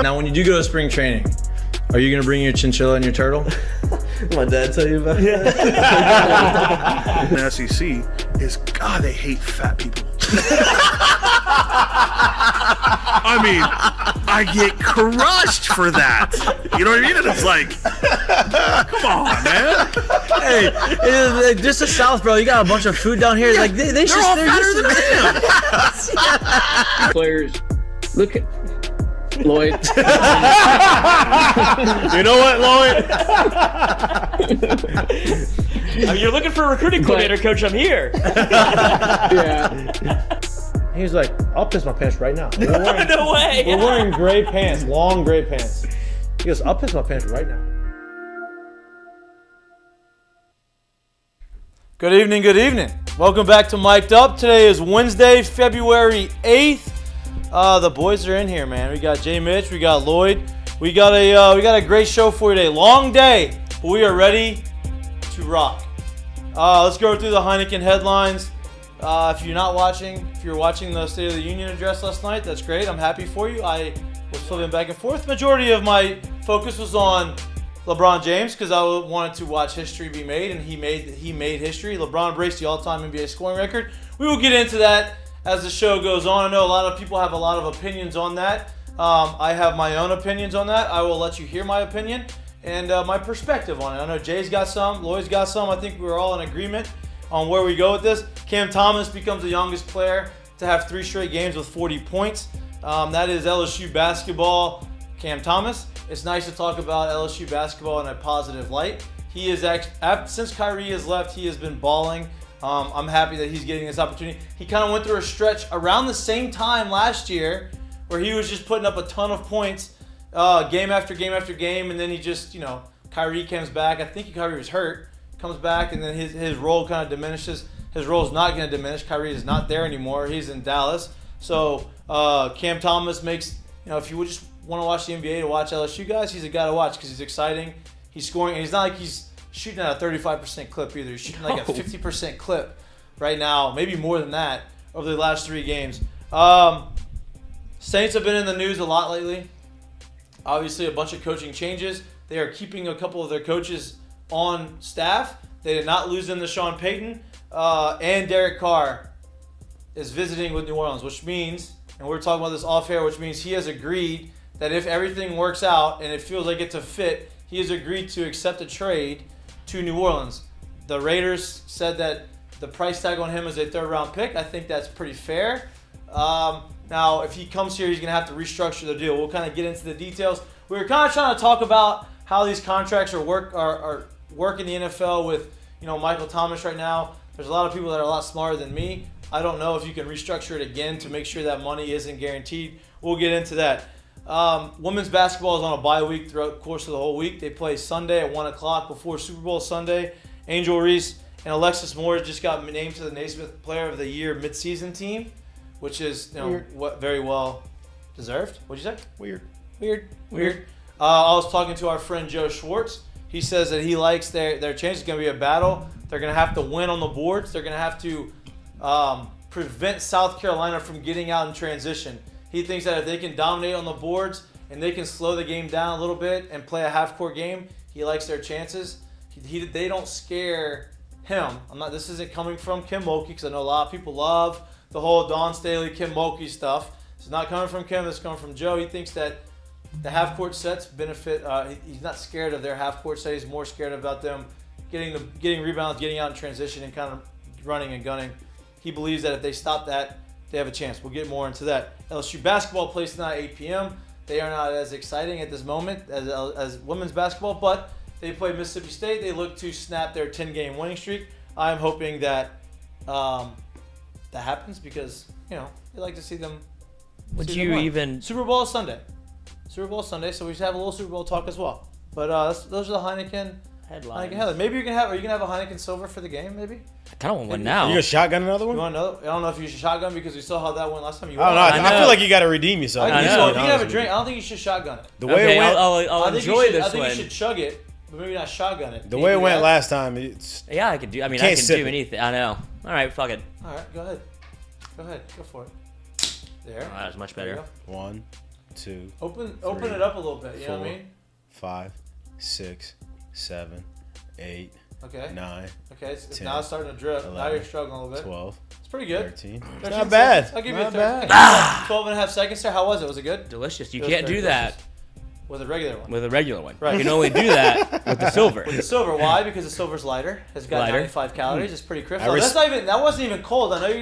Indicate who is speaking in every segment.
Speaker 1: Now, when you do go to spring training, are you going to bring your chinchilla and your turtle?
Speaker 2: My dad tell you about it?
Speaker 3: The SEC is, God, they hate fat people. I mean, I get crushed for that. You know what I mean? And it's like, come on, man.
Speaker 1: Hey, just the South, bro. You got a bunch of food down here. Like they should.
Speaker 3: They're all fatter than I am.
Speaker 4: Players, look at Lloyd.
Speaker 5: You know what, Lloyd?
Speaker 6: You're looking for a recruiting coordinator, coach. I'm here.
Speaker 4: Yeah.
Speaker 5: He was like, I'll piss my pants right now.
Speaker 6: No way.
Speaker 5: We're wearing gray pants, long gray pants. He goes, I'll piss my pants right now.
Speaker 1: Good evening, good evening. Welcome back to Mik'd Up. Today is Wednesday, February 8th. The boys are in here, man. We got Jay Mitch, we got Lloyd. We got a great show for you today. Long day, but we are ready to rock. Let's go through the Heineken headlines. If you're watching the State of the Union address last night, that's great. I'm happy for you. I was flipping back and forth. Majority of my focus was on LeBron James because I wanted to watch history be made, and he made history. LeBron breaks the all-time NBA scoring record. We will get into that as the show goes on. I know a lot of people have a lot of opinions on that. I have my own opinions on that. I will let you hear my opinion and my perspective on it. I know Jay's got some, Lloyd's got some. I think we're all in agreement on where we go with this. Cam Thomas becomes the youngest player to have 3 straight games with 40 points. That is LSU basketball. Cam Thomas. It's nice to talk about LSU basketball in a positive light. He is since Kyrie has left, he has been balling. I'm happy that he's getting this opportunity. He kind of went through a stretch around the same time last year where he was just putting up a ton of points game after game after game, and then he just, Kyrie comes back. I think Kyrie was hurt, comes back, and then his role kind of diminishes. His role is not going to diminish. Kyrie is not there anymore. He's in Dallas. So Cam Thomas makes, if you would just want to watch the NBA to watch LSU guys, he's a guy to watch because he's exciting. He's scoring, and he's not like he's shooting at a 35% clip either. He's shooting like a 50% clip right now, maybe more than that over the last 3 games. Saints have been in the news a lot lately. Obviously, a bunch of coaching changes. They are keeping a couple of their coaches on staff. They did not lose them to Sean Payton. And Derek Carr is visiting with New Orleans, which means, and we're talking about this off air, which means he has agreed that if everything works out and it feels like it's a fit, he has agreed to accept a trade to New Orleans. The Raiders said that the price tag on him is a 3rd-round pick. I think that's pretty fair. Now, if he comes here, he's going to have to restructure the deal. We'll kind of get into the details. We were kind of trying to talk about how these contracts are work in the NFL with, Michael Thomas right now. There's a lot of people that are a lot smarter than me. I don't know if you can restructure it again to make sure that money isn't guaranteed. We'll get into that. Women's basketball is on a bye week throughout the course of the whole week. They play Sunday at 1 o'clock before Super Bowl Sunday. Angel Reese and Alexis Moore just got named to the Naismith Player of the Year midseason team, which is very well deserved. What'd you say? Weird. I was talking to our friend Joe Schwartz. He says that he likes their change. It's going to be a battle. They're going to have to win on the boards. They're going to have to prevent South Carolina from getting out in transition. He thinks that if they can dominate on the boards and they can slow the game down a little bit and play a half-court game, he likes their chances. They don't scare him. This isn't coming from Kim Mulkey because I know a lot of people love the whole Dawn Staley, Kim Mulkey stuff. It's not coming from Kim. It's coming from Joe. He thinks that the half-court sets benefit. He's not scared of their half-court set. He's more scared about them getting rebounds, getting out in transition, and kind of running and gunning. He believes that if they stop that, they have a chance. We'll get more into that. LSU basketball plays tonight at 8 p.m. They are not as exciting at this moment as women's basketball, but they play Mississippi State. They look to snap their 10-game winning streak. I'm hoping that that happens because, they like to see them. Super Bowl is Sunday. So we should have a little Super Bowl talk as well. But those are the Heineken headlines. Maybe are you gonna have a Heineken Silver for the game? Maybe.
Speaker 6: I kind of want one now.
Speaker 5: You gonna shotgun another one?
Speaker 1: You want another? I don't know if you should shotgun because we saw how that went last time.
Speaker 5: I don't know. I feel like you got to redeem yourself.
Speaker 1: You can have a drink. I don't think you should shotgun it.
Speaker 5: The way it went,
Speaker 6: I'll enjoy this one.
Speaker 1: I think you should chug it, but maybe not shotgun it.
Speaker 5: The way it went last time,
Speaker 6: I can do. I can do anything. I know. All right, fuck it.
Speaker 1: All right, go ahead. Go for it. There.
Speaker 6: Oh, that's much better.
Speaker 5: 1,
Speaker 7: 2.
Speaker 1: Open
Speaker 7: 3,
Speaker 1: it up a little bit. You know what I
Speaker 7: 4,
Speaker 1: mean?
Speaker 7: 5, 6, 7, 8,
Speaker 1: Okay.
Speaker 7: 9,
Speaker 1: Okay. It's
Speaker 7: 10,
Speaker 1: now it's starting to drip.
Speaker 7: 11,
Speaker 1: now you're struggling a little bit.
Speaker 7: 12,
Speaker 1: It's pretty good.
Speaker 7: 13.
Speaker 1: 13
Speaker 7: Not bad.
Speaker 1: seconds. I'll give you
Speaker 7: Not
Speaker 1: 13.
Speaker 7: bad.
Speaker 1: 12 and a half seconds there. How was it? Was it good?
Speaker 6: Delicious. You
Speaker 1: It was
Speaker 6: can't
Speaker 1: very
Speaker 6: do that
Speaker 1: delicious. With a regular one.
Speaker 6: with a regular one.
Speaker 1: Right.
Speaker 6: You can only do that with the silver.
Speaker 1: With the silver, why? Because the silver's lighter. It's got
Speaker 6: Lighter.
Speaker 1: 95 calories. It's pretty crisp.
Speaker 7: I
Speaker 1: No,
Speaker 7: res-
Speaker 1: that wasn't even cold. I know you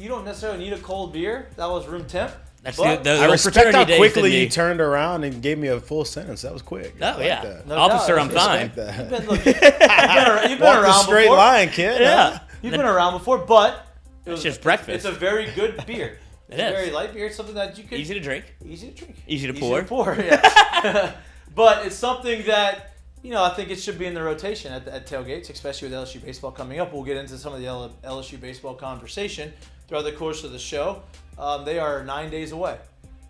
Speaker 1: don't necessarily need a cold beer. That was room temp.
Speaker 6: That's
Speaker 1: But
Speaker 6: the
Speaker 7: I
Speaker 6: old
Speaker 7: respect
Speaker 6: fraternity
Speaker 7: how
Speaker 6: days
Speaker 7: quickly
Speaker 6: in
Speaker 7: you
Speaker 6: the-
Speaker 7: turned around and gave me a full sentence. That was quick. I
Speaker 6: Oh
Speaker 7: like
Speaker 6: yeah,
Speaker 7: that.
Speaker 1: No
Speaker 6: officer,
Speaker 1: doubt.
Speaker 6: I'm fine.
Speaker 7: Respect that.
Speaker 1: You've been, look, you've been
Speaker 7: Walk the
Speaker 1: around
Speaker 7: straight
Speaker 1: before.
Speaker 7: line, kid.
Speaker 6: Yeah,
Speaker 1: You've been around before, but
Speaker 6: It's just breakfast.
Speaker 1: It's a very good beer. It's
Speaker 6: It
Speaker 1: a
Speaker 6: is.
Speaker 1: very light beer. It's something that you could
Speaker 6: Easy to drink,
Speaker 1: easy to drink,
Speaker 6: easy to pour.
Speaker 1: Yeah. But it's something that I think it should be in the rotation at tailgates, especially with LSU baseball coming up. We'll get into some of the LSU baseball conversation throughout the course of the show. They are 9 days away.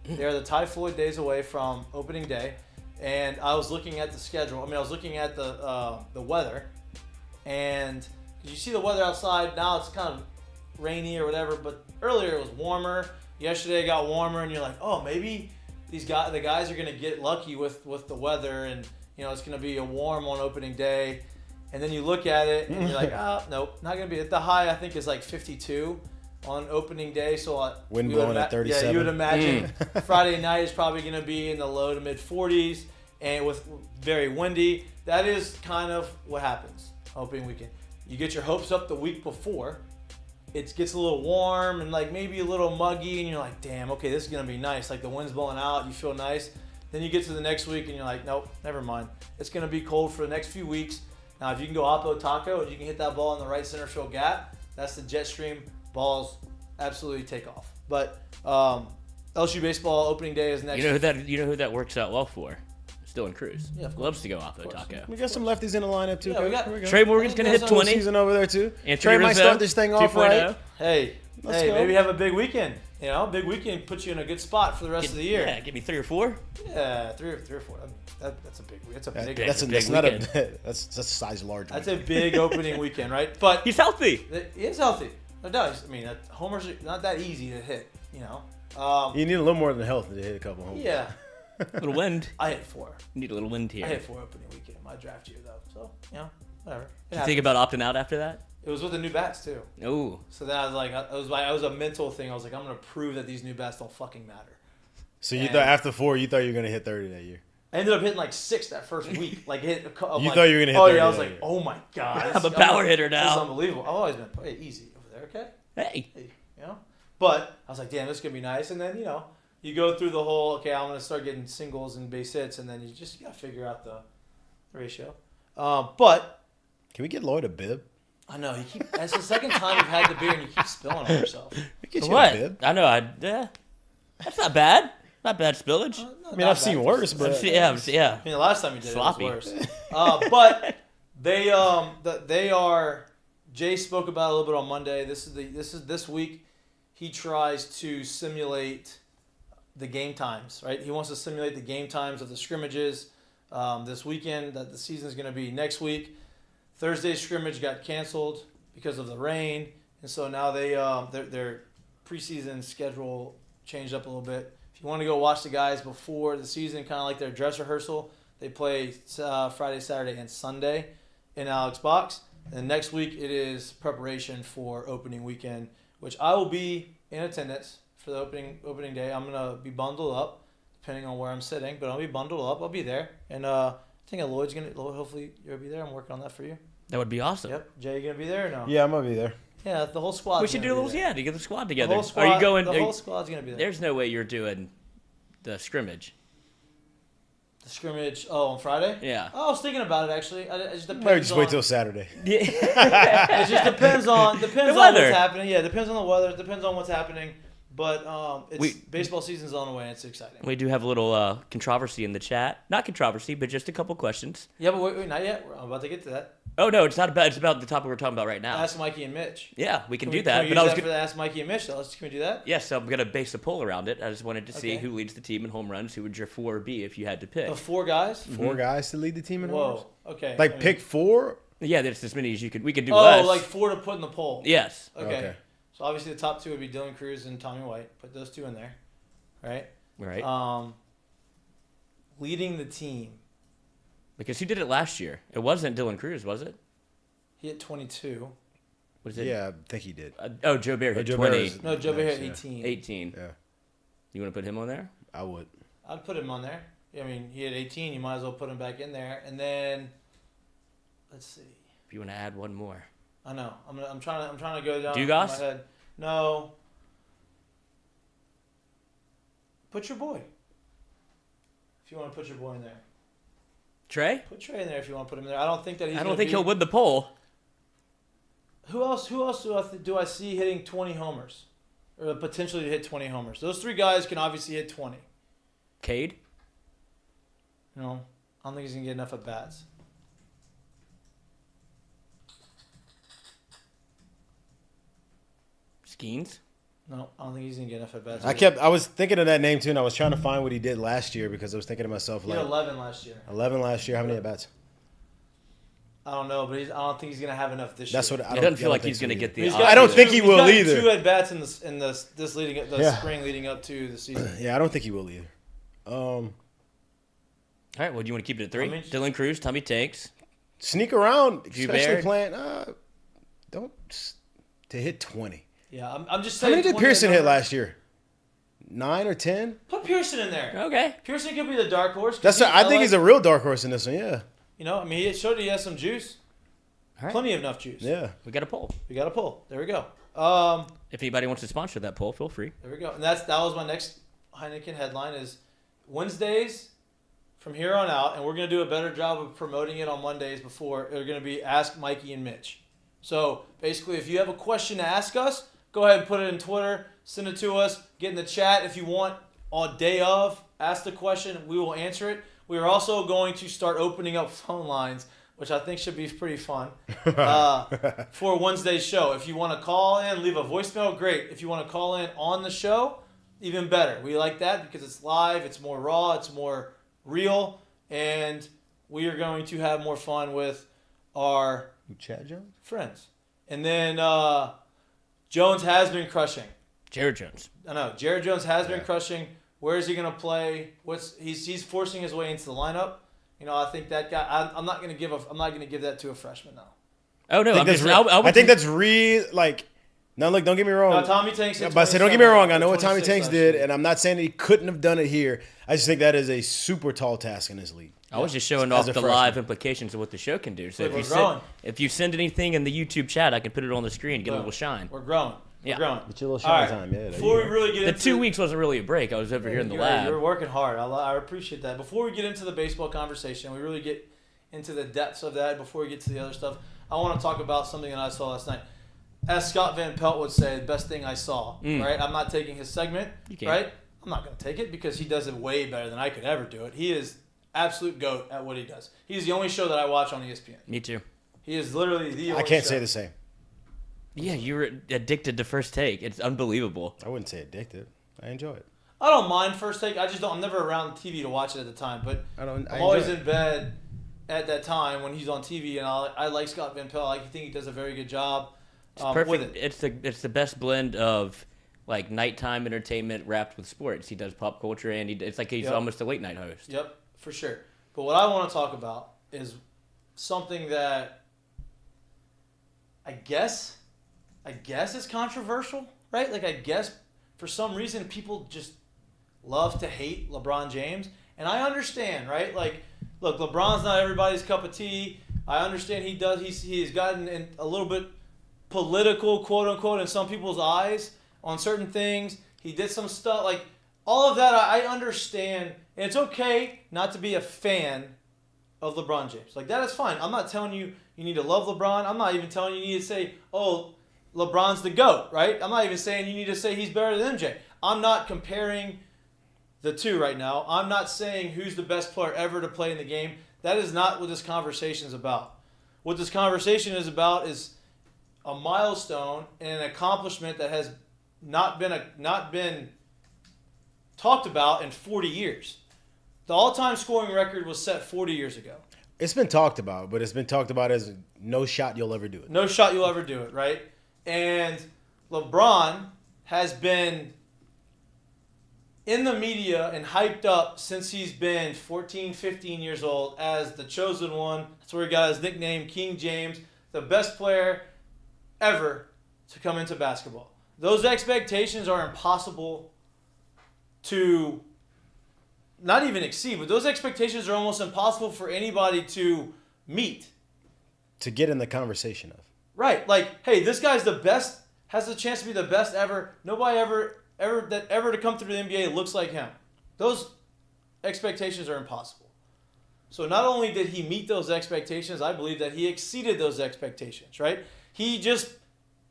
Speaker 1: They are the typhoid days away from opening day, and I was looking at the schedule. I was looking at the weather, and you see the weather outside now. It's kind of rainy or whatever, but earlier it was warmer. Yesterday it got warmer, and you're like, oh, maybe the guys are gonna get lucky with the weather, and it's gonna be a warm on opening day. And then you look at it, and you're like, nope, not gonna be. The high I think is like 52 on opening day. So
Speaker 7: Wind blowing at 37.
Speaker 1: Yeah, you would imagine Friday night is probably gonna be in the low to mid 40s, and with very windy. That is kind of what happens opening weekend. You get your hopes up the week before. It gets a little warm and like maybe a little muggy, and you're like, damn, okay, this is gonna be nice. Like the wind's blowing out, you feel nice. Then you get to the next week and you're like, nope, never mind. It's gonna be cold for the next few weeks. Now, if you can go Oppo Taco and you can hit that ball in the right center field gap, that's the jet stream. Balls absolutely take off. But LSU baseball opening day is next.
Speaker 6: You know who that works out well for? Still in Cruz.
Speaker 1: Yeah, of course.
Speaker 6: Loves to go off the taco.
Speaker 7: We got some lefties in the lineup too.
Speaker 1: Yeah, we
Speaker 7: Coach.
Speaker 1: got-
Speaker 7: Here we go.
Speaker 6: Trey Morgan's gonna hit
Speaker 1: There's
Speaker 6: 20.
Speaker 7: Season over there too.
Speaker 6: Anthony
Speaker 7: Trey might
Speaker 6: Rizzo,
Speaker 7: start this thing off
Speaker 6: 2.0.
Speaker 7: right.
Speaker 1: Hey,
Speaker 7: Let's go.
Speaker 1: maybe have a big weekend. Big weekend puts you in a good spot for the rest of the year.
Speaker 6: Yeah, give me 3 or 4.
Speaker 1: Yeah, three or four. That's a big. That's a big.
Speaker 7: That's
Speaker 6: big
Speaker 7: not
Speaker 6: weekend.
Speaker 7: that's a size large.
Speaker 1: That's a big opening weekend, right? But
Speaker 6: He's healthy.
Speaker 1: he is healthy. No doubt. Homers are not that easy to hit.
Speaker 7: You need a little more than health to hit a couple home.
Speaker 1: Yeah,
Speaker 6: A little wind.
Speaker 1: I hit 4.
Speaker 6: Need a little wind here.
Speaker 1: I hit 4 opening weekend in my draft year though. So whatever.
Speaker 6: Did you think about opting out after that?
Speaker 1: It was with the new bats too.
Speaker 6: Ooh.
Speaker 1: So then I was like, it was a mental thing. I was like, I'm gonna prove that these new bats don't fucking matter.
Speaker 7: So you
Speaker 1: And-
Speaker 7: thought after 4, you thought you were gonna hit 30 that year.
Speaker 1: I ended up hitting like 6 that first week. Like hit.
Speaker 7: You thought you were gonna hit 30
Speaker 1: yeah, I was
Speaker 7: that
Speaker 1: like,
Speaker 7: year.
Speaker 1: oh my god.
Speaker 6: I'm a power hitter
Speaker 1: This is
Speaker 6: now.
Speaker 1: unbelievable. I've always been easy over there. Okay.
Speaker 6: Hey.
Speaker 1: Hey, But I was like, damn, this is gonna be nice. And then you go through the whole. Okay, I'm gonna start getting singles and base hits, and then you just gotta figure out the ratio. But
Speaker 7: Can we get Lloyd a bib?
Speaker 1: I know that's the second time you've had the beer and you keep spilling on yourself.
Speaker 7: We get you
Speaker 6: What?
Speaker 7: a bib.
Speaker 6: I know. That's not bad. Not bad spillage.
Speaker 7: I mean, I've seen worse, but
Speaker 6: Yeah.
Speaker 1: The last time you did
Speaker 6: Sloppy.
Speaker 1: it was worse. But they are. Jay spoke about it a little bit on Monday. This week. He tries to simulate the game times, right? He wants to simulate the game times of the scrimmages this weekend. That the season is going to be next week. Thursday's scrimmage got canceled because of the rain, and so now their preseason schedule changed up a little bit. If you want to go watch the guys before the season, kind of like their dress rehearsal, they play Friday, Saturday, and Sunday in Alex Box. And next week it is preparation for opening weekend, which I will be in attendance for the opening day. I'm gonna be bundled up, depending on where I'm sitting, but I'll be bundled up. I'll be there, and I think Lloyd, hopefully you'll be there. I'm working on that for you.
Speaker 6: That would be awesome.
Speaker 1: Yep. Jay, you gonna be there or no?
Speaker 7: yeah, I'm gonna be there.
Speaker 1: Yeah, the whole squad.
Speaker 6: We should do a little, to get the squad
Speaker 1: The
Speaker 6: together.
Speaker 1: whole squad.
Speaker 6: Are you going?
Speaker 1: The whole squad's gonna be there.
Speaker 6: There's no way you're doing the scrimmage.
Speaker 1: The scrimmage. Oh, on Friday.
Speaker 6: Yeah.
Speaker 1: Oh, I was thinking about it actually. It just depends.
Speaker 7: Maybe just wait till Saturday.
Speaker 1: It just depends on
Speaker 6: The
Speaker 1: on
Speaker 6: weather.
Speaker 1: what's happening. Yeah, it depends on the weather. It depends on what's happening. But baseball season's on the way and it's exciting.
Speaker 6: We do have a little controversy in the chat. Not controversy, but just a couple questions.
Speaker 1: Yeah, but wait, not yet. I'm about to get to that.
Speaker 6: Oh no, it's not about. It's about the topic we're talking about right now.
Speaker 1: Ask Mikey and Mitch.
Speaker 6: Yeah, we can do
Speaker 1: we-
Speaker 6: that.
Speaker 1: we
Speaker 6: But
Speaker 1: use
Speaker 6: I was
Speaker 1: that for
Speaker 6: gonna,
Speaker 1: the Ask Mikey and Mitch though. Can we do that?
Speaker 6: yes, so I'm gonna base a poll around it. I just wanted to see
Speaker 1: Okay.
Speaker 6: who leads the team in home runs. Who would your 4 be if you had to pick?
Speaker 1: The 4 guys.
Speaker 7: 4 guys to lead the team in homers.
Speaker 1: Whoa. Okay.
Speaker 7: Like
Speaker 1: I mean-
Speaker 7: pick 4.
Speaker 6: Yeah, there's as many as you could. We could do
Speaker 1: Oh,
Speaker 6: less.
Speaker 1: like 4 to put in the poll.
Speaker 6: Yes.
Speaker 1: Okay.
Speaker 7: Okay.
Speaker 1: So obviously the top 2 would be Dylan Cruz and Tommy White. Put those 2 in there, right?
Speaker 6: Right.
Speaker 1: Leading the team.
Speaker 6: Because who did it last year? It wasn't Dylan Cruz, was it?
Speaker 1: He hit 22.
Speaker 6: Was it?
Speaker 7: Yeah, I think he did.
Speaker 6: Joe Bear hit
Speaker 7: Joe
Speaker 6: 20.
Speaker 7: Barrett's-
Speaker 1: No, Joe Bear hit
Speaker 7: Yeah.
Speaker 1: 18.
Speaker 6: 18.
Speaker 7: Yeah,
Speaker 6: You want to put him on there?
Speaker 7: I would.
Speaker 1: I'd put him on there. I mean, he had 18. You might as well put him back in there. And then, let's see.
Speaker 6: If you want to add one more.
Speaker 1: I know. I'm trying to go down
Speaker 6: Dugas?
Speaker 1: my head. No. Put your boy. If you want to put your boy in there.
Speaker 6: Trey?
Speaker 1: Put Trey in there if you want to put him in there. I don't think that he's
Speaker 6: I don't
Speaker 1: gonna
Speaker 6: think
Speaker 1: be-
Speaker 6: he'll win the poll.
Speaker 1: Who else do I see hitting 20 homers? Or potentially to hit 20 homers? Those three guys can obviously hit 20.
Speaker 6: Cade?
Speaker 1: No, I don't think he's going to get enough at bats.
Speaker 6: Skeens?
Speaker 1: No, I don't think he's going to get enough at bats.
Speaker 7: I was thinking of that name too, and I was trying to find what he did last year because I was thinking to myself,
Speaker 1: He
Speaker 7: like,
Speaker 1: had 11 last year.
Speaker 7: 11 last year. How many at bats?
Speaker 1: I don't know, but I don't think he's going to have enough this
Speaker 7: That's
Speaker 1: year.
Speaker 7: what I
Speaker 6: It
Speaker 7: don't.
Speaker 6: doesn't feel
Speaker 7: I
Speaker 6: like
Speaker 7: don't
Speaker 6: he's
Speaker 7: think
Speaker 6: going to
Speaker 7: so
Speaker 6: get the
Speaker 1: He's
Speaker 6: odds.
Speaker 1: got
Speaker 7: I don't
Speaker 1: two-
Speaker 7: think he
Speaker 1: he's
Speaker 7: will
Speaker 1: gotten
Speaker 7: either.
Speaker 1: 2 at bats in this leading the
Speaker 7: Yeah.
Speaker 1: spring leading up to the season.
Speaker 7: Yeah, I don't think he will either.
Speaker 6: All right, well, do you want to keep it at 3?
Speaker 1: I mean-
Speaker 6: Dylan Cruz, Tommy Tanks.
Speaker 7: Sneak around,
Speaker 6: Joubert?
Speaker 7: especially playing. Don't to hit 20.
Speaker 1: Yeah, I'm just
Speaker 7: How
Speaker 1: saying.
Speaker 7: many did
Speaker 1: 20
Speaker 7: Pearson hit
Speaker 1: number.
Speaker 7: last year? 9 or 10?
Speaker 1: Put Pearson in there.
Speaker 6: Okay.
Speaker 1: Pearson could be the dark horse. 'cause
Speaker 7: That's. I think he's a real dark horse in this one. Yeah.
Speaker 1: You know, I mean, he showed he has some juice.
Speaker 6: All right.
Speaker 1: Plenty of enough juice.
Speaker 7: Yeah.
Speaker 6: We got a poll.
Speaker 1: We got a pull. There we go.
Speaker 6: If anybody wants to sponsor that poll, feel free.
Speaker 1: There we go. And that was my next Heineken headline is Wednesdays from here on out, and we're going to do a better job of promoting it on Mondays before. They're going to be Ask Mikey and Mitch. So basically, if you have a question to ask us, go ahead and put it in Twitter, send it to us, get in the chat. If you want on day of, ask the question. We will answer it. We are also going to start opening up phone lines, which I think should be pretty fun, for Wednesday's show. If you want to call in, leave a voicemail, great. If you want to call in on the show, even better. We like that because it's live, it's more raw, it's more real, and we are going to have more fun with our
Speaker 7: Chad Jones.
Speaker 1: friends. And then Jones has been crushing.
Speaker 6: Jared Jones.
Speaker 1: I know Jared Jones has been
Speaker 7: Yeah.
Speaker 1: crushing. Where is he going to play? He's forcing his way into the lineup. You know, I think that guy. I'm not going to give that to a freshman now.
Speaker 6: Oh, no.
Speaker 7: I think that's like. Now, look, don't get me wrong.
Speaker 1: No, Tommy Tanks.
Speaker 7: Yeah,
Speaker 1: hit
Speaker 7: but I say, don't get me
Speaker 1: 27,
Speaker 7: wrong. I know what Tommy
Speaker 1: 26
Speaker 7: Tanks
Speaker 1: last
Speaker 7: did,
Speaker 1: year.
Speaker 7: and I'm not saying that he couldn't have done it here. I just think that is a super tall task in this league.
Speaker 6: I was just showing
Speaker 7: As
Speaker 6: off
Speaker 7: a
Speaker 6: the
Speaker 7: freshman.
Speaker 6: live implications of what the show can do. So
Speaker 1: Look,
Speaker 6: if
Speaker 1: we're
Speaker 6: you,
Speaker 1: growing.
Speaker 6: if you send anything in the YouTube chat, I can put it on the screen, get a little shine.
Speaker 1: We're growing.
Speaker 6: Yeah.
Speaker 1: We're growing.
Speaker 7: Get your little
Speaker 1: All
Speaker 7: shine
Speaker 1: right.
Speaker 7: time. Yeah. there
Speaker 1: Before
Speaker 7: you
Speaker 1: we
Speaker 7: go.
Speaker 1: really get
Speaker 6: The
Speaker 1: into
Speaker 6: 2 weeks wasn't really a break. I was over here in the lab.
Speaker 1: You're working hard. I appreciate that. Before we get into the baseball conversation, we really get into the depths of that. Before we get to the other stuff, I want to talk about something that I saw last night. As Scott Van Pelt would say, the best thing I saw. Right? I'm not taking his segment.
Speaker 6: You can.
Speaker 1: Right? I'm not going to take it because he does it way better than I could ever do it. He is absolute GOAT at what he does. He's the only show that I watch on ESPN.
Speaker 6: Me too.
Speaker 1: He is literally the only
Speaker 7: I can't
Speaker 1: show.
Speaker 7: say the same.
Speaker 6: Yeah, you were addicted to First Take. It's unbelievable.
Speaker 7: I wouldn't say addicted. I enjoy it.
Speaker 1: I don't mind First Take. I just don't. I'm never around TV to watch it at the time. But
Speaker 7: I
Speaker 1: I'm always
Speaker 7: enjoy it.
Speaker 1: in bed at that time when he's on TV, and I like Scott Van Pelt. I think he does a very good job
Speaker 6: It's
Speaker 1: with
Speaker 6: perfect.
Speaker 1: it.
Speaker 6: It's the best blend of like nighttime entertainment wrapped with sports. He does pop culture, and it's like he's
Speaker 1: Yep.
Speaker 6: almost a late night host.
Speaker 1: Yep, for sure. But what I want to talk about is something that I guess is controversial, right? Like I guess for some reason people just love to hate LeBron James, and I understand, right? Like, look, LeBron's not everybody's cup of tea. I understand he's gotten in a little bit political, quote unquote, in some people's eyes on certain things. He did some stuff like all of that. I understand, and it's okay not to be a fan of LeBron James. Like that is fine. I'm not telling you need to love LeBron. I'm not even telling you need to say, oh, LeBron's the GOAT, right? I'm not even saying you need to say he's better than MJ. I'm not comparing the two right now. I'm not saying who's the best player ever to play in the game. That is not what this conversation is about. What this conversation is about is a milestone and an accomplishment that has not been talked about in 40 years. The all-time scoring record was set 40 years ago.
Speaker 7: It's been talked about, but it's been talked about as no shot you'll ever do it.
Speaker 1: No shot you'll ever do it, right? And LeBron has been in the media and hyped up since he's been 14, 15 years old as the chosen one. That's where he got his nickname, King James, the best player ever to come into basketball. Those expectations are impossible to not even exceed, but those expectations are almost impossible for anybody to meet.
Speaker 7: To get in the conversation of.
Speaker 1: Right. Like, hey, this guy's the best, has the chance to be the best ever. Nobody ever to come through the NBA looks like him. Those expectations are impossible. So not only did he meet those expectations, I believe that he exceeded those expectations, right? He just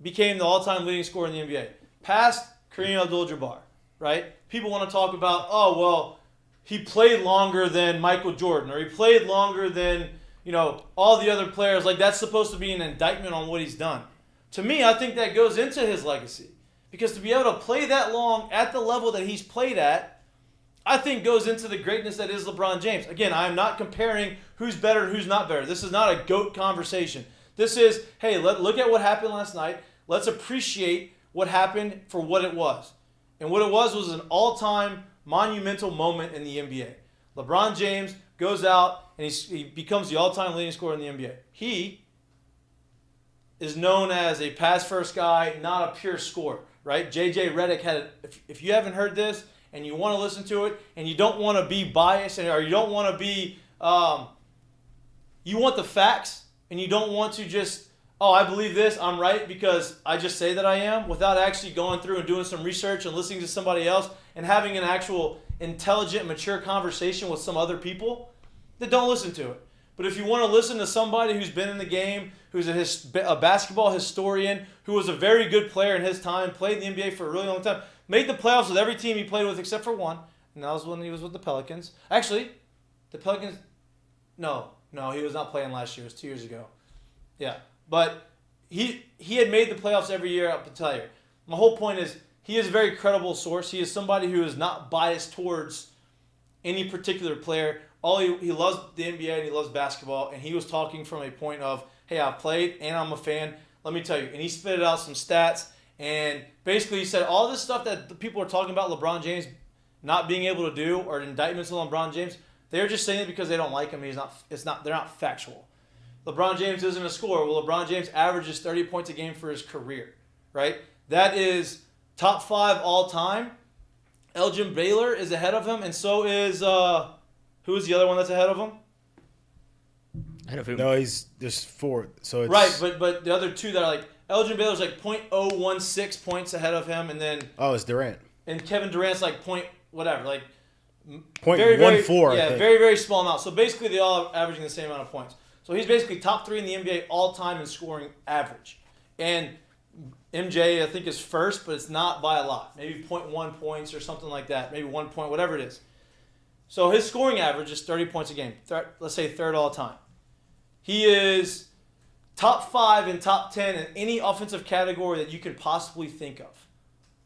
Speaker 1: became the all-time leading scorer in the NBA. Past Kareem Abdul-Jabbar, right? People want to talk about, oh, well, he played longer than Michael Jordan, or he played longer than, all the other players. Like, that's supposed to be an indictment on what he's done. To me, I think that goes into his legacy. Because to be able to play that long at the level that he's played at, I think goes into the greatness that is LeBron James. Again, I'm not comparing who's better and who's not better. This is not a GOAT conversation. This is, hey, look at what happened last night. Let's appreciate what happened for what it was. And what it was an all-time monumental moment in the NBA. LeBron James goes out and he becomes the all-time leading scorer in the NBA. He is known as a pass-first guy, not a pure scorer, right? J.J. Redick had if you haven't heard this and you want to listen to it and you don't want to be biased or you don't want to be, you want the facts and you don't want to just, oh, I believe this, I'm right because I just say that I am, without actually going through and doing some research and listening to somebody else and having an actual intelligent, mature conversation with some other people, then don't listen to it. But if you want to listen to somebody who's been in the game, who's a basketball historian, who was a very good player in his time, played in the NBA for a really long time, made the playoffs with every team he played with except for one, and that was when he was with the Pelicans. Actually, the Pelicans, no, he was not playing last year. It was 2 years ago. Yeah, but he had made the playoffs every year up until here. My whole point is he is a very credible source. He is somebody who is not biased towards any particular player. He loves the NBA and he loves basketball, and he was talking from a point of, hey, I've played and I'm a fan. Let me tell you. And he spit out some stats, and basically he said all this stuff that the people are talking about LeBron James not being able to do, or indictments on LeBron James, they're just saying it because they don't like him. They're not factual. LeBron James isn't a scorer. Well, LeBron James averages 30 points a game for his career, right? That is top 5 all time. Elgin Baylor is ahead of him, and so is who is the other one that's ahead of him?
Speaker 6: Ahead of who?
Speaker 7: No, there's 4. So it's
Speaker 1: right, but the other two that are like Elgin Baylor's like .016 points ahead of him, and then
Speaker 7: it's Durant.
Speaker 1: And Kevin Durant's like whatever, like
Speaker 7: .14.
Speaker 1: Yeah, very very small amount. So basically, they all are averaging the same amount of points. So he's basically top 3 in the NBA all time in scoring average, and MJ I think is first, but it's not by a lot, maybe 0.1 points or something like that, maybe 1 point, whatever it is. So his scoring average is 30 points a game. Let's say third all time. He is top 5 and top 10 in any offensive category that you could possibly think of,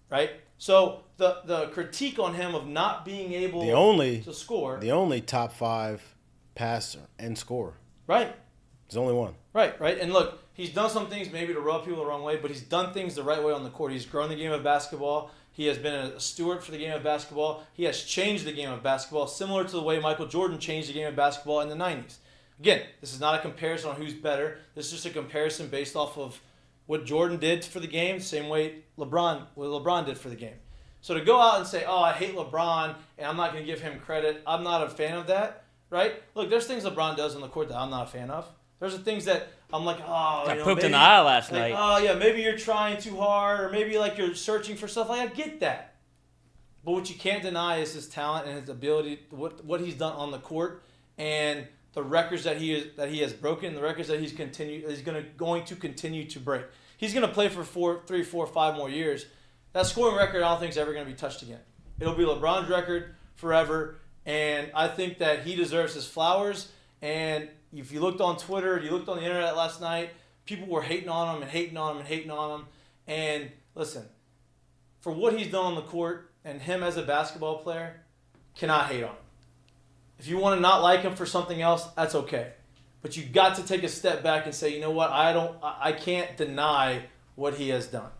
Speaker 1: right? So the critique on him of not being able to score.
Speaker 7: The only top 5 passer and scorer.
Speaker 1: Right.
Speaker 7: There's only one.
Speaker 1: Right. And look, he's done some things maybe to rub people the wrong way, but he's done things the right way on the court. He's grown the game of basketball. He has been a steward for the game of basketball. He has changed the game of basketball, similar to the way Michael Jordan changed the game of basketball in the 90s. Again, this is not a comparison on who's better. This is just a comparison based off of what Jordan did for the game, same way what LeBron did for the game. So to go out and say, oh, I hate LeBron, and I'm not going to give him credit, I'm not a fan of that, right? Look, there's things LeBron does on the court that I'm not a fan of. There's the things that I'm like, oh,
Speaker 6: got poked in the eye last night.
Speaker 1: Oh, yeah, maybe you're trying too hard, or maybe like you're searching for stuff. Like, I get that. But what you can't deny is his talent and his ability, what he's done on the court, and the records that he has broken, the records that he's going to continue to break. He's going to play for 3, 4, 5 more years. That scoring record, I don't think is ever going to be touched again. It'll be LeBron's record forever, and I think that he deserves his flowers. And if you looked on Twitter, you looked on the internet last night, people were hating on him and hating on him and hating on him. And listen, for what he's done on the court and him as a basketball player, cannot hate on him. If you want to not like him for something else, that's okay. But you got to take a step back and say, you know what, I can't deny what he has done.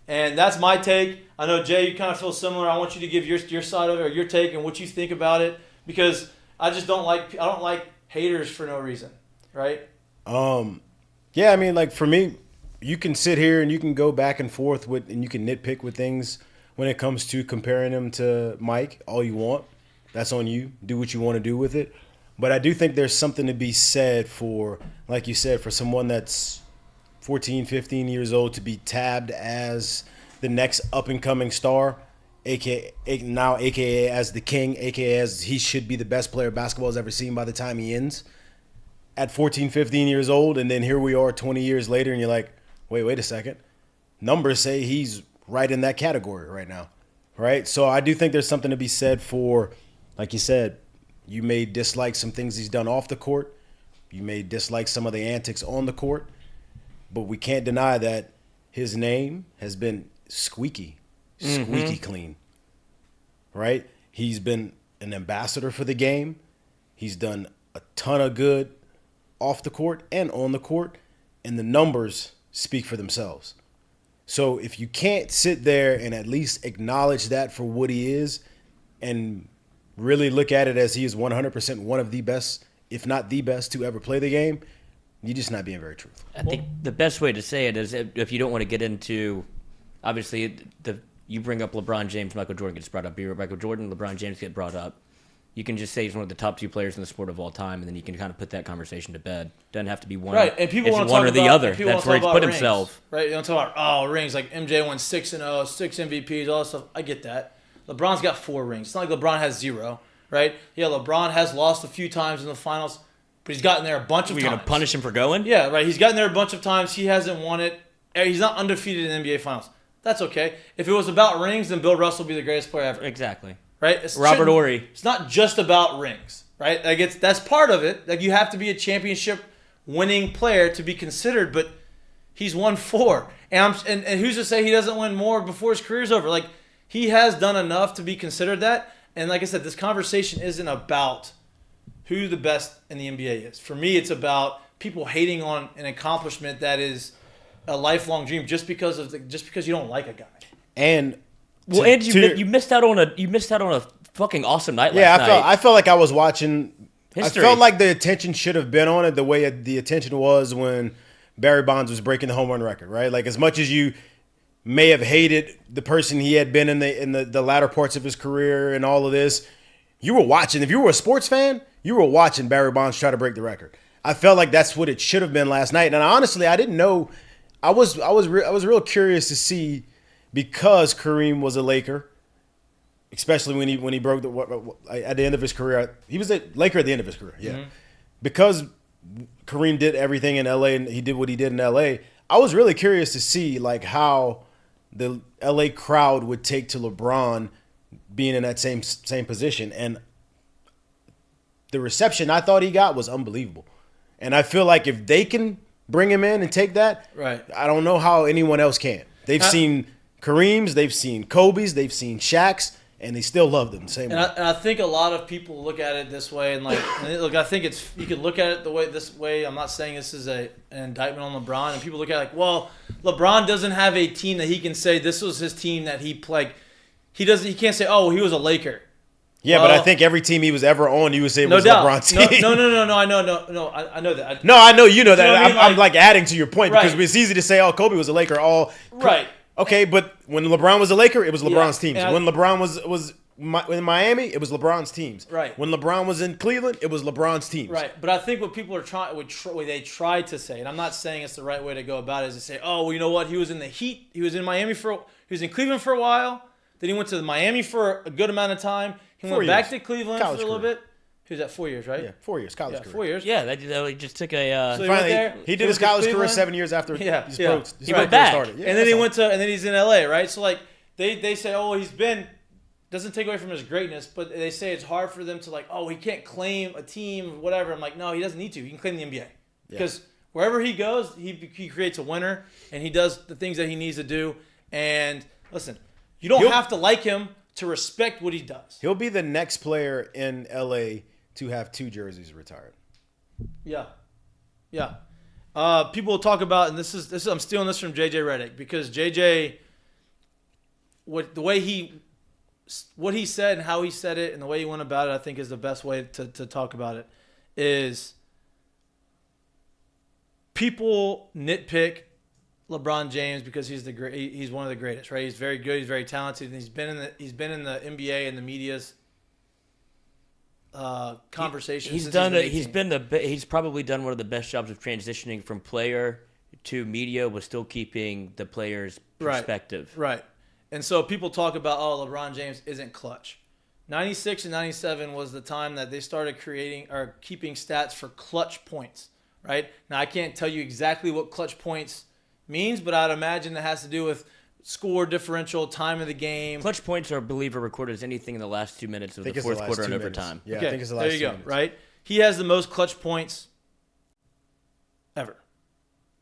Speaker 1: And that's my take. I know, Jay, you kind of feel similar. I want you to give your side of it or your take and what you think about it, because I don't like haters for no reason, right?
Speaker 7: Yeah, I mean, like, for me, you can sit here and you can go back and forth and you can nitpick with things when it comes to comparing him to Mike all you want. That's on you. Do what you want to do with it. But I do think there's something to be said for, like you said, for someone that's 14, 15 years old to be tabbed as the next up-and-coming star, aka as the king, aka as he should be the best player basketball has ever seen by the time he ends at 14, 15 years old. And then here we are 20 years later, and you're like, wait a second. Numbers say he's right in that category right now, right? So I do think there's something to be said for, like you said, you may dislike some things he's done off the court. You may dislike some of the antics on the court. But we can't deny that his name has been squeaky clean, right? He's been an ambassador for the game. He's done a ton of good off the court and on the court, and the numbers speak for themselves. So if you can't sit there and at least acknowledge that for what he is and really look at it as he is 100% one of the best, if not the best, to ever play the game, you're just not being very truthful.
Speaker 6: I think the best way to say it is if you don't want to get into, obviously, you bring up LeBron James, Michael Jordan gets brought up. Michael Jordan, LeBron James get brought up. You can just say he's one of the top 2 players in the sport of all time, and then you can kind of put that conversation to bed. Doesn't have to be one.
Speaker 1: Right, and people want to talk
Speaker 6: one or the
Speaker 1: about,
Speaker 6: other. That's where he's put himself.
Speaker 1: Right, you don't talk about rings like MJ won 6-0, 6 MVPs, all that stuff. I get that. LeBron's got 4 rings. It's not like LeBron has 0, right? Yeah, LeBron has lost a few times in the finals, but he's gotten there a bunch of times.
Speaker 6: We're going to punish him for going?
Speaker 1: Yeah, right. He's gotten there a bunch of times. He hasn't won it. He's not undefeated in NBA Finals. That's okay. If it was about rings, then Bill Russell would be the greatest player ever.
Speaker 6: Exactly.
Speaker 1: Right?
Speaker 6: Robert Horry.
Speaker 1: It's not just about rings, right? Like that's part of it. Like you have to be a championship winning player to be considered, but he's won 4. And who's to say he doesn't win more before his career's over? Like he has done enough to be considered that. And like I said, this conversation isn't about who the best in the NBA is. For me, it's about people hating on an accomplishment that is a lifelong dream just because you don't like a guy.
Speaker 7: And
Speaker 6: you missed out on a fucking awesome night last night.
Speaker 7: I felt like I was watching
Speaker 6: history.
Speaker 7: I felt like the attention should have been on it the way the attention was when Barry Bonds was breaking the home run record, right? Like as much as you may have hated the person he had been in the latter parts of his career and all of this, you were watching. If you were a sports fan, you were watching Barry Bonds try to break the record. I felt like that's what it should have been last night. And honestly, I didn't know. I was real curious to see, because Kareem was a Laker, especially when he broke at the end of his career. He was a Laker at the end of his career, yeah. Mm-hmm. Because Kareem did everything in LA and he did what he did in LA. I was really curious to see like how the LA crowd would take to LeBron being in that same position, and the reception I thought he got was unbelievable. And I feel like if they can bring him in and take that,
Speaker 1: right,
Speaker 7: I don't know how anyone else can. They've seen Kareem's, they've seen Kobe's, they've seen Shaq's, and they still love them the same way.
Speaker 1: And I think a lot of people look at it this way, and look, I think you can look at it this way. I'm not saying this is an indictment on LeBron, and people look at it like, well, LeBron doesn't have a team that he can say this was his team that he played. He can't say, oh, he was a Laker.
Speaker 7: Yeah, but I think every team he was ever on, you would say was LeBron's team.
Speaker 1: No. I know that.
Speaker 7: I know you know that.
Speaker 1: You know what I mean?
Speaker 7: I'm like adding to your point,
Speaker 1: right,
Speaker 7: because it's easy to say, oh, Kobe was a Laker.
Speaker 1: Right.
Speaker 7: Okay, but when LeBron was a Laker, it was LeBron's teams.
Speaker 1: And
Speaker 7: when LeBron was in Miami, it was LeBron's teams.
Speaker 1: Right.
Speaker 7: When LeBron was in Cleveland, it was LeBron's teams.
Speaker 1: Right. But I think what people are they try to say, and I'm not saying it's the right way to go about it, is to say, oh, well, you know what? He was in the Heat. He was in he was in Cleveland for a while. Then he went to Miami for a good amount of time. He went back to Cleveland for a little bit. He was at 4 years, right?
Speaker 7: Yeah, 4 years, college career.
Speaker 1: 4 years.
Speaker 6: Yeah, that just took a.
Speaker 1: So
Speaker 7: finally, he did his college career 7 years after
Speaker 1: he
Speaker 7: went
Speaker 1: back.
Speaker 7: Started. Yeah,
Speaker 1: and then and then he's in LA, right? So like they say, oh, doesn't take away from his greatness, but they say it's hard for them to like, oh, he can't claim a team, whatever. I'm like, no, he doesn't need to. He can claim the NBA because wherever he goes, he creates a winner and he does the things that he needs to do. And listen, you don't have to like him to respect what he does.
Speaker 7: He'll be the next player in LA to have 2 jerseys retired.
Speaker 1: Yeah. People will talk about, and this is I'm stealing this from JJ Redick, because JJ what he said and how he said it and the way he went about it, I think is the best way to talk about it. Is people nitpick LeBron James because he's one of the greatest, right? He's very good, he's very talented, and he's been in the NBA and the media's conversation.
Speaker 6: He's probably done one of the best jobs of transitioning from player to media, with still keeping the player's perspective.
Speaker 1: Right. And so people talk about, LeBron James isn't clutch. 96 and 97 was the time that they started creating or keeping stats for clutch points, right? Now, I can't tell you exactly what clutch points means, but I'd imagine that has to do with score differential, time of the game.
Speaker 6: Clutch points are recorded as anything in the last 2 minutes of the fourth quarter and overtime.
Speaker 7: Yeah,
Speaker 1: okay,
Speaker 7: I think it's the last 2 minutes.
Speaker 1: There you go, right? He has the most clutch points ever.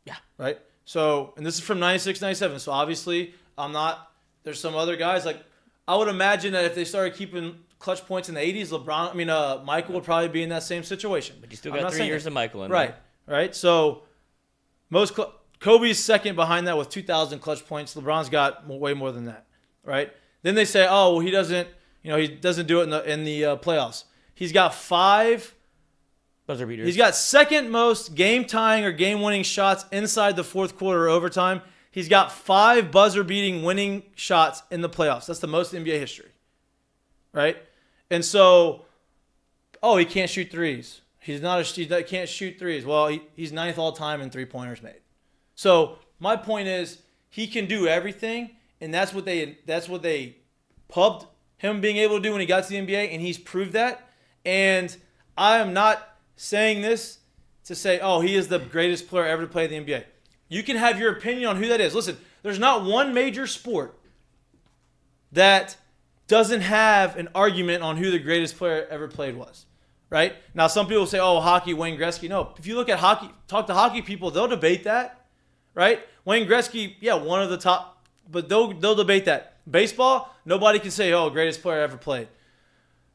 Speaker 6: Yeah.
Speaker 1: Right? So, and this is from 96, 97. So, obviously, there's some other guys. Like, I would imagine that if they started keeping clutch points in the 80s, Michael would probably be in that same situation.
Speaker 6: But you still got 3 years of Michael in
Speaker 1: there.
Speaker 6: Right.
Speaker 1: Right? So, Kobe's second behind that with 2,000 clutch points. LeBron's got way more than that. Right? Then they say, he doesn't do it in the playoffs. He's got 5
Speaker 6: buzzer beaters.
Speaker 1: He's got second most game-tying or game-winning shots inside the fourth quarter or overtime. He's got 5 buzzer-beating winning shots in the playoffs. That's the most in NBA history, right? And so, he can't shoot threes. He can't shoot threes. Well, he's 9th all-time in three-pointers made. So my point is, he can do everything, and that's what they pubbed him being able to do when he got to the NBA, and he's proved that. And I am not saying this to say, he is the greatest player ever to play in the NBA. You can have your opinion on who that is. Listen, there's not one major sport that doesn't have an argument on who the greatest player ever played was, right? Now, some people say, hockey, Wayne Gretzky. No, if you look at hockey, talk to hockey people, they'll debate that, right? Wayne Gretzky, one of the top, but they'll debate that. Baseball, nobody can say, greatest player ever played.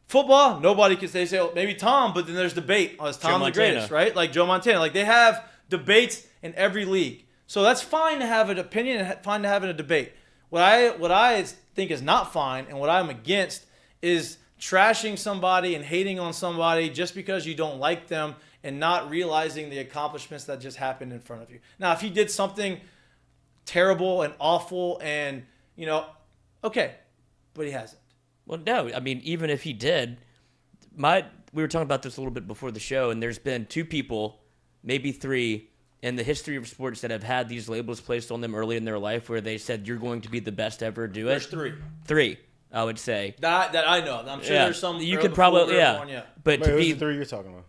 Speaker 1: Football, nobody can say, maybe Tom, but then there's debate. Is Tom the greatest, right? Like Joe Montana. Like, they have debates in every league. So that's fine to have an opinion and fine to have a debate. What I think is not fine and what I'm against is trashing somebody and hating on somebody just because you don't like them and not realizing the accomplishments that just happened in front of you. Now, if he did something terrible and awful and, okay, but he hasn't.
Speaker 6: Well, no. I mean, even if he did, we were talking about this a little bit before the show, and there's been 2 people, maybe 3, in the history of sports that have had these labels placed on them early in their life where they said, you're going to be the best ever do it.
Speaker 1: There's 3.
Speaker 6: 3, I would say.
Speaker 1: That I know. I'm sure there's some.
Speaker 6: You could probably, But
Speaker 7: Wait, who's the 3 you're talking about?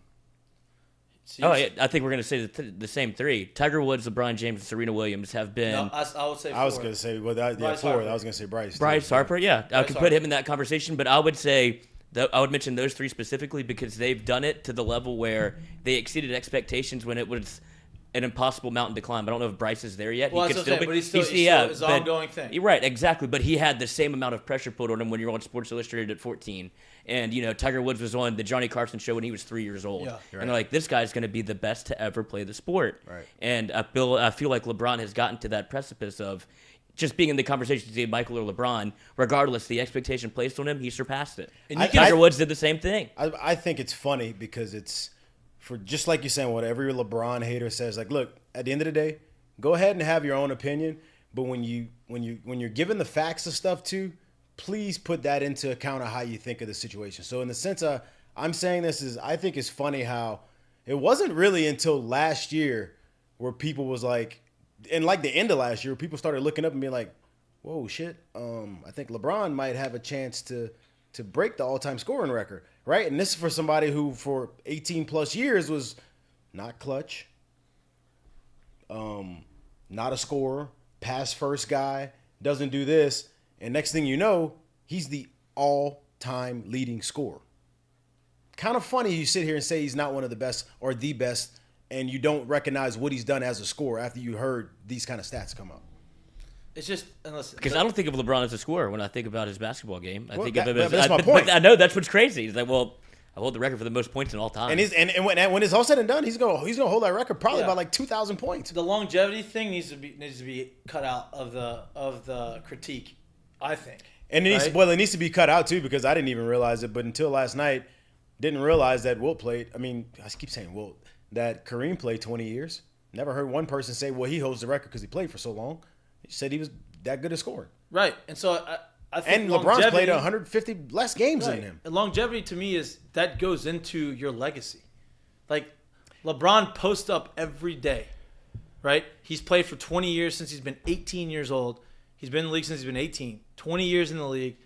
Speaker 6: I think we're going to say the same 3. Tiger Woods, LeBron James, and Serena Williams have been.
Speaker 1: No, I would say 4.
Speaker 7: I was going to say, 4. I was going to say Bryce.
Speaker 6: Bryce Harper, yeah. I could put him in that conversation, but I would say, I would mention those 3 specifically because they've done it to the level where they exceeded expectations when it was an impossible mountain to climb. I don't know if Bryce is there yet.
Speaker 1: Well,
Speaker 6: he could still be,
Speaker 1: but he's his ongoing thing.
Speaker 6: You're right, exactly. But he had the same amount of pressure put on him when you're on Sports Illustrated at 14. And, Tiger Woods was on the Johnny Carson show when he was 3 years old. Yeah.
Speaker 7: Right.
Speaker 6: And they're like, this guy's going to be the best to ever play the sport.
Speaker 7: Right.
Speaker 6: And I feel like LeBron has gotten to that precipice of just being in the conversation to Michael or LeBron, regardless the expectation placed on him, he surpassed it. And Tiger Woods did the same thing.
Speaker 7: I think it's funny because it's, for just like you're saying, what every LeBron hater says, like, look, at the end of the day, go ahead and have your own opinion, but when you're given the facts of stuff too, please put that into account of how you think of the situation. So in the sense I'm saying this is, I think it's funny how it wasn't really until last year where people was like, and like the end of last year, people started looking up and being like, whoa, shit, I think LeBron might have a chance to break the all-time scoring record, right? And this is for somebody who for 18 plus years was not clutch, not a scorer, pass first guy, doesn't do this, and next thing you know, he's the all-time leading scorer. Kind of funny you sit here and say he's not one of the best or the best, and you don't recognize what he's done as a scorer after you heard these kind of stats come up.
Speaker 1: It's just
Speaker 6: because I don't think of LeBron as a scorer when I think about his basketball game. I think of him as.
Speaker 7: That's my point.
Speaker 6: But I know that's what's crazy. He's like, well, I hold the record for the most points in all time.
Speaker 7: And when it's all said and done, he's gonna hold that record probably by like 2,000 points.
Speaker 1: The longevity thing needs to be cut out of the critique I think.
Speaker 7: And it needs,
Speaker 1: right?
Speaker 7: well, it needs to be cut out too because I didn't even realize it. But until last night, didn't realize that Wilt played. I mean, I keep saying Wilt. That Kareem played 20 years. Never heard one person say, well, he holds the record because he played for so long. He said he was that good at scoring.
Speaker 1: Right. And so I think
Speaker 7: And LeBron's played 150 less games than him.
Speaker 1: And longevity to me is that goes into your legacy. Like LeBron posts up every day, right? He's played for 20 years since he's been 18 years old. He's been in the league since he's been 18. 20 years in the league,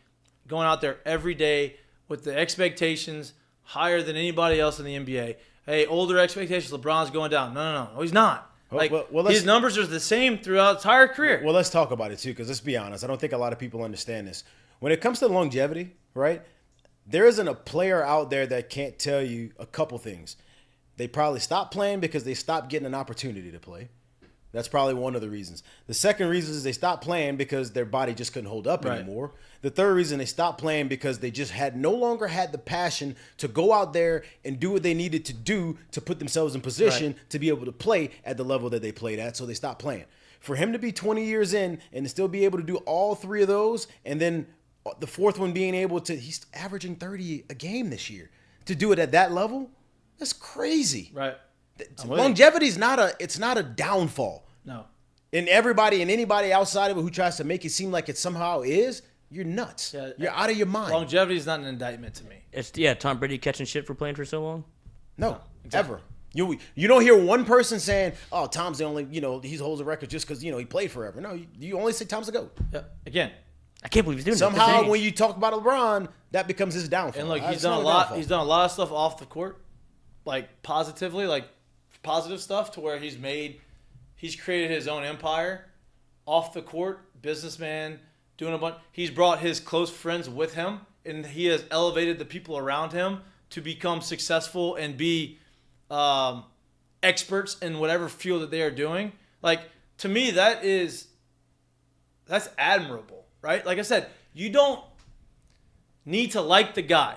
Speaker 1: going out there every day with the expectations higher than anybody else in the NBA. Hey, older expectations, LeBron's going down. No, he's not. Like, his numbers are the same throughout his entire career.
Speaker 7: Well, let's talk about it, too, because let's be honest. I don't think a lot of people understand this. When it comes to longevity, right, there isn't a player out there that can't tell you a couple things. They probably stopped playing because they stopped getting an opportunity to play. That's probably one of the reasons. The second reason is they stopped playing because their body just couldn't hold up anymore. The third reason they stopped playing because they just no longer had the passion to go out there and do what they needed to do to put themselves in position to be able to play at the level that they played at, so they stopped playing. For him to be 20 years in and to still be able to do all three of those, and then the fourth one being able to, he's averaging 30 a game this year. To do it at that level, that's crazy.
Speaker 1: Right.
Speaker 7: Longevity is not a downfall.
Speaker 1: No.
Speaker 7: And everybody and anybody outside of it who tries to make it seem like it somehow is, you're nuts.
Speaker 1: Yeah,
Speaker 7: you're out of your mind.
Speaker 1: Longevity is not an indictment to me.
Speaker 6: It's Tom Brady catching shit for playing for so long.
Speaker 7: No, exactly. Ever. You don't hear one person saying, "Oh, Tom's the only he holds a record just because he played forever." No, you only say Tom's a GOAT.
Speaker 1: Yeah. Again,
Speaker 6: I can't believe he's doing
Speaker 7: somehow when you talk about LeBron, that becomes his downfall.
Speaker 1: And look, he's done a lot. He's done a lot of stuff off the court, like positively, like positive stuff, to where he's created his own empire off the court, businessman, doing a bunch. He's brought his close friends with him, and he has elevated the people around him to become successful and be experts in whatever field that they are doing. Like, to me, that's admirable, right? Like I said, you don't need to like the guy.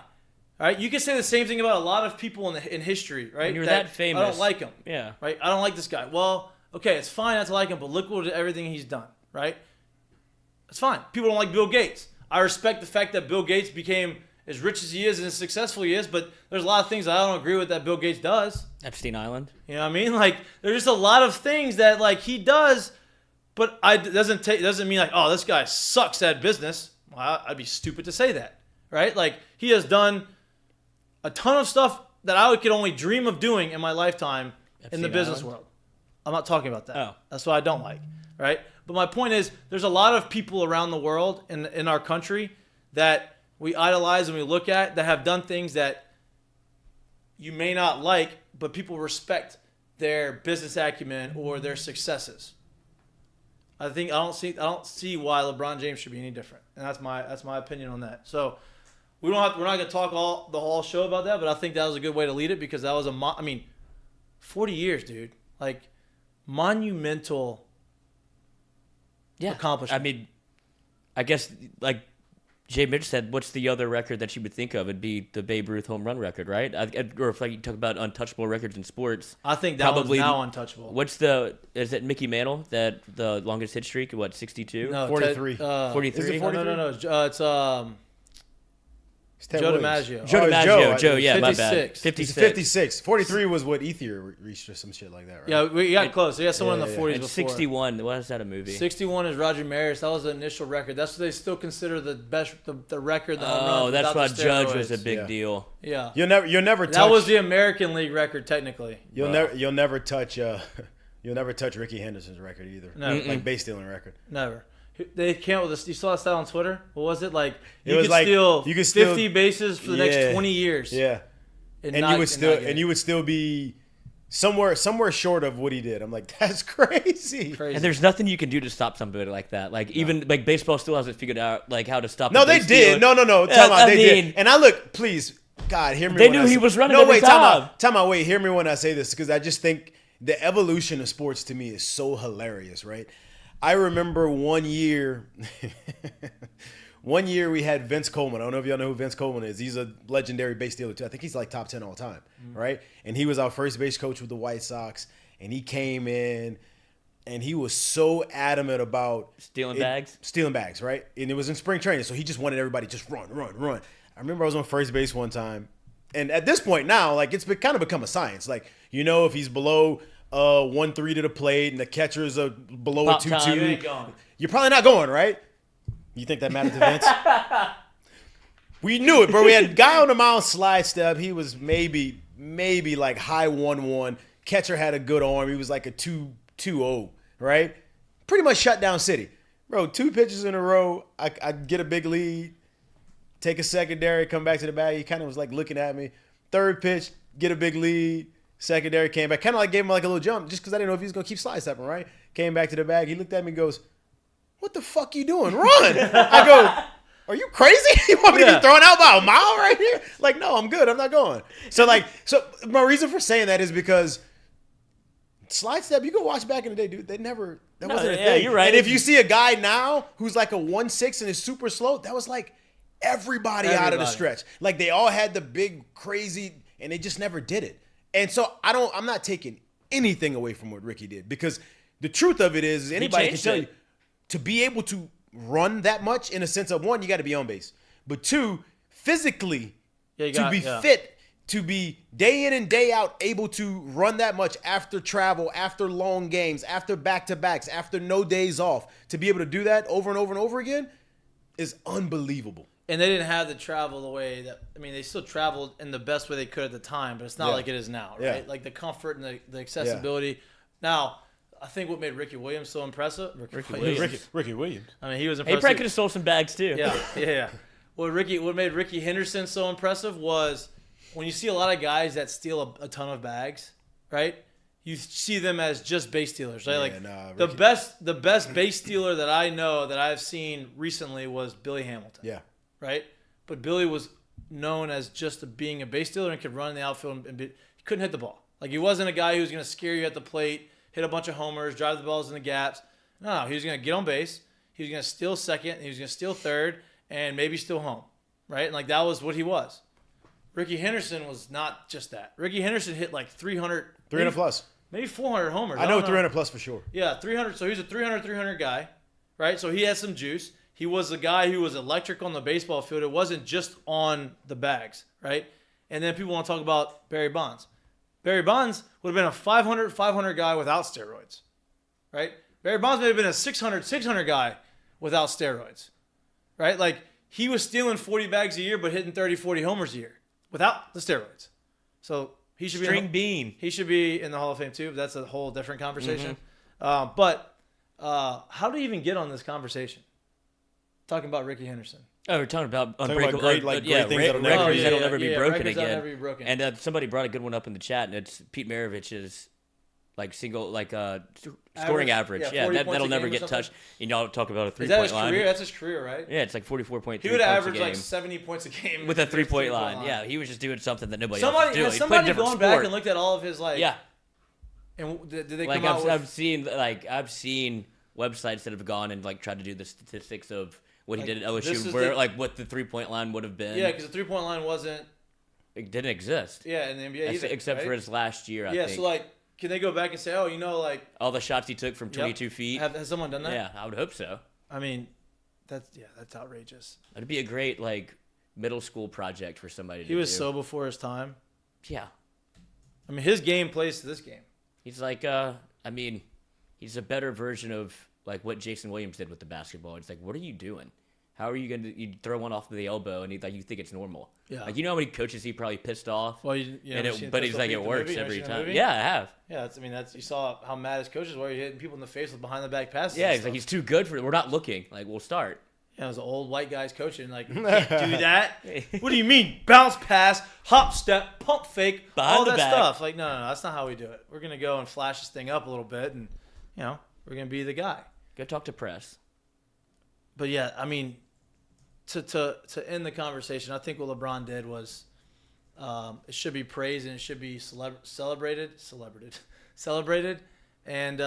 Speaker 1: All right, you can say the same thing about a lot of people in history, right?
Speaker 6: When you're that famous,
Speaker 1: I don't like him.
Speaker 6: Yeah.
Speaker 1: Right? I don't like this guy. Well, okay, it's fine not to like him, but look what everything he's done, right? It's fine. People don't like Bill Gates. I respect the fact that Bill Gates became as rich as he is and as successful he is, but there's a lot of things I don't agree with that Bill Gates does.
Speaker 6: Epstein Island.
Speaker 1: You know what I mean? Like, there's just a lot of things that like he does, but doesn't mean like, oh, this guy sucks at business. Well, I'd be stupid to say that, right? Like, he has done a ton of stuff that I could only dream of doing in my lifetime in the business world. I'm not talking about that.
Speaker 6: Oh.
Speaker 1: That's what I don't like, right? But my point is, there's a lot of people around the world in our country that we idolize and we look at that have done things that you may not like, but people respect their business acumen or their successes. I don't see why LeBron James should be any different, and that's my opinion on that. So we're not going to talk the whole show about that, but I think that was a good way to lead it because that was 40 years, dude. Like, monumental accomplishment.
Speaker 6: I mean, I guess like Mitch said, what's the other record that you would think of? It'd be the Babe Ruth home run record, right? Or if like you talk about untouchable records in sports,
Speaker 1: I think that one's now untouchable.
Speaker 6: Is it Mikie Mantle that the longest hit streak? What, 62?
Speaker 1: No,
Speaker 7: 43.
Speaker 6: 43.
Speaker 7: Is it 43?
Speaker 1: No. It's
Speaker 7: Ted
Speaker 1: Joe
Speaker 7: Williams.
Speaker 1: DiMaggio.
Speaker 6: Joe DiMaggio. Joe, yeah, my bad.
Speaker 1: 56.
Speaker 7: 56. 43 was what Ethier reached or some shit like that, right?
Speaker 1: Yeah, we got close. We got someone in the 40s
Speaker 6: And
Speaker 1: before.
Speaker 6: 61. What is that a movie?
Speaker 1: 61 is Roger Maris. That was the initial record. That's what they still consider the best, the record.
Speaker 6: Oh, that's why Judge was a big deal.
Speaker 1: Yeah.
Speaker 7: You'll never touch.
Speaker 1: That was the American League record, technically.
Speaker 7: You'll never touch Ricky Henderson's record either.
Speaker 1: No.
Speaker 7: Like base stealing record.
Speaker 1: Never. They came with this. You saw that on Twitter? What was it? Like, you
Speaker 7: was
Speaker 1: could
Speaker 7: like,
Speaker 1: steal
Speaker 7: you could steal
Speaker 1: 50 bases for the next 20 years.
Speaker 7: Yeah. And you would still be somewhere short of what he did. I'm like, that's crazy.
Speaker 6: And there's nothing you can do to stop somebody like that. Like even like baseball still hasn't figured out like how to stop.
Speaker 7: No, they did. No. Time out. They did. And I look, please, God, hear me.
Speaker 6: They knew he was running. No, wait,
Speaker 7: time out. Wait, hear me when I say this because I just think the evolution of sports to me is so hilarious, right? I remember one year we had Vince Coleman. I don't know if y'all know who Vince Coleman is. He's a legendary base stealer too. I think he's like top 10 all time, right? And he was our first base coach with the White Sox. And he came in and he was so adamant about
Speaker 6: Stealing
Speaker 7: bags, right? And it was in spring training, so he just wanted everybody just run. I remember I was on first base one time, and at this point now, like it's kind of become a science. Like if he's below 1-3 to the plate and the catcher's below
Speaker 6: Pop
Speaker 7: a 2-2,
Speaker 6: time.
Speaker 1: You ain't going.
Speaker 7: you're probably not going, right? You think that mattered to Vince? We knew it, bro. We had guy on the mound slide step. He was maybe like high 1-1. Catcher had a good arm. He was like a 2-0, right? Pretty much shut down City. Bro, 2 pitches in a row. I get a big lead, take a secondary, come back to the bag. He kind of was like looking at me. 3rd pitch, get a big lead. Secondary came back. Kind of like gave him like a little jump just because I didn't know if he was going to keep slide stepping, right? Came back to the bag. He looked at me and goes, "What the fuck you doing? Run!" I go, "Are you crazy? You want me to be thrown out by a mile right here?" Like, no, I'm good. I'm not going. So my reason for saying that is because slide step, you go watch back in the day, dude. That wasn't a thing.
Speaker 6: You're right.
Speaker 7: And if you see a guy now who's like a 1-6 and is super slow, that was like everybody out of the stretch. Like they all had the big crazy, and they just never did it. And so I'm not taking anything away from what Ricky did, because the truth of it is anybody can tell you to be able to run that much, in a sense of, 1, you got to be on base, but 2, physically fit, to be day in and day out able to run that much after travel, after long games, after back-to-backs, after no days off, to be able to do that over and over and over again is unbelievable.
Speaker 1: And they didn't have to travel the way that, they still traveled in the best way they could at the time, but it's not like it is now, right?
Speaker 7: Yeah.
Speaker 1: Like the comfort and the accessibility. Yeah. Now, I think what made Ricky Williams so impressive. Ricky
Speaker 7: Williams.
Speaker 1: He was impressive.
Speaker 6: He probably could have stole some bags too.
Speaker 1: Yeah. What made Ricky Henderson so impressive was when you see a lot of guys that steal a ton of bags, right? You see them as just base stealers, right? The best base stealer that I know that I've seen recently was Billy Hamilton.
Speaker 7: Yeah.
Speaker 1: Right? But Billy was known as just being a base stealer and could run in the outfield he couldn't hit the ball. Like, he wasn't a guy who was going to scare you at the plate, hit a bunch of homers, drive the balls in the gaps. No, he was going to get on base. He was going to steal second. He was going to steal third and maybe steal home. Right? And, like, that was what he was. Ricky Henderson was not just that. Ricky Henderson hit like 300
Speaker 7: plus.
Speaker 1: Maybe 400 homers.
Speaker 7: I know 300 plus for sure.
Speaker 1: Yeah, 300. So he's a 300 guy, right? So he had some juice. He was a guy who was electric on the baseball field. It wasn't just on the bags, right? And then people want to talk about Barry Bonds. Barry Bonds would have been a 500 guy without steroids, right? Barry Bonds may have been a 600 guy without steroids, right? Like, he was stealing 40 bags a year but hitting 30, 40 homers a year without the steroids. So he should be He should be in the Hall of Fame too. But that's a whole different conversation. But how do you even get on this conversation? Talking about Ricky Henderson.
Speaker 6: Oh, we're talking about
Speaker 7: unbreakable, great things that'll
Speaker 6: never be broken
Speaker 1: records
Speaker 6: again.
Speaker 1: that'll never be broken.
Speaker 6: And somebody brought a good one up in the chat, and it's Pete Maravich's scoring average. Yeah, that'll never get touched. And y'all talk about a 3-point line.
Speaker 1: Career? That's his career, right?
Speaker 6: Yeah, it's like 44.3.
Speaker 1: He would average like 70 points a game
Speaker 6: with a 3-point line. Yeah, he was just doing something that nobody else was doing.
Speaker 1: Has somebody gone back and looked at all of his And did they come out with?
Speaker 6: I've seen websites that have gone and tried to do the statistics of what he did at LSU, what the 3-point line would have been.
Speaker 1: Yeah, because the 3-point line
Speaker 6: it didn't exist.
Speaker 1: Yeah, in the NBA either,
Speaker 6: except for his last year, I think.
Speaker 1: Yeah, so can they go back and say,
Speaker 6: all the shots he took from 22 feet?
Speaker 1: Has someone done that?
Speaker 6: Yeah, I would hope so.
Speaker 1: That's outrageous.
Speaker 6: It'd be a great middle school project for somebody to do.
Speaker 1: He was so before his time.
Speaker 6: Yeah.
Speaker 1: His game plays to this game.
Speaker 6: He's he's a better version of what Jason Williams did with the basketball. It's what are you doing? How are you going to throw one off of the elbow and you think it's normal?
Speaker 1: Yeah.
Speaker 6: You know how many coaches he probably pissed off?
Speaker 1: Well,
Speaker 6: but he's it works every time. Yeah, I have.
Speaker 1: Yeah, you saw how mad his coaches were. He hitting people in the face with behind the back passes.
Speaker 6: Yeah, he's too good for it. We're not looking. We'll start.
Speaker 1: Yeah, it was old white guys coaching. You can't do that. What do you mean? Bounce pass, hop step, pump fake, all that stuff. No, that's not how we do it. We're gonna go and flash this thing up a little bit, and we're gonna be the guy.
Speaker 6: Go talk to press.
Speaker 1: But yeah, to end the conversation, I think what LeBron did was it should be praised and it should be celebrated, and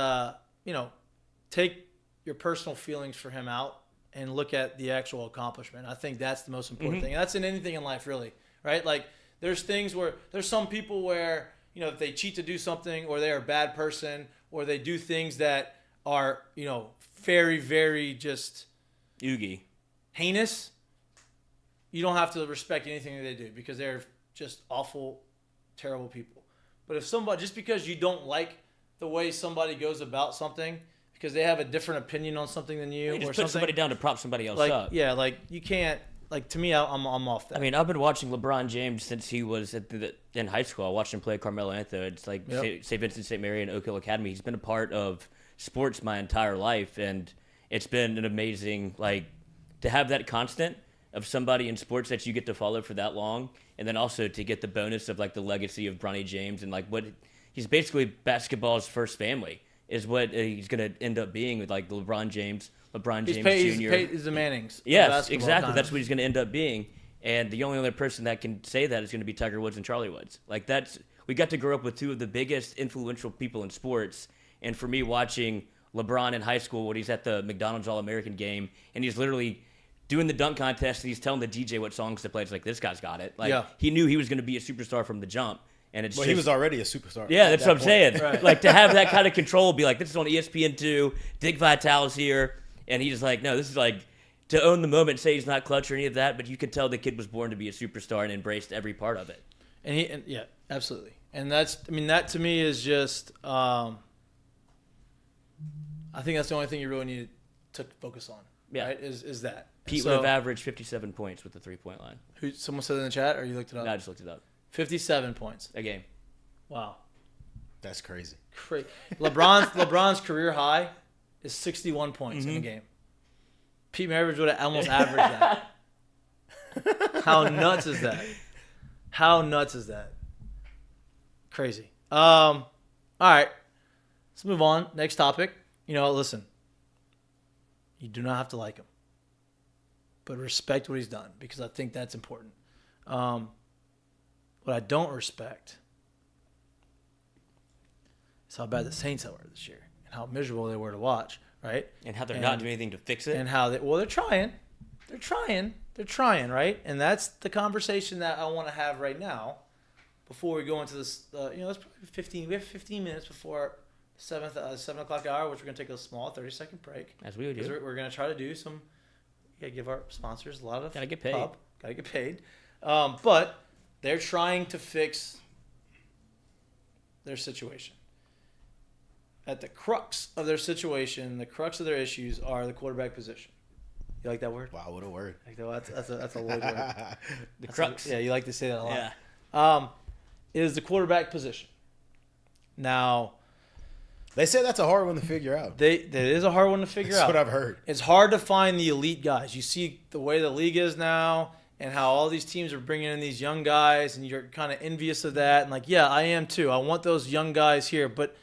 Speaker 1: take your personal feelings for him out and look at the actual accomplishment. I think that's the most important thing. And that's in anything in life, really, right? There's things where there's some people where if they cheat to do something, or they're a bad person, or they do things that are, very, very just
Speaker 6: Oogie.
Speaker 1: heinous, you don't have to respect anything that they do because they're just awful, terrible people. But if somebody, just because you don't like the way somebody goes about something, because they have a different opinion on something than you,
Speaker 6: You just
Speaker 1: or
Speaker 6: put
Speaker 1: something,
Speaker 6: somebody down to prop somebody else
Speaker 1: like
Speaker 6: up.
Speaker 1: yeah, like you can't. Like to me, I'm off that.
Speaker 6: I mean, I've been watching LeBron James since he was in high school. I watched him play Carmelo Anthony. It's like
Speaker 1: Yep.
Speaker 6: St. Vincent St. Mary and Oak Hill Academy. He's been a part of sports my entire life, and it's been an amazing, to have that constant of somebody in sports that you get to follow for that long, and then also to get the bonus of the legacy of Bronny James and what he's basically basketball's first family is what he's going to end up being with LeBron James Jr.
Speaker 1: He's the Mannings. of
Speaker 6: Yes,
Speaker 1: basketball,
Speaker 6: exactly.
Speaker 1: kind
Speaker 6: That's
Speaker 1: of.
Speaker 6: what he's going to end up being. And the only other person that can say that is going to be Tiger Woods and Charlie Woods. We got to grow up with two of the biggest influential people in sports. And for me, watching LeBron in high school when he's at the McDonald's All-American game, and he's literally doing the dunk contest, and he's telling the DJ what songs to play. It's like, this guy's got it. He knew he was going to be a superstar from the jump. And it's
Speaker 7: he was already a superstar.
Speaker 6: yeah, that's what I'm saying.
Speaker 1: Right.
Speaker 6: To have that kind of control, be this is on ESPN2, Dick Vitale's here, and he's no, this is to own the moment, say he's not clutch or any of that, but you could tell the kid was born to be a superstar and embraced every part of it.
Speaker 1: And yeah, absolutely. And that to me is just, I think that's the only thing you really need to focus on.
Speaker 6: Yeah.
Speaker 1: Right? Is that.
Speaker 6: Pete
Speaker 1: So,
Speaker 6: would have averaged 57 points with the 3-point line.
Speaker 1: someone said in the chat, or you looked it up?
Speaker 6: No, I just looked it up.
Speaker 1: 57 points.
Speaker 6: A game.
Speaker 1: Wow.
Speaker 7: That's crazy.
Speaker 1: LeBron's career high is 61 points in a game. Pete Maravich would have almost averaged that. How nuts is that? How nuts is that? Crazy. All right. Let's move on. Next topic. Listen. You do not have to like him. But respect what he's done, because I think that's important. What I don't respect is how bad the Saints were this year and how miserable they were to watch, right?
Speaker 6: And how they're not doing anything to fix it.
Speaker 1: And how they're trying. They're trying, right? And that's the conversation that I want to have right now before we go into this. It's probably 15. We have 15 minutes before 7 o'clock hour, which we're going to take a small 30-second break.
Speaker 6: As we would do.
Speaker 1: We're going to try to do some. Give our sponsors a lot of.
Speaker 6: Gotta get paid.
Speaker 1: Gotta get paid. But they're trying to fix their situation. At the crux of their situation, the crux of their issues are the quarterback position. You like that word?
Speaker 7: Wow, what a word.
Speaker 1: That's a Lloyd word.
Speaker 6: The crux.
Speaker 1: Yeah, you like to say that a lot.
Speaker 6: Yeah.
Speaker 1: Is the quarterback position. Now,
Speaker 7: They say that's a hard one to figure out.
Speaker 1: that is a hard one to figure
Speaker 7: That's
Speaker 1: out.
Speaker 7: what I've heard.
Speaker 1: It's hard to find the elite guys. You see the way the league is now and how all these teams are bringing in these young guys, and you're kind of envious of that. And I am too. I want those young guys here, but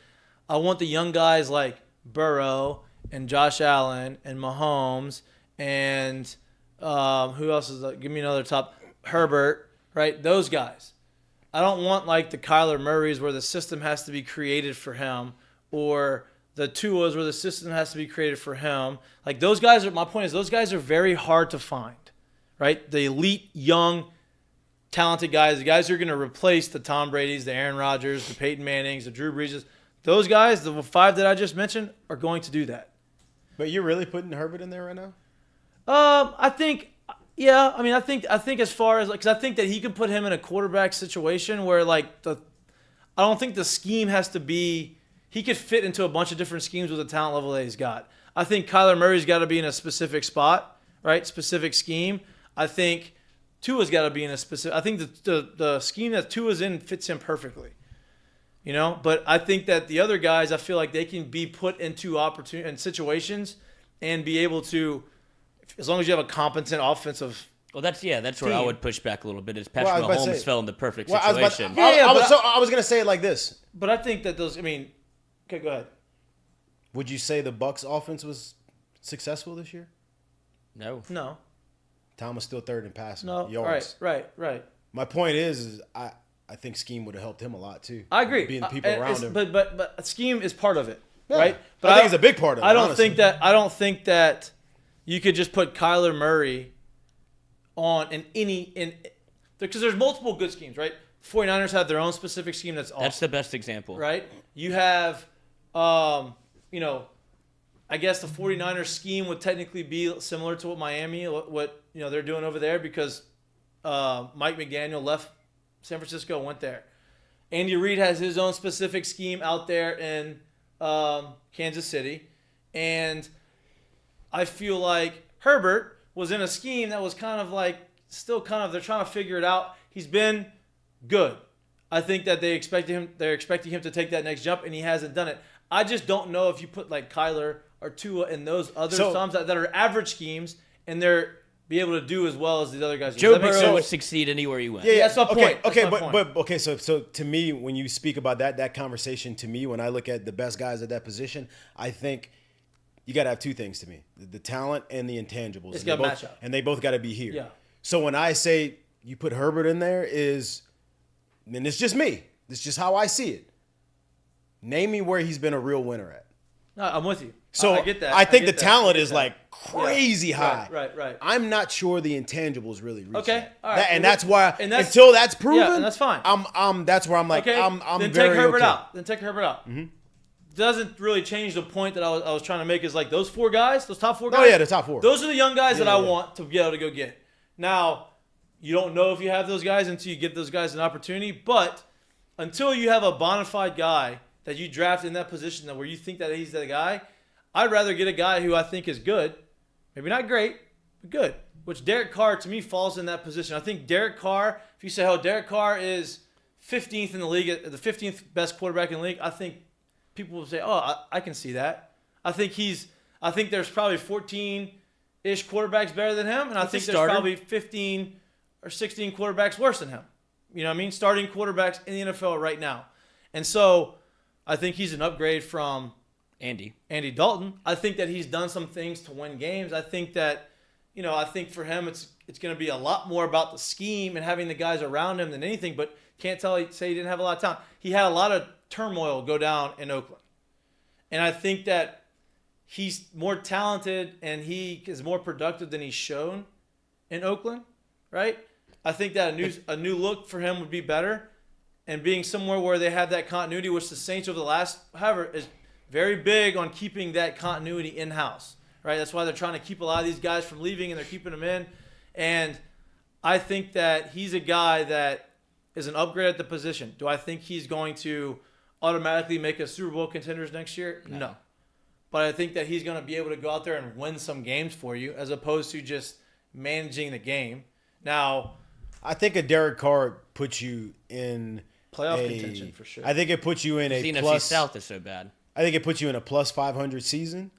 Speaker 1: I want the young guys like Burrow and Josh Allen and Mahomes and who else is give me another top, Herbert, right? Those guys. I don't want the Kyler Murrays where the system has to be created for him, or the Tuas where the system has to be created for him. Those guys are, my point is, those guys are very hard to find, right? The elite, young, talented guys, the guys who are going to replace the Tom Brady's, the Aaron Rodgers, the Peyton Mannings, the Drew Breeses. Those guys, the 5 that I just mentioned, are going to do that.
Speaker 7: But you're really putting Herbert in there right now?
Speaker 1: I think, yeah. I mean, I think as far as because I think that he can put him in a quarterback situation where I don't think the scheme has to be. He could fit into a bunch of different schemes with the talent level that he's got. I think Kyler Murray's got to be in a specific spot, right? Specific scheme. I think Tua's got to be in a specific. I think the scheme that Tua's in fits him perfectly. But I think that the other guys, I feel like they can be put into opportunity and situations and be able to, as long as you have a competent offensive.
Speaker 6: Well, that's where I would push back a little bit. Is
Speaker 7: Well,
Speaker 6: Patrick
Speaker 7: I was about to
Speaker 6: Mahomes
Speaker 7: say-
Speaker 6: fell in the perfect
Speaker 7: Well,
Speaker 6: situation.
Speaker 7: I was going to say it like this.
Speaker 1: But I think that those. I mean, okay, go ahead.
Speaker 7: Would you say the Bucs offense was successful this year?
Speaker 6: No.
Speaker 1: No.
Speaker 7: Tom was still third in passing
Speaker 1: No.
Speaker 7: yards.
Speaker 1: Right.
Speaker 7: My point is I think scheme would have helped him a lot too.
Speaker 1: I agree.
Speaker 7: Being the people around him.
Speaker 1: But scheme is part of it,
Speaker 7: Yeah.
Speaker 1: right? But
Speaker 7: I think it's a big part of it.
Speaker 1: I don't
Speaker 7: honestly.
Speaker 1: think that you could just put Kyler Murray on because there's multiple good schemes, right? 49ers have their own specific scheme that's awesome.
Speaker 6: That's the best example.
Speaker 1: Right? You have, I guess the 49ers scheme would technically be similar to what Miami, what they're doing over there because Mike McDaniel left San Francisco, went there. Andy Reid has his own specific scheme out there in Kansas City. And I feel like Herbert was in a scheme that was kind of like they're trying to figure it out. He's been good. I think that they're expecting him to take that next jump, and he hasn't done it. I just don't know if you put like Kyler or Tua in those other schemes that are average schemes, and they're be able to do as well as the other guys.
Speaker 6: Joe Burrow would succeed anywhere he went.
Speaker 1: Yeah, that's my point.
Speaker 7: Okay, so to me, when you speak about that conversation, to me, when I look at the best guys at that position, I think you got to have two things to me: the talent and the intangibles.
Speaker 1: It's got to match up,
Speaker 7: and they both got to be here.
Speaker 1: Yeah.
Speaker 7: So when I say you put Herbert in there, and it's just me. It's just how I see it. Name me where he's been a real winner at.
Speaker 1: No, I'm with you.
Speaker 7: So
Speaker 1: I get that.
Speaker 7: I think the talent is like crazy high.
Speaker 1: Right.
Speaker 7: I'm not sure the intangibles really reach that.
Speaker 1: All right.
Speaker 7: That's why until that's proven,
Speaker 1: and that's fine.
Speaker 7: That's where I'm like,
Speaker 1: okay,
Speaker 7: I'm
Speaker 1: then
Speaker 7: very
Speaker 1: take Herbert
Speaker 7: okay.
Speaker 1: out. Then take Herbert out. Mm-hmm. Doesn't really change the point that I was trying to make. Is like those four guys, those top four guys.
Speaker 7: Oh yeah, the top four.
Speaker 1: Those are the young guys that I want to be able to go get. Now, you don't know if you have those guys until you give those guys an opportunity. But until you have a bona fide guy that you draft in that position where you think that he's that guy, I'd rather get a guy who I think is good, maybe not great, but good. Which Derek Carr, to me, falls in that position. I think Derek Carr, if you say, Derek Carr is 15th in the league, the 15th best quarterback in the league, I think people will say, I can see that. I think there's probably 14-ish quarterbacks better than him, and I think there's probably 15 or 16 quarterbacks worse than him. You know what I mean? Starting quarterbacks in the NFL right now. And so I think he's an upgrade from Andy Dalton. I think that he's done some things to win games. I think that, I think for him it's going to be a lot more about the scheme and having the guys around him than anything, but can't say he didn't have a lot of talent. He had a lot of turmoil go down in Oakland. And I think that he's more talented and he is more productive than he's shown in Oakland, right? I think that a new look for him would be better, and being somewhere where they have that continuity, which the Saints over the last, however, is very big on keeping that continuity in-house, right? That's why they're trying to keep a lot of these guys from leaving, and they're keeping them in. And I think that he's a guy that is an upgrade at the position. Do I think he's going to automatically make us Super Bowl contenders next year? No. But I think that he's going to be able to go out there and win some games for you as opposed to just managing the game. Now,
Speaker 7: I think a Derek Carr puts you in
Speaker 1: playoff contention for sure.
Speaker 7: I think it puts you in a
Speaker 6: NFC
Speaker 7: plus.
Speaker 6: South is so bad.
Speaker 7: I think it puts you in a plus 500 season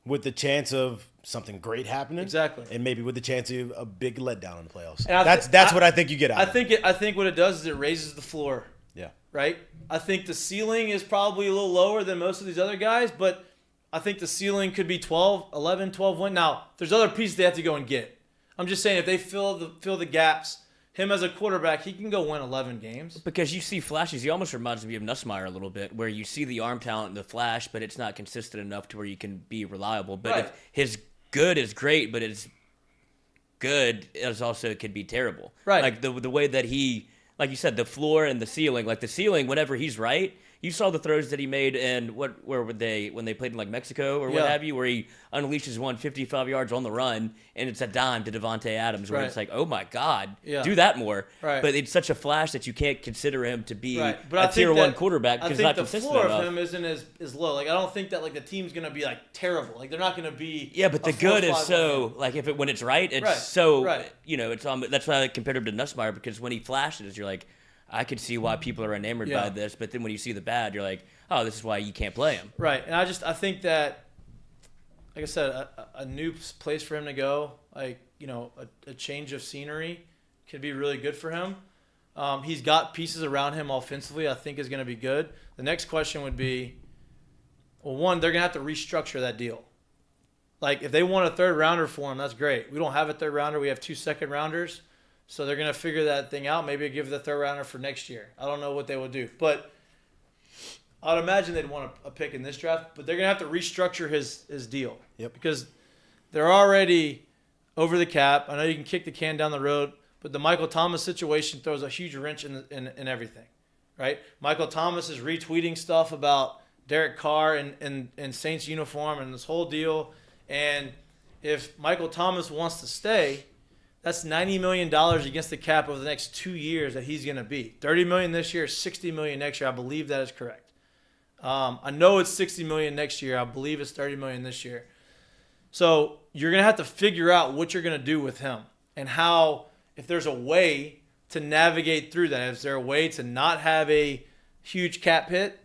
Speaker 7: with the chance of something great happening.
Speaker 1: Exactly.
Speaker 7: And maybe with the chance of a big letdown in the playoffs.
Speaker 1: And
Speaker 7: that's what I think you get out of it.
Speaker 1: I think what it does is it raises the floor.
Speaker 7: Yeah.
Speaker 1: Right? I think the ceiling is probably a little lower than most of these other guys, but I think the ceiling could be 11, 12 win. Now, there's other pieces they have to go and get. I'm just saying if they fill the gaps, him as a quarterback, he can go win 11 games.
Speaker 6: Because you see flashes. He almost reminds me of Nussmeier a little bit, where you see the arm talent and the flash, but it's not consistent enough to where you can be reliable. But
Speaker 1: right.
Speaker 6: if his good is great, but it's good is also could be terrible.
Speaker 1: Right.
Speaker 6: Like the way that he, like you said, the floor and the ceiling. Like the ceiling, whenever he's right, you saw the throws that he made in where were they when they played in like Mexico or what have you, where he unleashes 155 yards on the run and it's a dime to Devontae Adams, where it's like, oh my God, do that more.
Speaker 1: Right.
Speaker 6: But it's such a flash that you can't consider him to be
Speaker 1: but
Speaker 6: a tier one quarterback because not consistent enough.
Speaker 1: I think the floor of him isn't as low. Like I don't think that like the team's gonna be like terrible. Like they're not gonna be.
Speaker 6: Yeah, but the good is so like when it's right, it's so it's that's why I compared him to Nussmeier, because when he flashes, you're like, I could see why people are enamored by this, but then when you see the bad, you're like, oh, this is why you can't play him.
Speaker 1: Right, and I think that, like I said, a new place for him to go, like, a change of scenery could be really good for him. He's got pieces around him offensively I think is going to be good. The next question would be, well, one, they're going to have to restructure that deal. Like, if they want a third rounder for him, that's great. We don't have a third rounder. We have 2 second rounders. So they're going to figure that thing out. Maybe give the third rounder for next year. I don't know what they will do. But I'd imagine they'd want a pick in this draft. But they're going to have to restructure his deal.
Speaker 7: Yep.
Speaker 1: Because they're already over the cap. I know you can kick the can down the road. But the Michael Thomas situation throws a huge wrench in everything. Right? Michael Thomas is retweeting stuff about Derek Carr in Saints uniform and this whole deal. And if Michael Thomas wants to stay, that's $90 million against the cap over the next 2 years that he's going to be. $30 million this year, $60 million next year. I believe that is correct. I know it's $60 million next year. I believe it's $30 million this year. So you're going to have to figure out what you're going to do with him and how, if there's a way to navigate through that. Is there a way to not have a huge cap hit?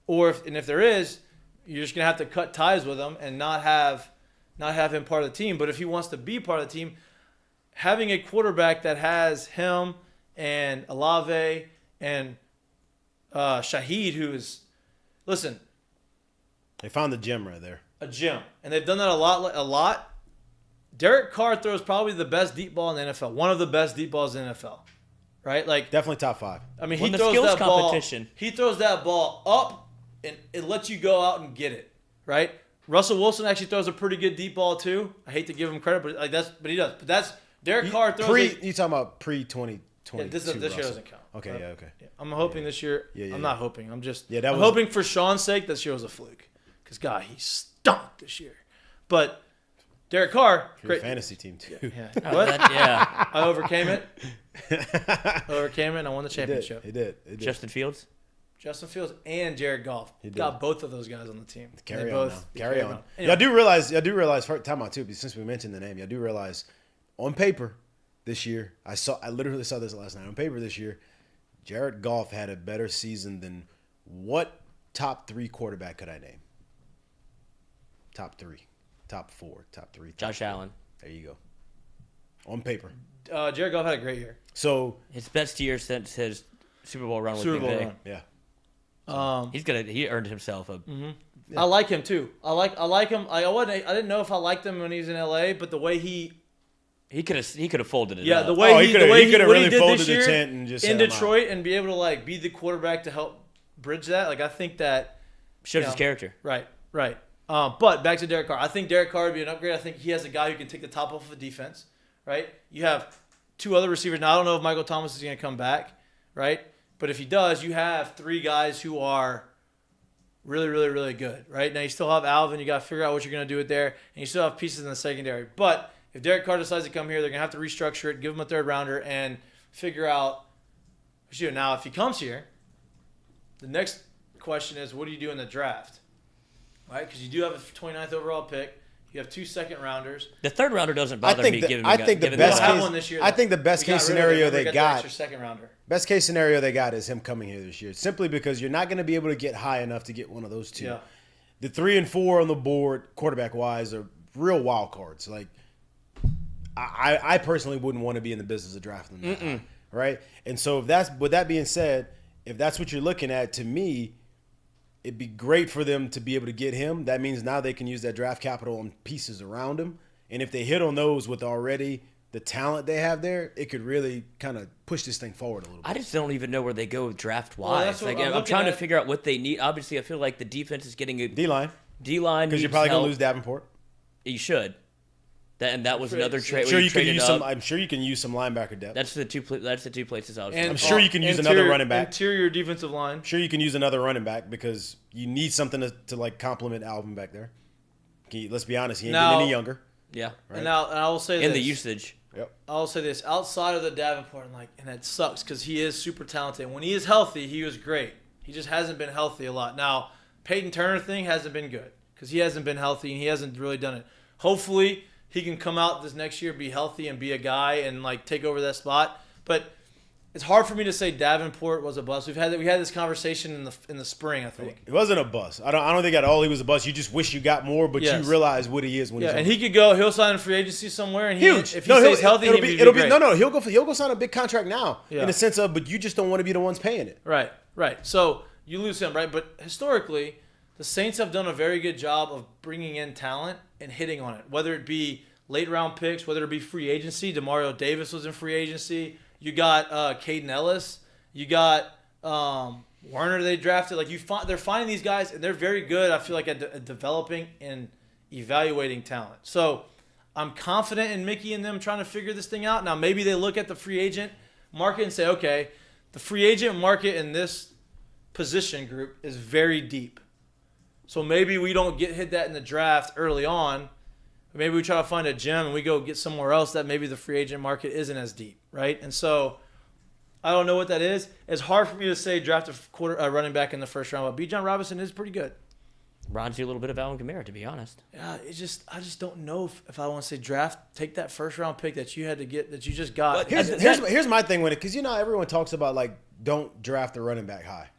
Speaker 1: Or if there is, you're just going to have to cut ties with him and not have him part of the team. But if he wants to be part of the team, having a quarterback that has him and Olave and Shaheed, who is, listen,
Speaker 7: They found the gem right there.
Speaker 1: a gem. And they've done that a lot. Derek Carr throws probably the best deep ball in the NFL. One of the best deep balls in the NFL. Right? Like,
Speaker 7: Definitely top 5.
Speaker 1: I mean,
Speaker 6: Won
Speaker 1: he
Speaker 6: the
Speaker 1: throws
Speaker 6: skills
Speaker 1: that ball.
Speaker 6: competition.
Speaker 1: He throws that ball up, and it lets you go out and get it. Right? Russell Wilson actually throws a pretty good deep ball too. I hate to give him credit, but he does. But that's Derek Carr throws.
Speaker 7: You talking about pre-2020?
Speaker 1: This year doesn't count.
Speaker 7: Okay, yeah, okay.
Speaker 1: Yeah, I'm hoping this year.
Speaker 7: Yeah.
Speaker 1: I'm not hoping. I'm just.
Speaker 7: Yeah, that
Speaker 1: I'm
Speaker 7: was-
Speaker 1: hoping for Sean's sake this year was a fluke, because God, he stunk this year. But Derek Carr,
Speaker 7: Your
Speaker 1: great
Speaker 7: fantasy team too.
Speaker 1: Yeah.
Speaker 6: Oh,
Speaker 1: What?
Speaker 6: yeah.
Speaker 1: I overcame it. And I won the championship.
Speaker 7: He did.
Speaker 6: Justin Fields.
Speaker 1: Justin Fields and Jared Goff
Speaker 7: did.
Speaker 1: got both of those guys on the team.
Speaker 7: Carry
Speaker 1: They
Speaker 7: on
Speaker 1: both-
Speaker 7: now.
Speaker 1: they
Speaker 7: Carry on.
Speaker 1: Anyway,
Speaker 7: Y'all do realize time out too, because since we mentioned the name, y'all do realize on paper this year, I literally saw this last night. On paper this year, Jared Goff had a better season than what top 3 quarterback could I name? Top 3, top 4, top 3.
Speaker 6: Josh Allen.
Speaker 7: There you go. On paper.
Speaker 1: Jared Goff had a great year.
Speaker 7: So
Speaker 6: His best year since his Super Bowl run with
Speaker 1: Super Bowl
Speaker 6: McVay.
Speaker 1: run.
Speaker 7: yeah.
Speaker 6: He earned himself a.
Speaker 1: I like him too. I like him. I didn't know if I liked him when he was in LA, but the way he
Speaker 6: He could have folded it.
Speaker 1: Yeah,
Speaker 6: up.
Speaker 1: the way
Speaker 7: he
Speaker 1: he
Speaker 7: coulda-
Speaker 1: the way
Speaker 7: he coulda
Speaker 1: what
Speaker 7: really
Speaker 1: did
Speaker 7: folded
Speaker 1: this
Speaker 7: the
Speaker 1: year
Speaker 7: tent and just
Speaker 1: in
Speaker 7: sat him out.
Speaker 1: Detroit and be able to like be the quarterback to help bridge that. Like, I think that
Speaker 6: shows
Speaker 1: you
Speaker 6: his
Speaker 1: know,
Speaker 6: character.
Speaker 1: Right. But back to Derek Carr. I think Derek Carr would be an upgrade. I think he has a guy who can take the top off of the defense. Right. You have 2 other receivers. Now I don't know if Michael Thomas is going to come back. Right. But if he does, you have 3 guys who are really, really, really good. Right. Now you still have Alvin. You got to figure out what you're going to do with there, and you still have pieces in the secondary. But if Derek Carr decides to come here, they're going to have to restructure it, give him a 3rd rounder, and figure out what you do. Now, if he comes here, the next question is, what do you do in the draft? Right? Because you do have a 29th overall pick. You have 2 second-rounders.
Speaker 6: The 3rd rounder doesn't
Speaker 7: I
Speaker 6: bother
Speaker 7: think
Speaker 6: me.
Speaker 7: the-
Speaker 6: giving
Speaker 7: I
Speaker 6: him-
Speaker 7: think the
Speaker 6: giving
Speaker 1: We don't
Speaker 7: best
Speaker 6: him-
Speaker 1: have
Speaker 7: case-
Speaker 1: one this year.
Speaker 7: I
Speaker 1: though.
Speaker 7: think the best
Speaker 1: We got
Speaker 7: case
Speaker 1: rid of it.
Speaker 7: scenario
Speaker 1: Never
Speaker 7: they
Speaker 1: the
Speaker 7: got-
Speaker 1: extra second-rounder.
Speaker 7: Best case scenario they got is him coming here this year, simply because you're not going to be able to get high enough to get one of those 2.
Speaker 1: Yeah.
Speaker 7: The 3 and 4 on the board, quarterback wise, are real wild cards. Like, I personally wouldn't want to be in the business of drafting them, that high, right? And so, with that being said, if that's what you're looking at, to me, it'd be great for them to be able to get him. That means now they can use that draft capital on pieces around him, and if they hit on those with already the talent they have there, it could really kind of push this thing forward a little bit.
Speaker 6: I just don't even know where they go draft
Speaker 1: Well,
Speaker 6: wise.
Speaker 1: that's what
Speaker 6: Like,
Speaker 1: I'm
Speaker 6: I'm
Speaker 1: looking
Speaker 6: trying to
Speaker 1: at.
Speaker 6: figure out what they need. Obviously, I feel like the defense is getting a
Speaker 7: D-line,
Speaker 6: D-line
Speaker 7: because you're
Speaker 6: needs
Speaker 7: probably going
Speaker 6: help.
Speaker 7: to lose Davenport.
Speaker 6: You should. That was another trade.
Speaker 7: I'm sure
Speaker 6: where
Speaker 7: you can
Speaker 6: traded
Speaker 7: use
Speaker 6: up.
Speaker 7: I'm sure you can use some linebacker depth.
Speaker 6: That's the two places I was.
Speaker 1: And
Speaker 7: I'm sure you can use another running back.
Speaker 1: Interior defensive line.
Speaker 7: I'm sure you can use another running back because you need something to like complement Alvin back there. Let's be honest, he ain't
Speaker 1: Now-
Speaker 7: getting any younger.
Speaker 6: yeah.
Speaker 1: And I will say
Speaker 6: In
Speaker 1: this.
Speaker 6: the usage.
Speaker 7: Yep.
Speaker 1: I'll say this: outside of the Davenport, and it sucks because he is super talented. When he is healthy, he was great. He just hasn't been healthy a lot. Now, Peyton Turner thing hasn't been good because he hasn't been healthy and he hasn't really done it. Hopefully, he can come out this next year, be healthy, and be a guy and like take over that spot. But it's hard for me to say Davenport was a bust. We had this conversation in the spring, I think.
Speaker 7: It wasn't a bust. I don't think at all he was a bust. You just wish you got more, but
Speaker 1: Yes.
Speaker 7: you realize what he is when
Speaker 1: Yeah,
Speaker 7: he's
Speaker 1: and
Speaker 7: on.
Speaker 1: he could go. He'll sign in free agency somewhere, and
Speaker 7: Huge.
Speaker 1: if he stays healthy,
Speaker 7: it'll
Speaker 1: he'll
Speaker 7: be
Speaker 1: great.
Speaker 7: no. He'll go sign a big contract now
Speaker 1: Yeah.
Speaker 7: in the sense of, but you just don't want to be the ones paying it.
Speaker 1: Right. So you lose him, right? But historically, the Saints have done a very good job of bringing in talent and hitting on it, whether it be late round picks, whether it be free agency. DeMario Davis was in free agency. You got Caden Ellis. You got Werner they drafted. Like they're finding these guys, and they're very good, I feel like, at developing and evaluating talent. So I'm confident in Mikie and them trying to figure this thing out. Now, maybe they look at the free agent market and say, okay, the free agent market in this position group is very deep. So maybe we don't hit that in the draft early on. Maybe we try to find a gem and we go get somewhere else that maybe the free agent market isn't as deep, right? And so I don't know what that is. It's hard for me to say draft a running back in the first round, but Bijan Robinson is pretty good.
Speaker 6: Reminds you a little bit of Alvin Kamara, to be honest.
Speaker 1: Yeah, I just don't know if I want to say draft, take that first round pick that you had to get, that you just got.
Speaker 7: Here's my thing with it, because everyone talks about like don't draft a running back high.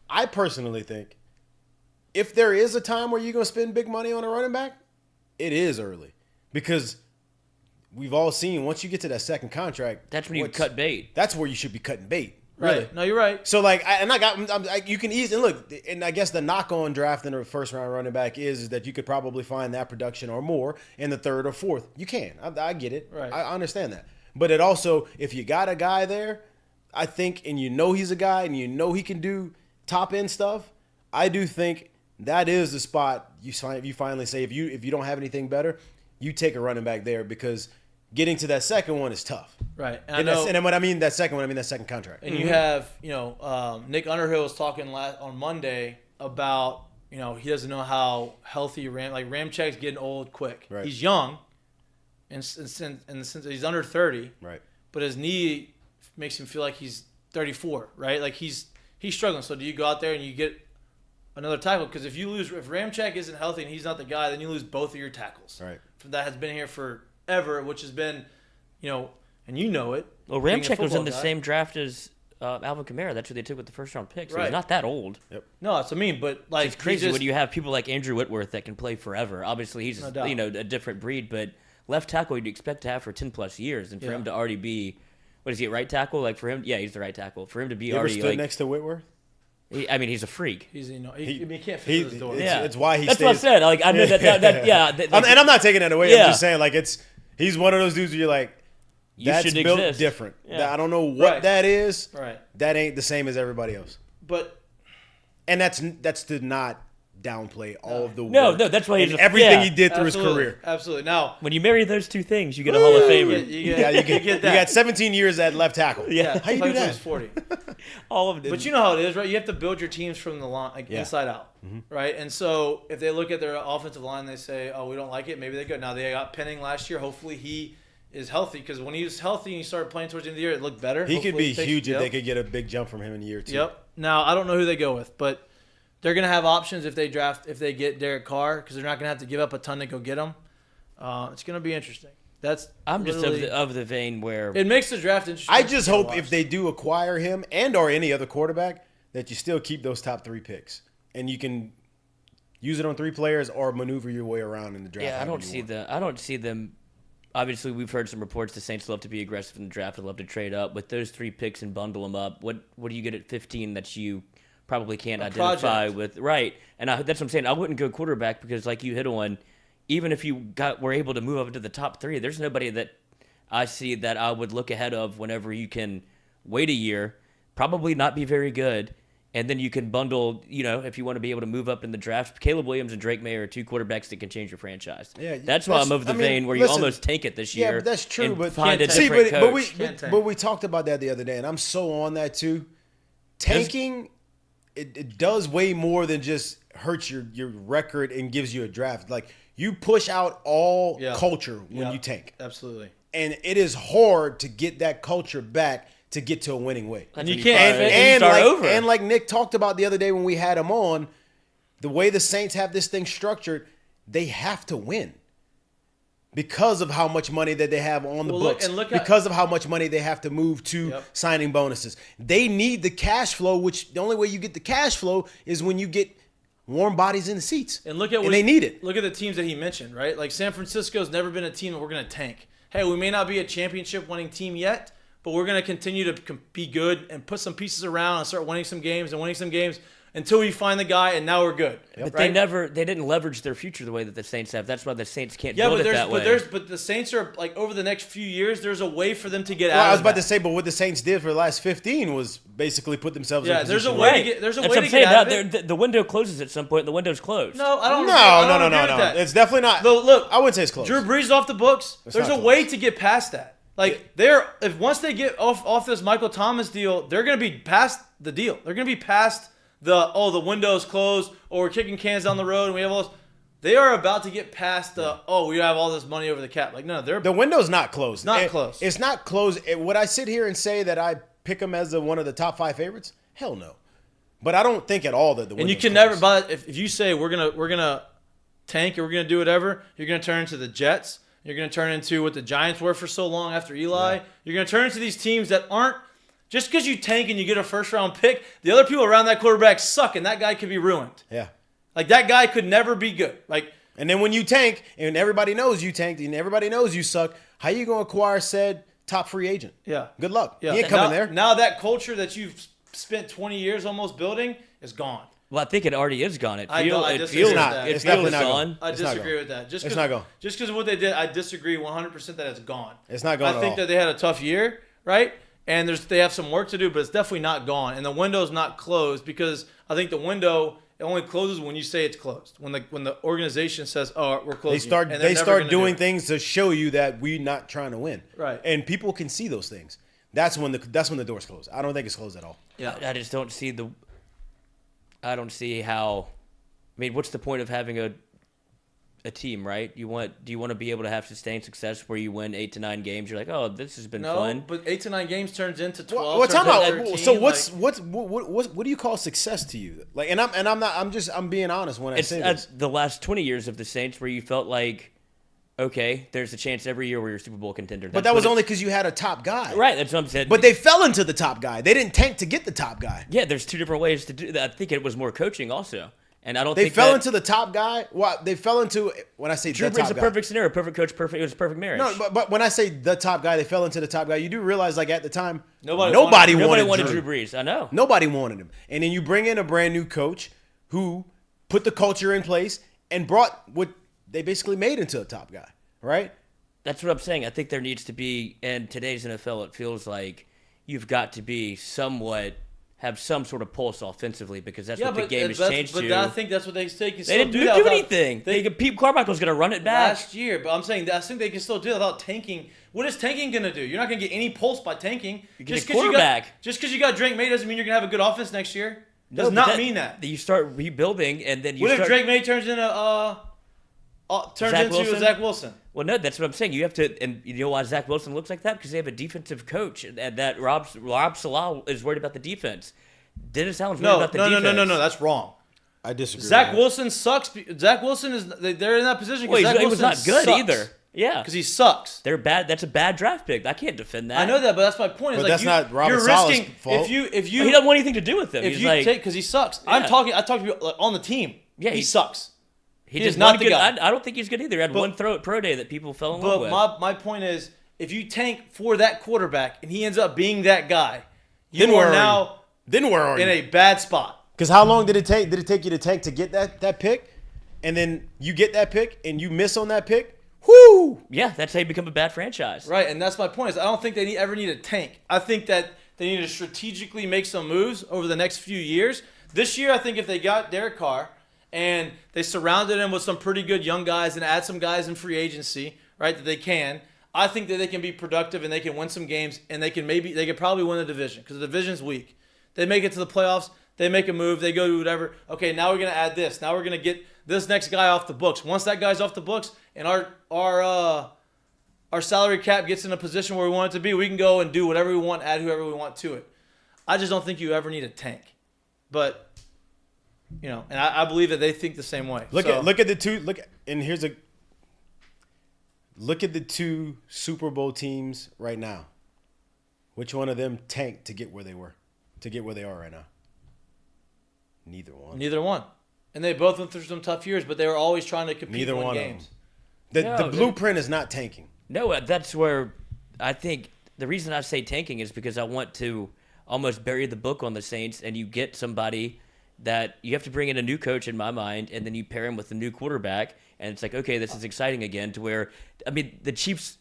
Speaker 7: I personally think if there is a time where you're gonna spend big money on a running back, it is early, because we've all seen once you get to that second contract,
Speaker 6: that's when you cut bait.
Speaker 7: That's where you should be cutting bait.
Speaker 1: Right.
Speaker 7: Really.
Speaker 1: No, you're right.
Speaker 7: So you can easily look, and I guess the knock on drafting a first round running back is that you could probably find that production or more in the third or fourth. You can. I get it.
Speaker 1: Right.
Speaker 7: I understand that. But it also, if you got a guy there, I think, and he's a guy, and he can do top end stuff, I do think that is the spot you finally say if you don't have anything better, you take a running back there, because getting to that second one is tough.
Speaker 1: Right.
Speaker 7: And then when I mean that second contract.
Speaker 1: And you have, Nick Underhill was talking on Monday about, he doesn't know how healthy Ramchek's getting old quick.
Speaker 7: Right.
Speaker 1: He's young, and since he's under 30.
Speaker 7: Right.
Speaker 1: But his knee makes him feel like he's 34, right? Like he's struggling. So do you go out there and you get another tackle? Because if Ramchek isn't healthy and he's not the guy, then you lose both of your tackles.
Speaker 7: Right.
Speaker 1: That has been here forever, which has been, and you know it.
Speaker 6: Well, Ramchek was in the
Speaker 1: guy.
Speaker 6: same draft as Alvin Kamara. That's who they took with the first round pick. So
Speaker 1: Right.
Speaker 6: he's not that old.
Speaker 7: Yep.
Speaker 1: No, that's what I mean. But like,
Speaker 6: It's crazy when you have people like Andrew Whitworth that can play forever. Obviously, he's
Speaker 1: No doubt.
Speaker 6: a different breed, but left tackle you'd expect to have for 10+ years, and for him to already be, what is he, at right tackle? Like for him, yeah, he's the right tackle. For him to be
Speaker 7: You ever
Speaker 6: already
Speaker 7: stood next to Whitworth?
Speaker 6: he's a freak.
Speaker 1: He can't fit through this door.
Speaker 7: It's why he
Speaker 6: That's
Speaker 7: stays.
Speaker 6: what I said. Like I know
Speaker 7: And I'm not taking that away.
Speaker 6: Yeah.
Speaker 7: I'm just saying, like, he's one of those dudes where you're like,
Speaker 6: You
Speaker 7: that's
Speaker 6: should
Speaker 7: built
Speaker 6: exist.
Speaker 7: different.
Speaker 6: Yeah.
Speaker 7: I don't know what that is.
Speaker 1: Right.
Speaker 7: That ain't the same as everybody else.
Speaker 1: But
Speaker 7: And that's to not downplay all of the
Speaker 6: No,
Speaker 7: work
Speaker 6: that's why he's
Speaker 7: and
Speaker 6: a-
Speaker 7: everything
Speaker 6: yeah.
Speaker 7: he did through his
Speaker 1: absolutely,
Speaker 7: career.
Speaker 1: absolutely. Now,
Speaker 6: When you marry those two things, you get a Hall of Famer.
Speaker 1: you get that.
Speaker 7: You got 17 years at left tackle.
Speaker 1: Yeah.
Speaker 7: How you do that?
Speaker 1: 40.
Speaker 6: All of
Speaker 1: But you know how it is, right? You have to build your teams from the line, inside out, right? And so if they look at their offensive line, they say, "Oh, we don't like it." Maybe they go. Now they got Penning last year. Hopefully he is healthy, because when he was healthy and he started playing towards the end of the year, it looked better.
Speaker 7: He could
Speaker 1: Hopefully
Speaker 7: be
Speaker 1: it takes-
Speaker 7: huge if
Speaker 1: yep.
Speaker 7: they could get a big jump from him in year 2.
Speaker 1: Yep. Now I don't know who they go with, but they're gonna have options if they get Derek Carr, because they're not gonna have to give up a ton to go get him. It's gonna be interesting.
Speaker 6: I'm just
Speaker 1: literally-
Speaker 6: of the vein where
Speaker 1: It makes the draft interesting.
Speaker 7: I just
Speaker 1: to
Speaker 7: hope
Speaker 1: watch.
Speaker 7: if they do acquire him or any other quarterback, that you still keep those top 3 picks, and you can use it on 3 players or maneuver your way around in the draft.
Speaker 6: I
Speaker 7: however
Speaker 6: don't
Speaker 7: you
Speaker 6: see
Speaker 7: want.
Speaker 6: I don't see them. Obviously, we've heard some reports the Saints love to be aggressive in the draft and love to trade up. With those 3 picks and bundle them up, what do you get at 15 that you probably can't identify
Speaker 1: project.
Speaker 6: with? Right, and that's what I'm saying. I wouldn't go quarterback, because like you hit on, even if you were able to move up into the top 3, there's nobody that I see that I would look ahead of whenever you can wait a year, probably not be very good, and then you can bundle, if you want to be able to move up in the draft. Caleb Williams and Drake May are 2 quarterbacks that can change your franchise.
Speaker 7: Yeah,
Speaker 6: that's why I'm of the vein where you almost tank it this year.
Speaker 7: Yeah, but that's true.
Speaker 6: and
Speaker 7: But
Speaker 6: find a
Speaker 1: can't
Speaker 6: different
Speaker 1: tank.
Speaker 6: coach.
Speaker 7: but we talked about that the other day, and I'm so on that too. Tanking, it does way more than just hurts your record and gives you a draft. Like, you push out all culture when you tank,
Speaker 1: Absolutely.
Speaker 7: and it is hard to get that culture back to get to a winning way.
Speaker 6: That's
Speaker 1: you
Speaker 6: when
Speaker 1: can't-
Speaker 6: fire it
Speaker 7: And
Speaker 6: start
Speaker 7: like,
Speaker 6: over.
Speaker 7: and like Nick talked about the other day when we had him on, the way the Saints have this thing structured, they have to win because of how much money that they have on the books, because of how much money they have to move to signing bonuses. They need the cash flow, which the only way you get the cash flow is when you get warm bodies in the seats.
Speaker 1: And look at
Speaker 7: they need it.
Speaker 1: Look at the teams that he mentioned, right? Like San Francisco's never been a team that we're going to tank. Hey, we may not be a championship winning team yet, but we're going to continue to be good and put some pieces around and start winning some games until we find the guy, and now we're good.
Speaker 6: But
Speaker 1: right?
Speaker 6: they didn't leverage their future the way that the Saints have. That's why the Saints can't build it that way.
Speaker 1: But the Saints are, like, over the next few years, there's a way for them to get out.
Speaker 7: Well, I was
Speaker 1: of
Speaker 7: about
Speaker 1: that.
Speaker 7: to say, but what the Saints did for the last 15 was basically put themselves in a
Speaker 1: there's a
Speaker 7: position
Speaker 1: way
Speaker 7: where-
Speaker 1: to get. There's a
Speaker 6: That's
Speaker 1: way
Speaker 6: what
Speaker 1: to
Speaker 6: I'm
Speaker 1: get out
Speaker 6: saying.
Speaker 1: of it.
Speaker 6: The window closes at some point, and the window's closed.
Speaker 1: No, I don't.
Speaker 7: No,
Speaker 1: agree with that.
Speaker 7: It's definitely not.
Speaker 1: Look,
Speaker 7: I wouldn't say it's close.
Speaker 1: Drew Brees off the books. There's a
Speaker 7: not
Speaker 1: way to get past that. Like, if once they get off this Michael Thomas deal, they're going to be past the deal. They're going to be past the window's closed or we're kicking cans down the road and we have all this. They are about to get past we have all this money over the cap. Like, no,
Speaker 7: the window's not closed.
Speaker 1: Not closed.
Speaker 7: It's not closed. Would I sit here and say that I pick them as one of the top 5 favorites? Hell no. But I don't think at all that the window's
Speaker 1: and you can
Speaker 7: closed.
Speaker 1: never. But if you say we're gonna tank or we're gonna do whatever, you're gonna turn into the Jets. You're gonna turn into what the Giants were for so long after Eli. Yeah. You're gonna turn into these teams that aren't. Just because you tank and you get a first-round pick, the other people around that quarterback suck, and that guy could be ruined.
Speaker 7: Yeah.
Speaker 1: Like, that guy could never be good. Like,
Speaker 7: and then when you tank, and everybody knows you tanked, and everybody knows you suck, how you going to acquire said top free agent?
Speaker 1: Yeah.
Speaker 7: Good luck.
Speaker 1: Yeah.
Speaker 7: He ain't coming there.
Speaker 1: Now that culture that you've spent 20 years almost building is gone.
Speaker 6: Well, I think it already is gone.
Speaker 1: It's definitely
Speaker 7: not
Speaker 6: gone.
Speaker 1: I disagree with that.
Speaker 7: It's not gone.
Speaker 1: Just because of what they did, I disagree 100% that it's gone.
Speaker 7: It's not gone at all.
Speaker 1: I think that they had a tough year, right? And they have some work to do, but it's definitely not gone. And the window's not closed because I think the window it only closes when you say it's closed. When the organization says, "Oh, we're closing,"
Speaker 7: they start doing things to show you that we're not trying to win.
Speaker 1: Right.
Speaker 7: And people can see those things. That's when the door's closed. I don't think it's closed at all.
Speaker 1: Yeah.
Speaker 6: I just don't see I don't see how. I mean, what's the point of having a team, right? Do you want to be able to have sustained success where you win 8 to 9 games? You're like, oh, this has been fun.
Speaker 1: But 8 to 9 games turns into 12.
Speaker 7: What time out?
Speaker 1: 13,
Speaker 7: So what do you call success to you? Like, I'm being honest when I say this.
Speaker 6: The last 20 years of the Saints where you felt like, okay, there's a chance every year where you're a Super Bowl contender.
Speaker 7: But that was only because you had a top guy.
Speaker 6: Right, that's what I'm saying.
Speaker 7: But they fell into the top guy. They didn't tank to get the top guy.
Speaker 6: Yeah, there's 2 different ways to do that. I think it was more coaching also. And I don't
Speaker 7: they
Speaker 6: think
Speaker 7: fell into the top guy. Well, they fell into when I say
Speaker 6: Drew
Speaker 7: the top
Speaker 6: Brees, a
Speaker 7: guy.
Speaker 6: perfect scenario, perfect coach, it was a perfect marriage.
Speaker 7: No, but when I say the top guy, they fell into the top guy. You do realize, like at the time,
Speaker 6: nobody wanted Drew Brees. I know.
Speaker 7: Nobody wanted him. And then you bring in a brand new coach who put the culture in place and brought what they basically made into a top guy, right?
Speaker 6: That's what I'm saying. I think there needs to be, in today's NFL, it feels like you've got to be have some sort of pulse offensively because that's what the game has changed to.
Speaker 1: But I think that's what they can
Speaker 6: They didn't do anything. Pete Carmichael's going to run it back.
Speaker 1: Last year, but I'm saying I think they can still do it without tanking. What is tanking going to do? You're not going to get any pulse by tanking.
Speaker 6: Just because
Speaker 1: you got Drake May doesn't mean you're going to have a good offense next year. Does not mean that.
Speaker 6: You start rebuilding and then you
Speaker 1: What if Drake May turns into Zach Wilson?
Speaker 6: Well, no, that's what I'm saying. You have to, and you know why Zach Wilson looks like that? Because they have a defensive coach, and that Rob Salah is worried about the defense. Dennis Allen's worried about the defense.
Speaker 1: No, that's wrong.
Speaker 7: I disagree.
Speaker 1: Zach Wilson sucks. Zach Wilson they're in that position because Zach
Speaker 6: he
Speaker 1: Wilson
Speaker 6: was not good either. Yeah,
Speaker 1: because he sucks.
Speaker 6: They're bad. That's a bad draft pick. I can't defend that.
Speaker 1: I know that, but that's my point.
Speaker 7: But that's not Robert Saleh's fault.
Speaker 1: If you
Speaker 6: he doesn't want anything to do with him.
Speaker 1: If you take because he sucks. Yeah. I talk to people on the team. Yeah, he sucks.
Speaker 6: He is not the guy. I don't think he's good either. He had one throw at pro day that people fell in love with.
Speaker 1: But my point is, if you tank for that quarterback and he ends up being that guy, you are now in a bad spot.
Speaker 7: Because how long did it take? Did it take you to tank to get that pick, and then you get that pick and you miss on that pick? Whoo!
Speaker 6: Yeah, that's how you become a bad franchise.
Speaker 1: Right, and that's my point. Is I don't think they ever need a tank. I think that they need to strategically make some moves over the next few years. This year, I think if they got Derek Carr and they surrounded him with some pretty good young guys and add some guys in free agency, right, that they can, I think that they can be productive and they can win some games and they could probably win the division because the division's weak. They make it to the playoffs. They make a move. They go to whatever. Okay, now we're going to add this. Now we're going to get this next guy off the books. Once that guy's off the books and our salary cap gets in a position where we want it to be, we can go and do whatever we want, add whoever we want to it. I just don't think you ever need a tank. But, and I believe that they think the same way.
Speaker 7: Look at the two. Look at the two Super Bowl teams right now. Which one of them tanked to get where they were, to get where they are right now? Neither one. And they both went through some tough years, but they were always trying to compete and win games. The blueprint is not tanking.
Speaker 6: No, that's where I think the reason I say tanking is because I want to almost bury the book on the Saints, and you get somebody that you have to bring in a new coach in my mind, and then you pair him with a new quarterback, and it's like, okay, this is exciting again to where, I mean, the Chiefs,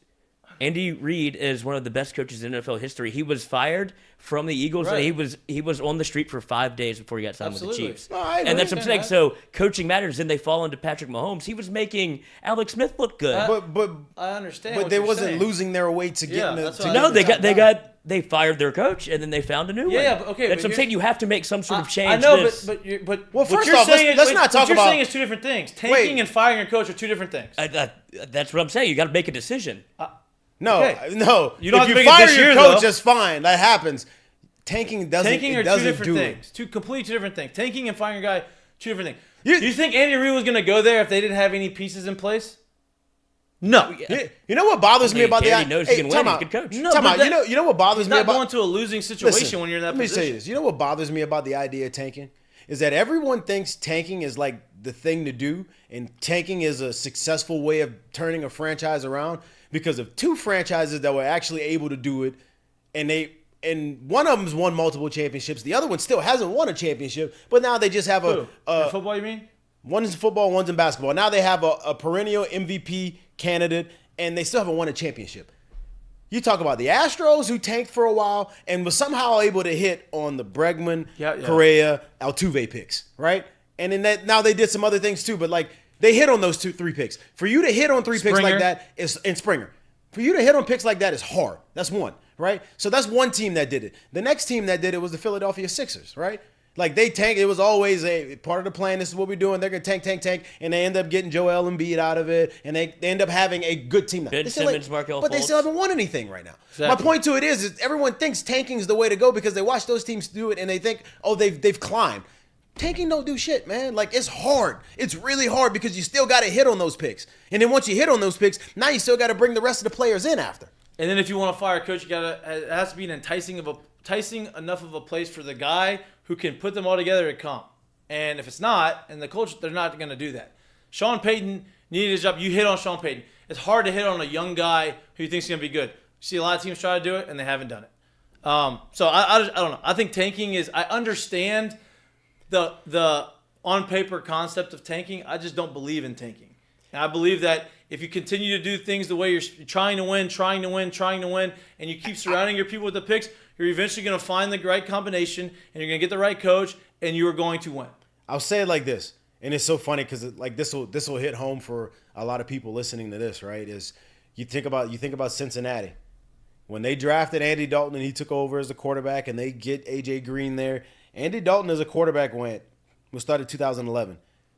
Speaker 6: Andy Reid is one of the best coaches in NFL history. He was fired from the Eagles, and he was on the street for 5 days before he got signed with the Chiefs.
Speaker 7: No,
Speaker 6: and that's what I'm saying. So coaching matters. Then they fall into Patrick Mahomes. He was making Alex Smith look good.
Speaker 7: But
Speaker 1: I understand.
Speaker 7: But they wasn't losing their way to get into.
Speaker 6: No, they got they fired their coach and then they found a new one.
Speaker 1: Yeah, but okay,
Speaker 6: That's
Speaker 1: but
Speaker 6: what I'm saying. You have to make some sort of change.
Speaker 1: I know,
Speaker 6: this.
Speaker 1: but
Speaker 7: Well,
Speaker 1: what
Speaker 7: first
Speaker 1: you're
Speaker 7: off,
Speaker 1: saying
Speaker 7: let's
Speaker 1: is,
Speaker 7: not talk
Speaker 1: what you're
Speaker 7: about-
Speaker 1: saying is two different things. Tanking and firing a coach are two different things.
Speaker 6: That's what I'm saying. You got to make a decision.
Speaker 7: No,
Speaker 1: Okay.
Speaker 7: no.
Speaker 1: You don't
Speaker 7: if
Speaker 1: have to
Speaker 7: you
Speaker 1: make it
Speaker 7: fire
Speaker 1: this
Speaker 7: your
Speaker 1: year,
Speaker 7: coach,
Speaker 1: though.
Speaker 7: that's fine. That happens. Tanking doesn't.
Speaker 1: Tanking
Speaker 7: it
Speaker 1: are two
Speaker 7: doesn't
Speaker 1: different
Speaker 7: do
Speaker 1: things.
Speaker 7: It.
Speaker 1: Two completely two different things. Tanking and firing a guy, two different things.
Speaker 7: You-
Speaker 1: Do you think Andy Reid was going to go there if they didn't have any pieces in place? No.
Speaker 7: You know what bothers me about the
Speaker 6: Andy knows he can win.
Speaker 7: time
Speaker 6: He's a
Speaker 7: out.
Speaker 6: good coach.
Speaker 1: No,
Speaker 7: Time
Speaker 1: but
Speaker 7: out. You know what bothers
Speaker 1: He's
Speaker 7: me
Speaker 1: not
Speaker 7: about
Speaker 1: going to a losing situation
Speaker 7: Listen,
Speaker 1: when you're in that
Speaker 7: let me
Speaker 1: position.
Speaker 7: say this. You know what bothers me about the idea of tanking is that everyone thinks tanking is like the thing to do, and tanking is a successful way of turning a franchise around because of two franchises that were actually able to do it, and one of them's won multiple championships. The other one still hasn't won a championship, but now they just have
Speaker 1: Who? In football, you mean?
Speaker 7: one's in football, one's in basketball. Now they have a perennial MVP candidate, and they still haven't won a championship. You talk about the Astros, who tanked for a while and was somehow able to hit on the Bregman, Correa, Altuve picks, right? And then now they did some other things too, but like they hit on those three picks. For you to hit on three picks like that is in Springer. For you to hit on picks like that is hard. That's one, right? So that's one team that did it. The next team that did it was the Philadelphia Sixers, right? Like they tanked. It was always a part of the plan. This is what we're doing. They're gonna tank, and they end up getting Joel Embiid out of it, and they end up having a good team now.
Speaker 6: Ben
Speaker 7: They still
Speaker 6: Simmons, Markelle
Speaker 7: but they
Speaker 6: Fultz.
Speaker 7: still haven't won anything right now.
Speaker 1: Exactly.
Speaker 7: My point to it is everyone thinks tanking is the way to go because they watch those teams do it and they think, oh, they've climbed. Tanking don't do shit, man. Like it's hard. It's really hard because you still got to hit on those picks, and then once you hit on those picks, now you still got to bring the rest of the players in after.
Speaker 1: And then if you want to fire a coach, it has to be an enticing enough of a place for the guy who can put them all together to come. And if it's not, and the coach, they're not going to do that. Sean Payton needed a job. You hit on Sean Payton. It's hard to hit on a young guy who you think is going to be good. You see a lot of teams try to do it, and they haven't done it. So I don't know. I think tanking is – I understand the on-paper concept of tanking. I just don't believe in tanking. And I believe that if you continue to do things the way you're trying to win, and you keep surrounding your people with the picks, you're eventually going to find the right combination, and you're going to get the right coach, and you are going to win.
Speaker 7: I'll say it like this, and it's so funny because like this will hit home for a lot of people listening to this, right? Is you think about Cincinnati when they drafted Andy Dalton and he took over as the quarterback, and they get AJ Green there. Andy Dalton as a quarterback was started 2011.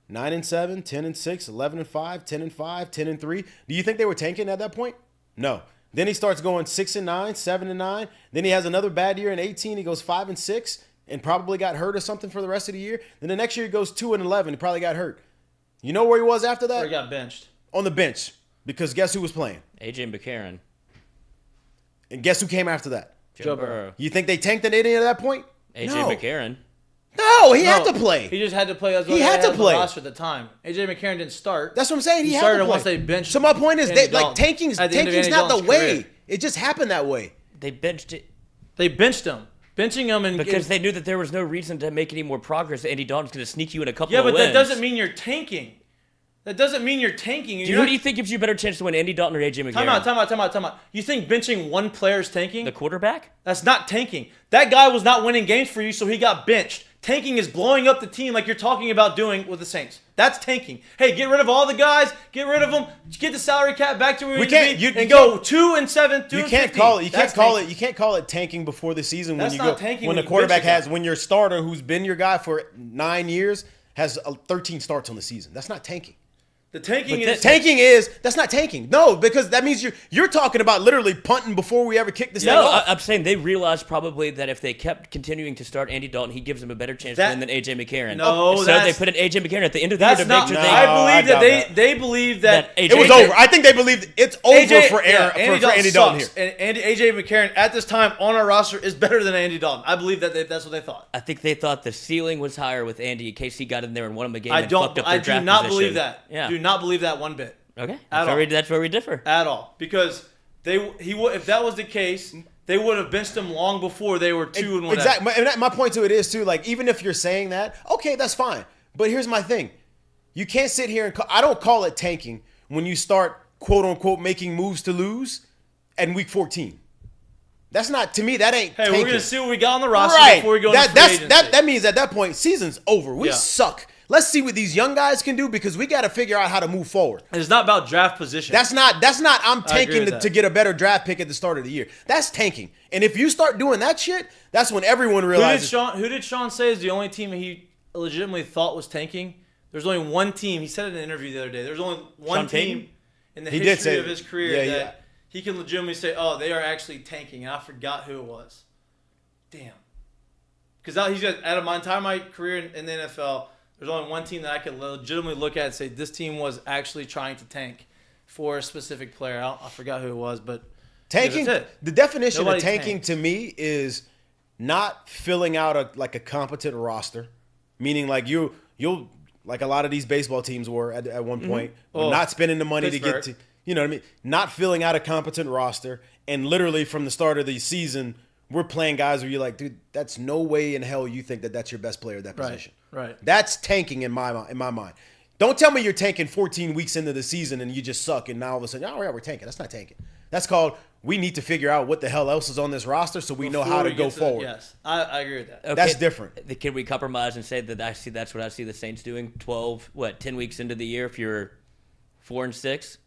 Speaker 7: 9-7, 10-6, 11-5, 10-5, 10-3. Do you think they were tanking at that point? No. Then he starts going 6-9, 7-9. Then he has another bad year in 18. He goes 5-6 and probably got hurt or something for the rest of the year. Then the next year he goes 2-11. He probably got hurt. You know where he was after that?
Speaker 1: Or he got benched.
Speaker 7: On the bench. Because guess who was playing?
Speaker 6: AJ McCarron.
Speaker 7: And guess who came after that?
Speaker 6: Joe Burrow.
Speaker 7: You think they tanked at any at that point?
Speaker 6: AJ
Speaker 7: No.
Speaker 6: McCarron.
Speaker 7: No, he had to play.
Speaker 1: He just had to play as well.
Speaker 7: He had to play.
Speaker 1: The roster at the time. AJ McCarron didn't start.
Speaker 7: That's what I'm saying. He had
Speaker 1: started
Speaker 7: to play.
Speaker 1: once they benched.
Speaker 7: So my point is,
Speaker 1: Andy Dalton.
Speaker 7: tanking's
Speaker 1: At the end of Andy
Speaker 7: not the
Speaker 1: Dalton's
Speaker 7: way.
Speaker 1: career.
Speaker 7: It just happened that way.
Speaker 6: They benched it
Speaker 1: They benched him. Benching him and
Speaker 6: because they knew that there was no reason to make any more progress. Andy Dalton's going to sneak you in a couple
Speaker 1: yeah,
Speaker 6: of
Speaker 1: but
Speaker 6: wins.
Speaker 1: that doesn't mean you're tanking. That doesn't mean you're tanking.
Speaker 6: Who do you think gives you a better chance to win, Andy Dalton or AJ McCarron?
Speaker 1: Time out. You think benching one player is tanking?
Speaker 6: The quarterback?
Speaker 1: That's not tanking. That guy was not winning games for you, so he got benched. Tanking is blowing up the team like you're talking about doing with the Saints. That's tanking. Hey, get rid of all the guys. Get rid of them. Get the salary cap back to where it needs to be, and go 2-7, 2-15.
Speaker 7: You can't call it. You
Speaker 1: That's
Speaker 7: can't call
Speaker 1: tanking.
Speaker 7: it. You can't call it tanking before the season
Speaker 1: That's
Speaker 7: when you
Speaker 1: not
Speaker 7: go
Speaker 1: tanking
Speaker 7: when
Speaker 1: when
Speaker 7: the
Speaker 1: you
Speaker 7: quarterback
Speaker 1: bench a guy.
Speaker 7: has when your starter who's been your guy for 9 years has 13 starts on the season. That's not tanking.
Speaker 1: The tanking is
Speaker 7: That's not tanking. No, because that means you're talking about literally punting before we ever kick this thing
Speaker 6: No,
Speaker 7: off.
Speaker 6: I'm saying they realized probably that if they kept continuing to start Andy Dalton, he gives them a better chance to win than AJ McCarron.
Speaker 1: No,
Speaker 6: so
Speaker 1: that's-
Speaker 6: they put in AJ McCarron at the end of the year
Speaker 1: That's
Speaker 6: to
Speaker 1: not.
Speaker 6: make sure
Speaker 1: I
Speaker 7: I
Speaker 1: believe that
Speaker 7: doubt
Speaker 1: they believe that
Speaker 6: AJ
Speaker 7: It was over. I think they believed it's over for Andy Dalton here.
Speaker 1: And AJ McCarron at this time on our roster is better than Andy Dalton. I believe that that's what they thought.
Speaker 6: I think they thought the ceiling was higher with Andy in case he got in there and won him a game
Speaker 1: I
Speaker 6: and fucked
Speaker 1: don't.
Speaker 6: up their
Speaker 1: I do
Speaker 6: draft
Speaker 1: not
Speaker 6: position.
Speaker 1: believe that.
Speaker 6: Yeah.
Speaker 1: Do not believe that one bit
Speaker 6: Okay.
Speaker 1: At all.
Speaker 6: That's where we differ.
Speaker 1: at all. Because if that was the case, they would have benched him long before they were 2 and 1.
Speaker 7: Exactly. My point to it is too. Like even if you're saying that, okay, that's fine. But here's my thing: you can't sit here and I don't call it tanking when you start quote unquote making moves to lose at week 14. That's not to me. That ain't.
Speaker 1: Hey,
Speaker 7: tanking.
Speaker 1: we're gonna see what we got on the roster
Speaker 7: Right.
Speaker 1: before we go into free agency.
Speaker 7: That means at that point, season's over. We
Speaker 1: Yeah.
Speaker 7: suck. Let's see what these young guys can do because we got to figure out how to move forward.
Speaker 1: It's not about draft position.
Speaker 7: That's not. I'm tanking
Speaker 1: with that.
Speaker 7: to get a better draft pick at the start of the year. That's tanking. And if you start doing that shit, that's when everyone realizes.
Speaker 1: Who did Sean say is the only team he legitimately thought was tanking? There's only one team. He said it in an interview the other day. There's only one
Speaker 6: Sean
Speaker 1: team
Speaker 6: Payton?
Speaker 1: in the
Speaker 7: He did
Speaker 1: history
Speaker 7: say
Speaker 1: of
Speaker 7: it.
Speaker 1: his career
Speaker 7: Yeah,
Speaker 1: that he can legitimately say, "Oh, they are actually tanking," and I forgot who it was. Damn. Because he's got out of my entire career in the NFL, there's only one team that I could legitimately look at and say this team was actually trying to tank for a specific player. I forgot who it was, but
Speaker 7: Tanking.
Speaker 1: that's it.
Speaker 7: The definition
Speaker 1: Nobody
Speaker 7: of tanking
Speaker 1: tanks.
Speaker 7: to me is not filling out a competent roster, meaning like you'll like a lot of these baseball teams were at one point,
Speaker 1: Oh,
Speaker 7: not spending the money to get
Speaker 1: Pittsburgh.
Speaker 7: to. You know what I mean? Not filling out a competent roster, and literally from the start of the season, we're playing guys where you're like, dude, that's no way in hell you think that that's your best player at that position.
Speaker 1: Right.
Speaker 7: That's tanking in my mind. Don't tell me you're tanking 14 weeks into the season and you just suck, and now all of a sudden, oh yeah, we're tanking. That's not tanking. That's called we need to figure out what the hell else is on this roster so we know how to go forward.
Speaker 1: Yes, I agree with that.
Speaker 6: Okay,
Speaker 7: That's different.
Speaker 6: Can we compromise and say that that's what I see the Saints doing 10 weeks into the year if you're 4-6?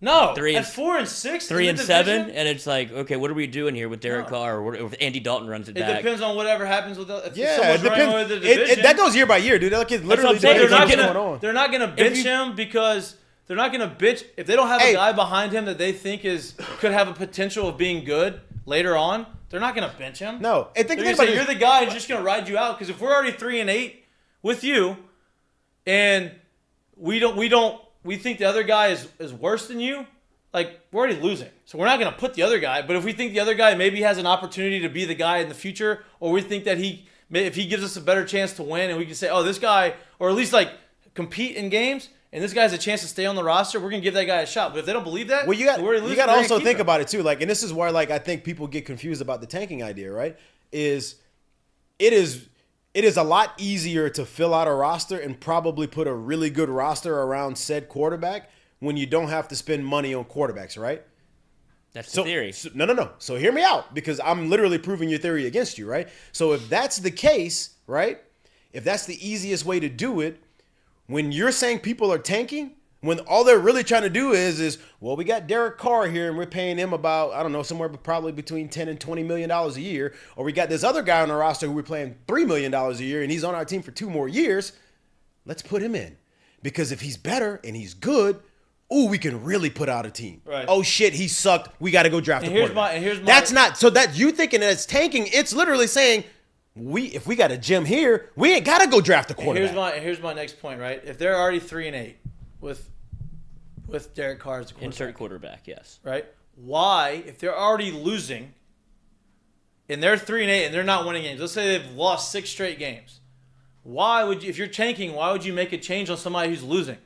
Speaker 1: No,
Speaker 6: 3 and-
Speaker 1: at 4 and 6,
Speaker 6: 3
Speaker 1: in
Speaker 6: and
Speaker 1: the
Speaker 6: 7,
Speaker 1: division,
Speaker 6: and it's like, okay, what are we doing here with Derek Carr or if Andy Dalton runs it
Speaker 1: it
Speaker 6: back?
Speaker 1: depends on whatever happens with the. If
Speaker 7: Yeah, it
Speaker 1: someone's running
Speaker 7: depends.
Speaker 1: away with the division,
Speaker 7: That goes year by year, dude. Like, it literally
Speaker 6: I'm saying.
Speaker 7: depends
Speaker 1: they're
Speaker 7: on
Speaker 1: not
Speaker 7: what's
Speaker 1: gonna
Speaker 7: going on.
Speaker 1: they're not gonna bench him because they're not gonna bitch if they don't have
Speaker 7: Hey.
Speaker 1: a guy behind him that they think could have a potential of being good later on. They're not gonna bench him.
Speaker 7: No, and think
Speaker 1: They're gonna
Speaker 7: about
Speaker 1: say
Speaker 7: it.
Speaker 1: you're the guy and just gonna ride you out because if we're already 3 and 8 with you, and we think the other guy is worse than you. Like, we're already losing. So we're not going to put the other guy. But if we think the other guy maybe has an opportunity to be the guy in the future, or we think that if he gives us a better chance to win, and we can say, oh, this guy, or at least like compete in games, and this guy has a chance to stay on the roster, we're going to give that guy a shot. But if they don't believe that,
Speaker 7: Well, you got
Speaker 1: we're losing,
Speaker 7: to
Speaker 1: we're gonna
Speaker 7: also
Speaker 1: keep
Speaker 7: think
Speaker 1: him.
Speaker 7: about it too. Like, and this is where like I think people get confused about the tanking idea, right? It is a lot easier to fill out a roster and probably put a really good roster around said quarterback when you don't have to spend money on quarterbacks, right?
Speaker 6: That's the theory.
Speaker 7: No. So hear me out because I'm literally proving your theory against you, right? So if that's the case, right? If that's the easiest way to do it, when you're saying people are tanking, when all they're really trying to do is well, we got Derek Carr here and we're paying him about, I don't know, somewhere probably between $10 and $20 million a year, or we got this other guy on the roster who we're paying $3 million a year and he's on our team for 2 more years. Let's put him in because if he's better and he's good, ooh, we can really put out a team.
Speaker 1: Right.
Speaker 7: Oh shit, he sucked. We got to go draft a quarterback.
Speaker 1: Here's my.
Speaker 7: That's not so that you thinking that it's tanking. It's literally saying if we got a gem here, we ain't got to go draft a quarterback.
Speaker 1: Here's my next point. Right, if they're already 3 and 8 with Derek Carr as the quarterback,
Speaker 6: Insert quarterback, yes.
Speaker 1: right? Why, if they're already losing, and they're 3 and 8 and they're not winning games, let's say they've lost 6 straight games. Why would you, if you're tanking, why would you make a change on somebody who's losing?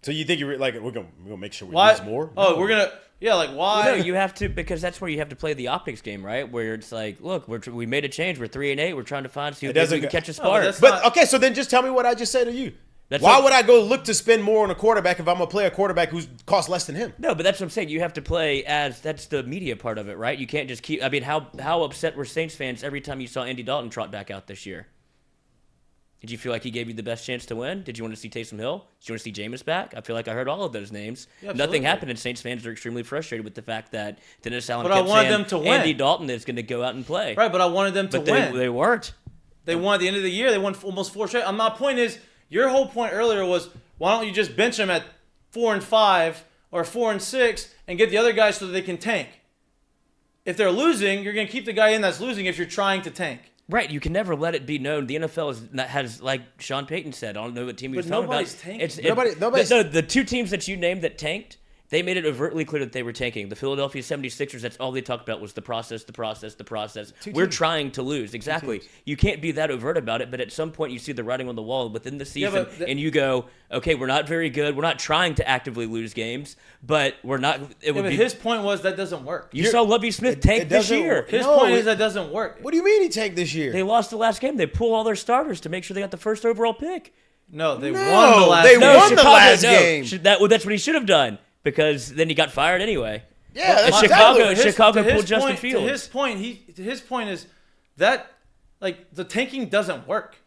Speaker 7: So you think you're like we're gonna make sure we
Speaker 1: Why?
Speaker 7: lose more?
Speaker 1: Oh,
Speaker 7: No.
Speaker 1: we're gonna. Yeah, like why?
Speaker 6: Well, no, you have to because that's where you have to play the optics game, right? Where it's like, look, we made a change. We're 3 and 8. We're trying to see if we
Speaker 7: doesn't
Speaker 6: can
Speaker 7: go-
Speaker 6: catch a
Speaker 1: No,
Speaker 6: spark.
Speaker 1: that's
Speaker 7: But
Speaker 1: not-
Speaker 7: okay, so then just tell me what I just said to you.
Speaker 6: That's
Speaker 7: Why
Speaker 6: what-
Speaker 7: would I go look to spend more on a quarterback if I'm gonna play a quarterback who's costs less than him?
Speaker 6: No, but that's what I'm saying. You have to play that's the media part of it, right? You can't just keep. I mean, how upset were Saints fans every time you saw Andy Dalton trot back out this year? Did you feel like he gave you the best chance to win? Did you want to see Taysom Hill? Did you want to see Jameis back? I feel like I heard all of those names.
Speaker 1: Yeah,
Speaker 6: Nothing
Speaker 1: absolutely.
Speaker 6: happened, and Saints fans are extremely frustrated with the fact that Dennis Allen
Speaker 1: But I
Speaker 6: kept
Speaker 1: wanted
Speaker 6: saying
Speaker 1: them to win.
Speaker 6: Andy Dalton is going to go out and play.
Speaker 1: Right, but I wanted them to
Speaker 6: But
Speaker 1: win.
Speaker 6: they weren't.
Speaker 1: They won at the end of the year. They won almost 4 straight. My point is, your whole point earlier was, why don't you just bench them at 4 and 5 or 4 and 6 and get the other guys so that they can tank? If they're losing, you're going to keep the guy in that's losing if you're trying to tank.
Speaker 6: Right, you can never let it be known. The NFL has like Sean Payton said, I don't know what team he was
Speaker 1: But
Speaker 6: talking
Speaker 1: nobody's
Speaker 6: about.
Speaker 1: tanking.
Speaker 7: Nobody's-
Speaker 6: the 2 teams that you named that tanked, they made it overtly clear that they were tanking. The Philadelphia 76ers, that's all they talked about was the process. We're trying to lose. Exactly. You can't be that overt about it, but at some point you see the writing on the wall within the season, and you go, okay, we're not very good. We're not trying to actively lose games, but we're not.
Speaker 1: But his point was that doesn't work.
Speaker 6: You saw Lovie Smith tank
Speaker 7: it
Speaker 6: this
Speaker 7: doesn't
Speaker 6: year.
Speaker 7: work.
Speaker 1: His
Speaker 7: No,
Speaker 1: point
Speaker 7: it-
Speaker 1: is that doesn't work.
Speaker 7: What do you mean he tanked this year?
Speaker 6: They lost the last game. They pulled all their starters to make sure they got the first overall pick.
Speaker 1: No, they
Speaker 7: No,
Speaker 1: won the last
Speaker 7: they
Speaker 1: game.
Speaker 7: won the last game.
Speaker 6: That's what he should have done because then he got fired anyway.
Speaker 7: Yeah, that's
Speaker 6: Chicago-
Speaker 7: exactly.
Speaker 6: Chicago
Speaker 1: to his
Speaker 6: pulled Justin
Speaker 1: point,
Speaker 6: Fields.
Speaker 1: To his point is that like the tanking doesn't work.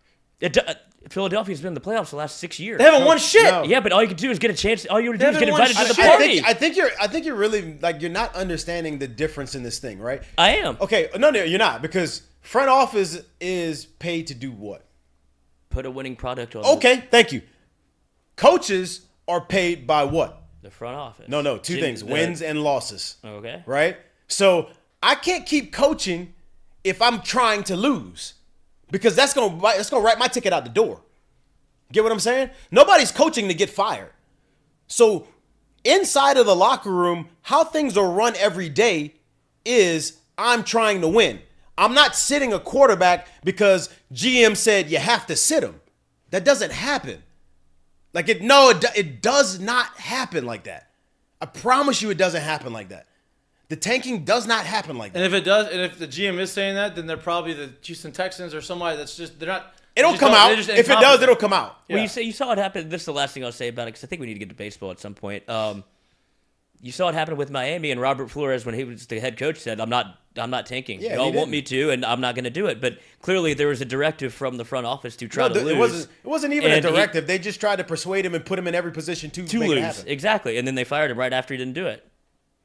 Speaker 6: Philadelphia's been in the playoffs the last 6 years.
Speaker 1: They haven't won shit.
Speaker 7: No.
Speaker 6: Yeah, but all you can do is get a chance. All you would do is
Speaker 1: haven't
Speaker 6: get
Speaker 1: won
Speaker 6: invited to the
Speaker 1: shit.
Speaker 6: party.
Speaker 7: I think you're really like you're not understanding the difference in this thing, right?
Speaker 6: I am.
Speaker 7: Okay, no, you're not because front office is paid to do what?
Speaker 6: Put a winning product on
Speaker 7: Okay, thank you. Coaches are paid by what?
Speaker 6: the front office.
Speaker 7: No, two things: wins and losses.
Speaker 6: Okay.
Speaker 7: Right? So I can't keep coaching if I'm trying to lose, because that's gonna write my ticket out the door. Get what I'm saying? Nobody's coaching to get fired. So inside of the locker room, how things are run every day is I'm trying to win. I'm not sitting a quarterback because GM said you have to sit him. That doesn't happen. It does not happen like that. I promise you it doesn't happen like that. The tanking does not happen like that.
Speaker 1: And if it does, and if the GM is saying that, then they're probably the Houston Texans or somebody that's just, they're not.
Speaker 7: It'll come out. If it does, it'll come out.
Speaker 6: Well, you saw it happen. This is the last thing I'll say about it because I think we need to get to baseball at some point. You saw it happen with Miami, and Robert Flores, when he was the head coach, said, "I'm not tanking.
Speaker 7: Yeah,
Speaker 6: Y'all want me to, and I'm not going to do it." But clearly, there was a directive from the front office to try to lose.
Speaker 7: It wasn't even a directive. They just tried to persuade him and put him in every position to make
Speaker 6: lose.
Speaker 7: it happen.
Speaker 6: Exactly, and then they fired him right after he didn't do it.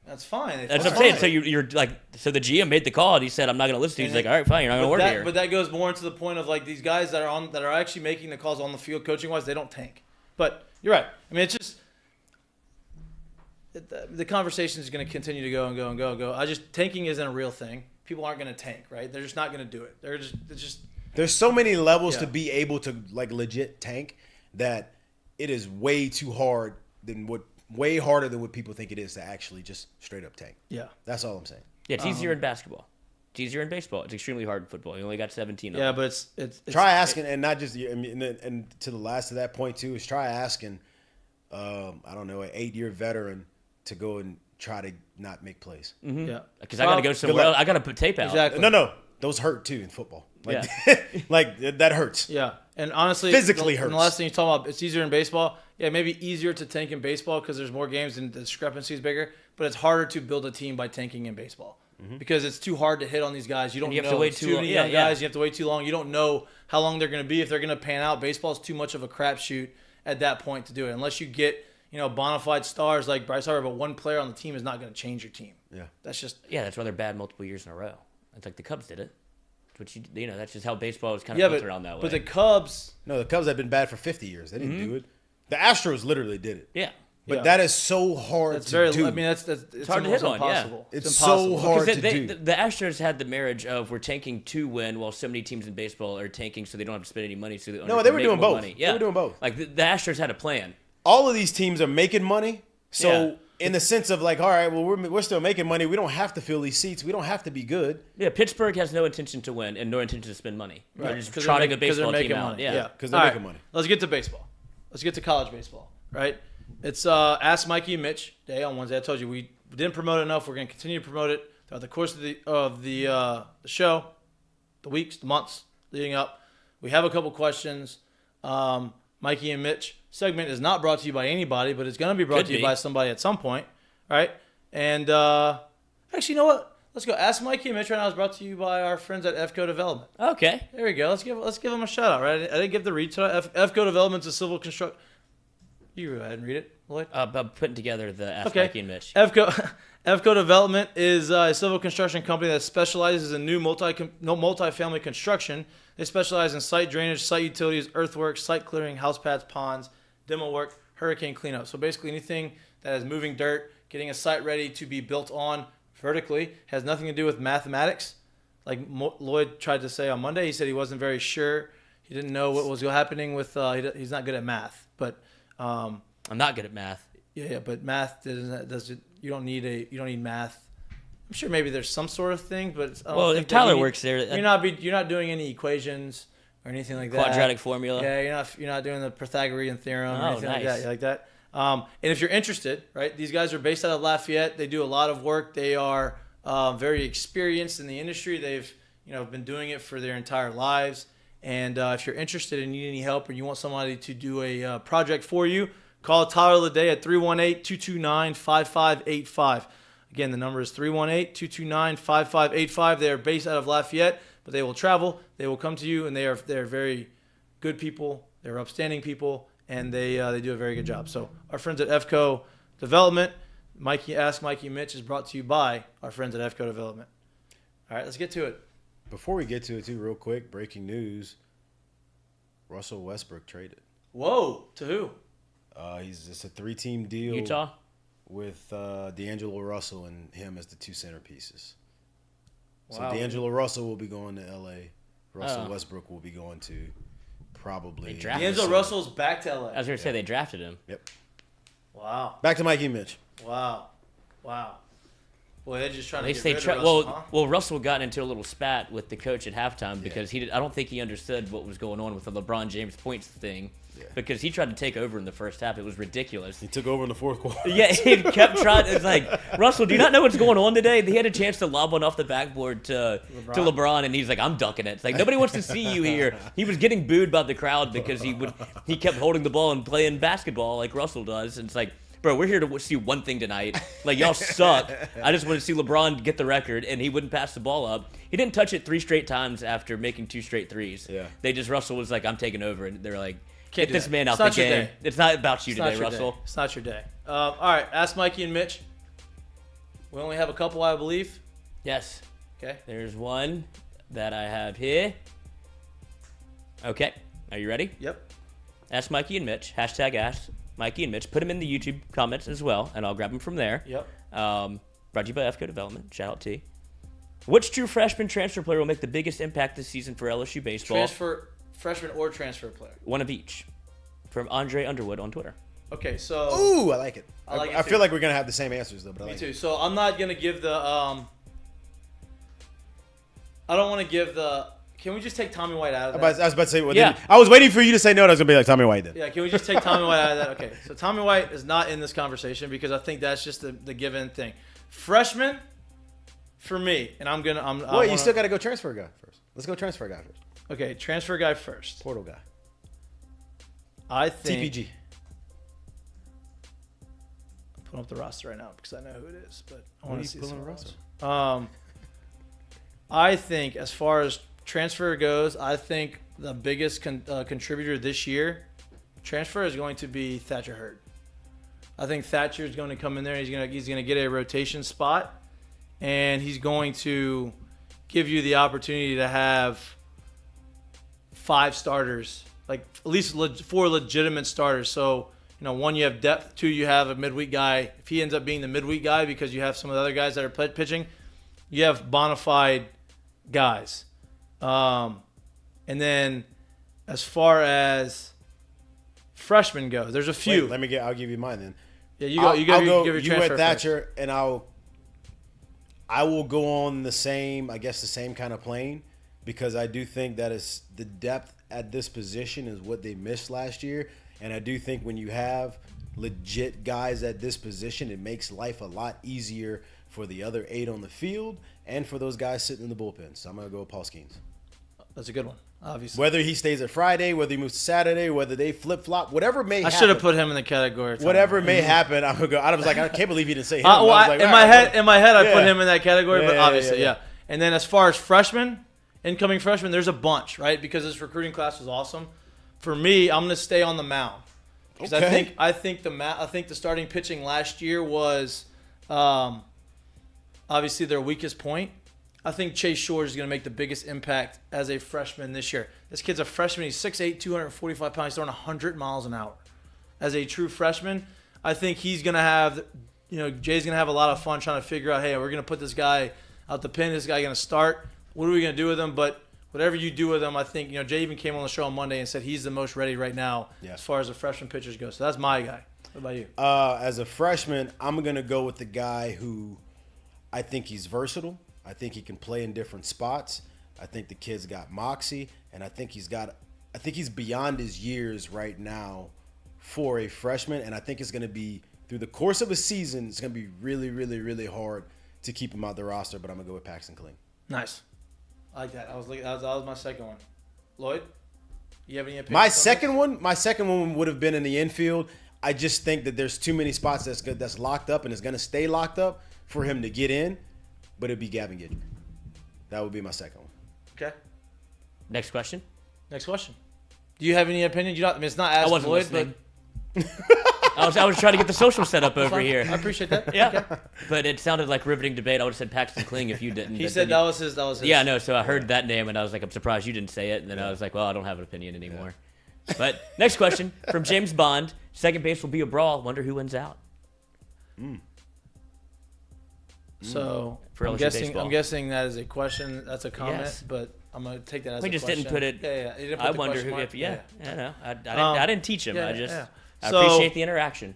Speaker 1: That's fine.
Speaker 6: That's what I'm saying. So you're like, so the GM made the call, and he said, "I'm not going to listen to you." He's like, "All right, fine, you're not going to work here."
Speaker 1: But that goes more into the point of like these guys that are actually making the calls on the field, coaching wise, they don't tank. But you're right. I mean, it's just. The conversation is going to continue to go and go and go and go. Tanking isn't a real thing. People aren't going to tank, right? They're just not going to do it.
Speaker 7: There's so many levels to be able to like legit tank that it is way harder than what people think it is to actually just straight up tank.
Speaker 1: Yeah.
Speaker 7: That's all I'm saying.
Speaker 6: Yeah, it's easier in basketball. It's easier in baseball. It's extremely hard in football. You only got 17 of them.
Speaker 1: Yeah, but it's
Speaker 7: try asking, and not just, I mean, and to the last of that point too, is try asking, I don't know, an 8-year veteran to go and try to not make plays.
Speaker 6: Mm-hmm. Yeah, because I got to go somewhere else. I got to put tape out.
Speaker 1: Exactly.
Speaker 7: No, those hurt too in football. Like that hurts.
Speaker 1: Yeah, and honestly,
Speaker 7: physically hurts.
Speaker 1: And the last thing you talk about, it's easier in baseball. Yeah, maybe easier to tank in baseball because there's more games and the discrepancy is bigger. But it's harder to build a team by tanking in baseball because it's too hard to hit on these guys. You don't know. You have to wait too long. Young guys. You have to wait too long. You don't know how long they're going to be, if they're going to pan out. Baseball is too much of a crapshoot at that point to do it, unless you get bona fide stars like Bryce Harper. But one player on the team is not going to change your team.
Speaker 7: Yeah,
Speaker 1: that's just
Speaker 6: that's why they're bad multiple years in a row. It's like the Cubs did it. But that's just how baseball is kind of built around that way.
Speaker 1: But the Cubs
Speaker 7: have been bad for 50 years. They didn't do it. The Astros literally did it.
Speaker 6: Yeah.
Speaker 7: But that is so hard to do.
Speaker 1: I mean, it's
Speaker 6: hard to hit on.
Speaker 1: Impossible.
Speaker 6: Yeah.
Speaker 7: It's so hard to do.
Speaker 6: The Astros had the marriage of we're tanking to win, while so many teams in baseball are tanking so they don't have to spend any money. So they
Speaker 7: were doing both.
Speaker 6: Money. Yeah.
Speaker 7: They were doing both.
Speaker 6: Like the Astros had a plan.
Speaker 7: All of these teams are making money. So in the sense of like, all right, well, we're still making money. We don't have to fill these seats. We don't have to be good.
Speaker 6: Yeah, Pittsburgh has no intention to win and no intention to spend money.
Speaker 1: Right.
Speaker 6: They're just trotting a baseball team out.
Speaker 1: Money.
Speaker 6: Yeah,
Speaker 7: because they're making money.
Speaker 1: Let's get to baseball. Let's get to college baseball, right? It's Ask Mikey and Mitch Day on Wednesday. I told you we didn't promote it enough. We're going to continue to promote it throughout the course of the show, the weeks, the months leading up. We have a couple questions. Mikey and Mitch segment is not brought to you by anybody, but it's going to be brought to you by somebody at some point, right? And actually, you know what? Let's go. Ask Mikey and Mitch right now is brought to you by our friends at FCO Development.
Speaker 6: Okay.
Speaker 1: There we go. Let's give them a shout out, right? I didn't give the read to it. FCO Development's a civil construction. You go ahead and read it, Lloyd.
Speaker 6: I'm putting together the Ask Mikey and Mitch.
Speaker 1: FCO Development is a civil construction company that specializes in new multi-family construction. They specialize in site drainage, site utilities, earthwork, site clearing, house pads, ponds, demo work, hurricane cleanup. So basically anything that is moving dirt, getting a site ready to be built on vertically, has nothing to do with mathematics. Like Lloyd tried to say on Monday, he said he wasn't very sure. He didn't know what was happening with. He's not good at math, but
Speaker 6: I'm not good at math.
Speaker 1: Yeah, but math doesn't. You don't need math. I'm sure maybe there's some sort of thing, but
Speaker 6: if Tyler works there,
Speaker 1: you're not doing any equations or anything like that.
Speaker 6: Quadratic formula.
Speaker 1: Yeah, you're not doing the Pythagorean theorem or anything like that. And if you're interested, right? These guys are based out of Lafayette. They do a lot of work. They are very experienced in the industry. They've been doing it for their entire lives. And if you're interested and need any help, or you want somebody to do a project for you, call Tyler Leday at 318-229-5585. Again, the number is 318-229-5585. They are based out of Lafayette, but they will travel. They will come to you, and they're very good people. They're upstanding people, and they do a very good job. So our friends at FCO Development, Ask Mikey and Mitch is brought to you by our friends at FCO Development. All right, let's get to it.
Speaker 7: Before we get to it, too, real quick, breaking news: Russell Westbrook traded.
Speaker 1: Whoa, to who?
Speaker 7: It's a 3-team deal.
Speaker 6: Utah.
Speaker 7: With D'Angelo Russell and him as the two centerpieces. So
Speaker 1: Wow.
Speaker 7: D'Angelo Russell will be going to L.A. Russell Westbrook will be going to probably.
Speaker 6: They drafted
Speaker 1: D'Angelo Russell's back to LA.
Speaker 6: I was going to say they drafted him.
Speaker 7: Yep.
Speaker 1: Wow.
Speaker 7: Back to Mikey and Mitch.
Speaker 1: Wow. Boy, they're just trying
Speaker 6: At
Speaker 1: to
Speaker 6: least
Speaker 1: get
Speaker 6: they
Speaker 1: rid
Speaker 6: tried.
Speaker 1: of Russell, huh?
Speaker 6: Well, Russell got into a little spat with the coach at halftime because I don't think he understood what was going on with the LeBron James points thing.
Speaker 7: Yeah.
Speaker 6: Because he tried to take over in the first half. It was ridiculous.
Speaker 7: He took over in the fourth quarter.
Speaker 6: Yeah, he kept trying. It's like, Russell, do you not know what's going on today? He had a chance to lob one off the backboard to LeBron, and he's like, I'm dunking it. It's like, nobody wants to see you here. He was getting booed by the crowd because he kept holding the ball and playing basketball like Russell does. And it's like, bro, we're here to see one thing tonight. Like, y'all suck. I just want to see LeBron get the record, and he wouldn't pass the ball up. He didn't touch it 3 straight times after making 2 straight threes.
Speaker 7: Yeah.
Speaker 6: Russell was like, I'm taking over, and they're like,
Speaker 1: Can't
Speaker 6: get
Speaker 1: do
Speaker 6: this
Speaker 1: that.
Speaker 6: man
Speaker 1: It's
Speaker 6: out the
Speaker 1: not your
Speaker 6: game.
Speaker 1: day.
Speaker 6: It's not about you
Speaker 1: It's not
Speaker 6: today,
Speaker 1: your
Speaker 6: Russell.
Speaker 1: day. It's not your day. All right, ask Mikey and Mitch. We only have a couple, I believe.
Speaker 6: Yes.
Speaker 1: Okay.
Speaker 6: There's one that I have here. Okay. Are you ready?
Speaker 1: Yep.
Speaker 6: Ask Mikey and Mitch. Hashtag ask Mikey and Mitch. Put them in the YouTube comments as well, and I'll grab them from there.
Speaker 1: Yep.
Speaker 6: Brought to you by FCO Development. Shout out T. Which true freshman transfer player will make the biggest impact this season for LSU baseball?
Speaker 1: Freshman or transfer player.
Speaker 6: One of each. From Andre Underwood on Twitter.
Speaker 1: Okay, so.
Speaker 7: Ooh, I like it.
Speaker 1: I like it
Speaker 7: I
Speaker 1: too.
Speaker 7: feel like we're going to have the same answers, though. But I
Speaker 1: Me
Speaker 7: like
Speaker 1: too.
Speaker 7: it.
Speaker 1: So I'm not gonna give the. I don't want to give the. Can we just take Tommy White out of that?
Speaker 7: I was about to say, well,
Speaker 6: Yeah.
Speaker 7: I was waiting for you to say no, and I was going to be like, Tommy White then.
Speaker 1: Yeah, can we just take Tommy White out of that? Okay, so Tommy White is not in this conversation because I think that's just the given thing. Freshman, for me, and I'm gonna.
Speaker 7: Wait, you still got to go transfer guy first. Let's go transfer guy first.
Speaker 1: Okay, transfer guy first.
Speaker 7: Portal guy.
Speaker 1: I think.
Speaker 7: TPG.
Speaker 1: I'm pulling up the roster right now because I know who it is, but I
Speaker 7: Who
Speaker 1: want
Speaker 7: are
Speaker 1: to
Speaker 7: you
Speaker 1: see
Speaker 7: pulling
Speaker 1: some
Speaker 7: the
Speaker 1: roster.
Speaker 7: roster?
Speaker 1: I think as far as transfer goes, I think the biggest contributor this year, transfer, is going to be Thatcher Hurd. I think Thatcher is going to come in there. He's gonna get a rotation spot, and he's going to give you the opportunity to have 5 starters, like at least 4 legitimate starters. So, 1, you have depth. 2, you have a midweek guy. If he ends up being the midweek guy because you have some of the other guys that are pitching, you have bona fide guys. And then as far as freshmen go, there's a few.
Speaker 7: Wait, I'll give you mine then.
Speaker 1: Yeah, you go. You give your
Speaker 7: you
Speaker 1: transfer
Speaker 7: at Thatcher, and I will go on the same kind of plane, because I do think that is the depth at this position is what they missed last year, and I do think when you have legit guys at this position, it makes life a lot easier for the other 8 on the field and for those guys sitting in the bullpen. So I'm gonna go with Paul Skeens.
Speaker 1: That's a good one, obviously.
Speaker 7: Whether he stays at Friday, whether he moves to Saturday, whether they flip flop, whatever may
Speaker 1: I
Speaker 7: happen.
Speaker 1: should have put him in the category. of
Speaker 7: Whatever
Speaker 1: Tommy.
Speaker 7: may happen, I'm gonna go. I was like, I can't believe he didn't say him.
Speaker 1: Well,
Speaker 7: I was like,
Speaker 1: in
Speaker 7: all
Speaker 1: my
Speaker 7: right,
Speaker 1: head, I put
Speaker 7: Yeah.
Speaker 1: him in that category, but
Speaker 7: Yeah,
Speaker 1: obviously,
Speaker 7: yeah.
Speaker 1: yeah. And then as far as freshmen, incoming freshmen, there's a bunch, right? Because this recruiting class was awesome. For me, I'm going to stay on the mound because
Speaker 7: Okay.
Speaker 1: I think the starting pitching last year was obviously their weakest point. I think Chase Shore is going to make the biggest impact as a freshman this year. This kid's a freshman. He's 6'8", 245 pounds. He's throwing 100 miles an hour. As a true freshman, I think he's going to have, Jay's going to have a lot of fun trying to figure out, hey, we're going to put this guy out the pen. This guy going to start. What are we going to do with him? But whatever you do with him, I think, Jay even came on the show on Monday and said he's the most ready right now as far as the freshman pitchers go. So that's my guy. What about you?
Speaker 7: As a freshman, I'm going to go with the guy who I think he's versatile. I think he can play in different spots. I think the kid's got moxie, and I think he's beyond his years right now for a freshman, and I think it's going to be, through the course of a season, it's going to be really, really, really hard to keep him out the roster, but I'm going to go with Paxton Kling.
Speaker 1: Nice. I like that. That was my second one. Lloyd, you have any opinions?
Speaker 7: My second one would have been in the infield. I just think that there's too many spots that's locked up and is going to stay locked up for him to get in, but it'd be Gavin Gidry. That would be my second one.
Speaker 1: Okay.
Speaker 6: Next question.
Speaker 1: Next question. Do you have any opinion? I mean, it's not as
Speaker 6: I wasn't
Speaker 1: Floyd,
Speaker 6: listening.
Speaker 1: but
Speaker 6: I was trying to get the social set up over
Speaker 1: I
Speaker 6: here.
Speaker 1: appreciate that.
Speaker 6: Yeah,
Speaker 1: Okay.
Speaker 6: but it sounded like riveting debate. I would have said Paxton Kling if you didn't.
Speaker 1: He
Speaker 6: but
Speaker 1: said
Speaker 6: then
Speaker 1: that was his. That was his.
Speaker 6: Yeah, no. So I heard that name and I was like, I'm surprised you didn't say it. And then I was like, well, I don't have an opinion anymore. But next question from James Bond: second base will be a brawl. Wonder who wins out.
Speaker 1: So
Speaker 6: For
Speaker 1: I'm
Speaker 6: LSU
Speaker 1: guessing.
Speaker 6: baseball.
Speaker 1: I'm guessing that is a question. That's a comment,
Speaker 6: Yes.
Speaker 1: but I'm gonna take that as
Speaker 6: We
Speaker 1: a
Speaker 6: just
Speaker 1: question.
Speaker 6: didn't put it.
Speaker 1: Yeah. He didn't put
Speaker 6: I
Speaker 1: the
Speaker 6: wonder
Speaker 1: question
Speaker 6: who.
Speaker 1: mark.
Speaker 6: If yeah, no. I didn't teach him.
Speaker 1: yeah,
Speaker 6: I just
Speaker 1: yeah.
Speaker 6: I
Speaker 1: So-
Speaker 6: appreciate the interaction.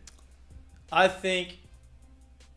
Speaker 1: I think